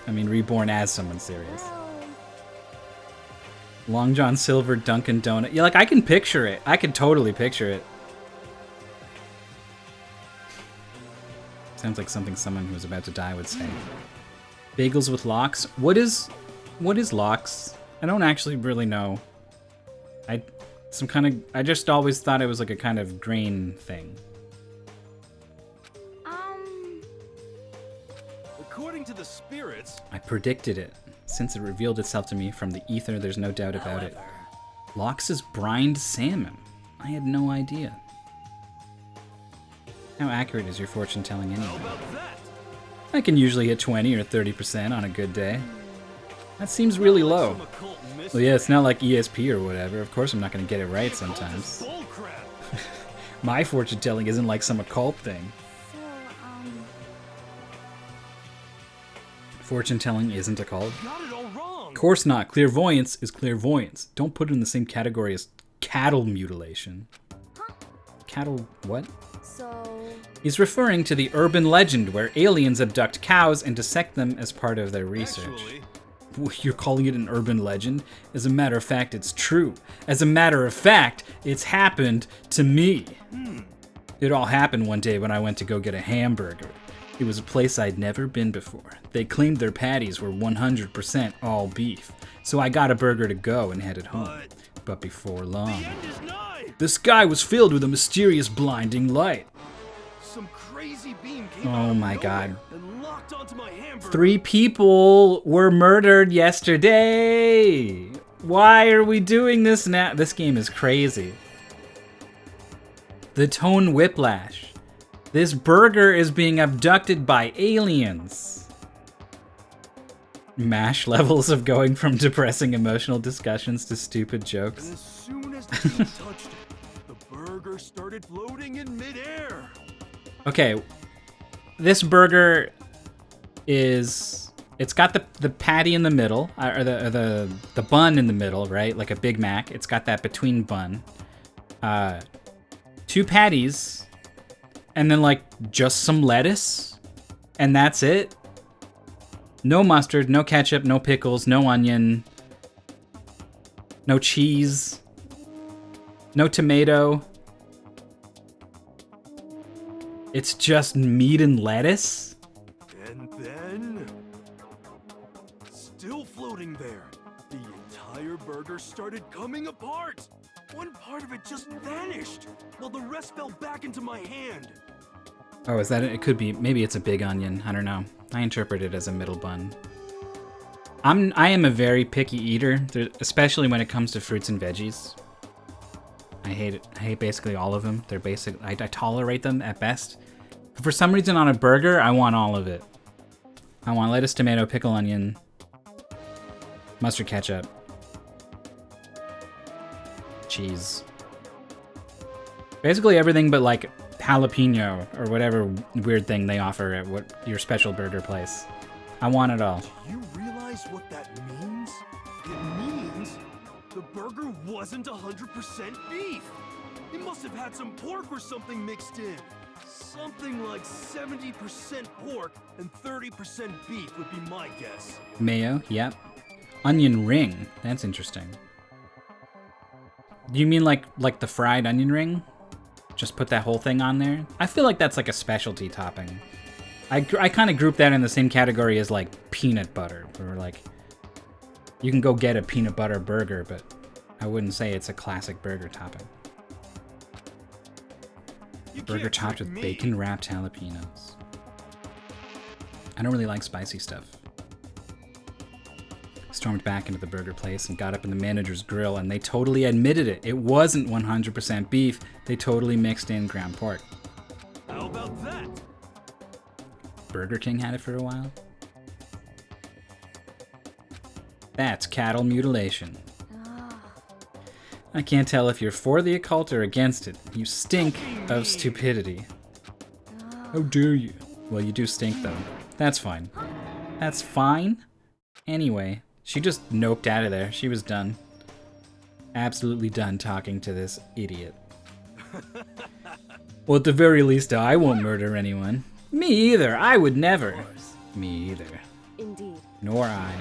I mean, reborn as someone serious. Long John Silver Dunkin' Donut. Yeah, like, I can picture it. I can totally picture it. Sounds like something someone who's about to die would say. Bagels with lox? What is lox? I don't actually really know. I just always thought it was like a kind of grain thing. According to the spirits, I predicted it. Since it revealed itself to me from the ether, there's no doubt about it. Lox is brined salmon. I had no idea. How accurate is your fortune telling anyway? how about that? I can usually hit 20 or 30% on a good day. That seems really low. Some occult Well, yeah, it's not like ESP or whatever. Of course I'm not going to get it right mystery. sometimes. Bull crap. My fortune telling isn't like some occult thing. So, Fortune telling isn't occult. Got it all wrong. Of course not. Clairvoyance is clairvoyance. Don't put it in the same category as cattle mutilation. Cattle what? So, He's referring to the urban legend where aliens abduct cows and dissect them as part of their research. Actually, You're calling it an urban legend? As a matter of fact, it's true. As a matter of fact, it's happened to me. It all happened one day when I went to go get a hamburger. It was a place I'd never been before. They claimed their patties were 100% all beef. So I got a burger to go and headed home. But before long, the end is nigh. the sky was filled with a mysterious blinding light. Some crazy beam came Oh out of my nowhere God. and locked onto my hamburger. 3 people were murdered yesterday. Why are we doing this now? This game is crazy. The tone whiplash. This burger is being abducted by aliens. MASH levels of going from depressing emotional discussions to stupid And jokes. as soon as the beam touched it, the burger started floating in midair. Okay, this burger is, it's got the patty in the middle, or the bun in the middle, right? Like a Big Mac. It's got that between bun. 2 patties, and then like just some lettuce, and that's it. No mustard, no ketchup, no pickles, no onion, no cheese, no tomato. It's just meat and lettuce? And then, still floating there, the entire burger started coming apart. One part of it just vanished, while the rest fell back into my hand. Oh, is that it? It could be. Maybe it's a big onion. I don't know. I interpret it as a middle bun. I am a very picky eater, especially when it comes to fruits and veggies. I hate it. I hate basically all of them. They're basic. I tolerate them at best. But for some reason on a burger, I want all of it. I want lettuce, tomato, pickle, onion, mustard, ketchup, cheese. Basically everything but like jalapeno or whatever weird thing they offer at your special burger place. I want it all. Do you realize what that means? It means the burger wasn't 100% beef. It must have had some pork or something mixed in. Something like 70% pork and 30% beef would be my guess. Mayo, yep. Onion ring, that's interesting. Do you mean like the fried onion ring? Just put that whole thing on there? I feel like that's like a specialty topping. I kind of group that in the same category as like peanut butter, or like you can go get a peanut butter burger, but I wouldn't say it's a classic burger topping. Burger topped with bacon wrapped jalapenos. I don't really like spicy stuff. Stormed back into the burger place and got up in the manager's grill, and they totally admitted it. It wasn't 100% beef. They totally mixed in ground pork. How about that? Burger King had it for a while. That's cattle mutilation. I can't tell if you're for the occult or against it. You stink of stupidity. How dare you? Well, you do stink, though. That's fine. That's fine? Anyway, she just noped out of there. She was done. Absolutely done talking to this idiot. Well, at the very least, I won't murder anyone. Me either. I would never. Me either. Indeed. Nor I.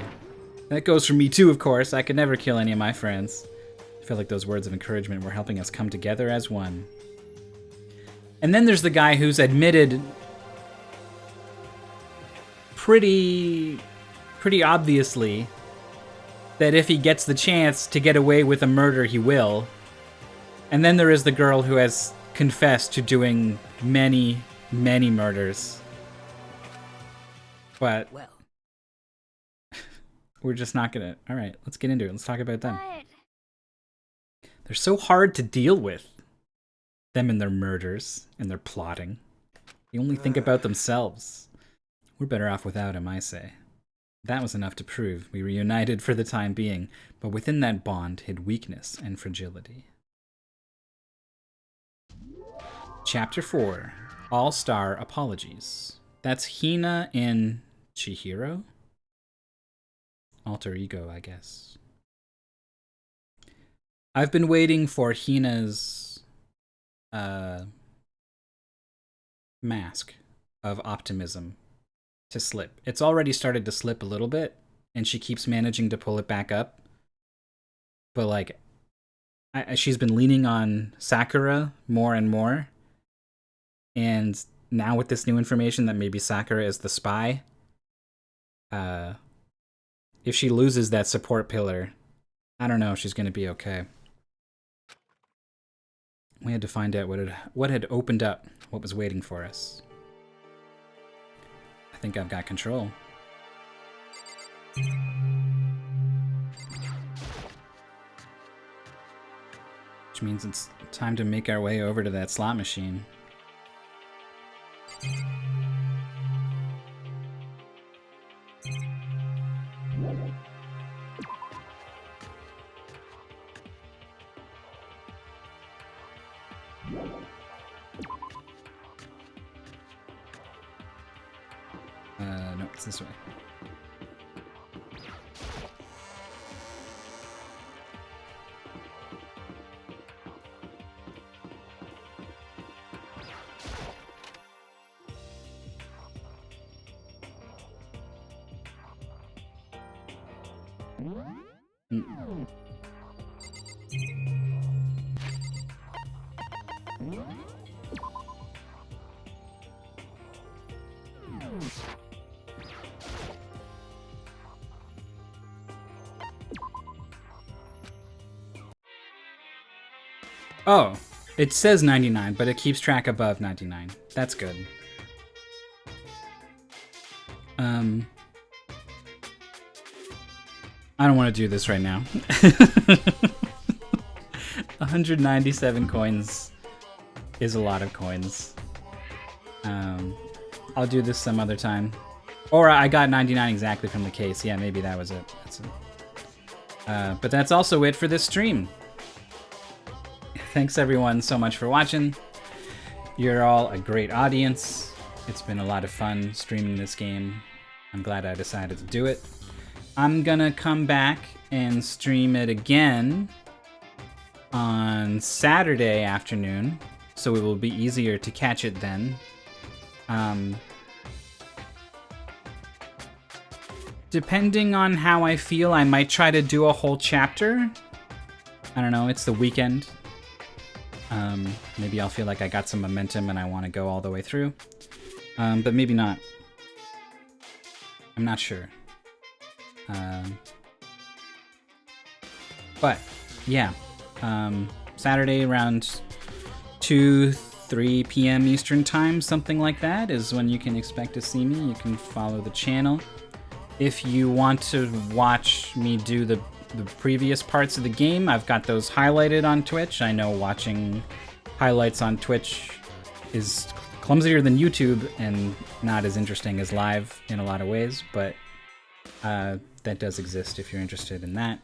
That goes for me too, of course. I could never kill any of my friends. I feel like those words of encouragement were helping us come together as one. And then there's the guy who's admitted pretty obviously that if he gets the chance to get away with a murder, he will. And then there is the girl who has confessed to doing many, many murders. But Well, we're just not gonna... Alright, let's get into it. Let's talk about them. But They're so hard to deal with. Them and their murders and their plotting. They only think about themselves. We're better off without him, I say. That was enough to prove we were united for the time being, but within that bond hid weakness and fragility. Chapter 4. All-Star Apologies. That's Hina in Chihiro? Alter ego, I guess. I've been waiting for Hina's mask of optimism to slip. It's already started to slip a little bit, and she keeps managing to pull it back up. But like, she's been leaning on Sakura more and more. And now with this new information that maybe Sakura is the spy, if she loses that support pillar, I don't know if she's going to be okay. We had to find out what had opened up, what was waiting for us. I think I've got control. Which means it's time to make our way over to that slot machine. No, it's this way. Oh, it says 99, but it keeps track above 99. That's good. I don't want to do this right now. 197 coins is a lot of coins. I'll do this some other time. Or I got 99 exactly from the case. Yeah, maybe that was it. That's it. But that's also it for this stream. Thanks everyone so much for watching. You're all a great audience. It's been a lot of fun streaming this game. I'm glad I decided to do it. I'm gonna come back and stream it again on Saturday afternoon. so it will be easier to catch it then. Depending on how I feel, I might try to do a whole chapter. I don't know, it's the weekend. Maybe I'll feel like I got some momentum and I want to go all the way through. But maybe not. I'm not sure. But, yeah. Saturday around 2-3 p.m. Eastern Time, something like that, is when you can expect to see me. You can follow the channel. If you want to watch me do the previous parts of the game, I've got those highlighted on Twitch. I know watching highlights on Twitch is clumsier than YouTube and not as interesting as live in a lot of ways, but that does exist if you're interested in that.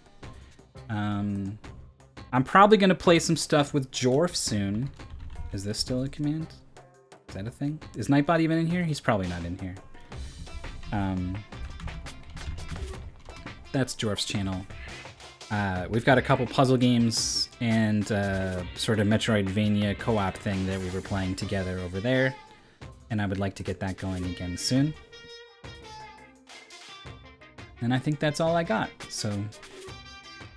I'm probably going to play some stuff with Jorf soon. Is this still a command? Is that a thing? Is Nightbot even in here? He's probably not in here. That's Jorf's channel. We've got a couple puzzle games and sort of Metroidvania co-op thing that we were playing together over there, and I would like to get that going again soon. And I think that's all I got, so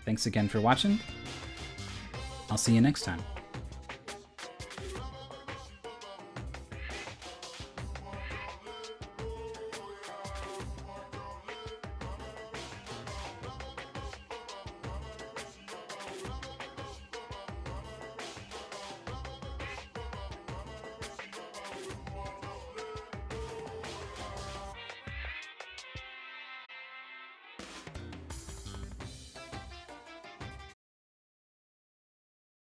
thanks again for watching. I'll see you next time.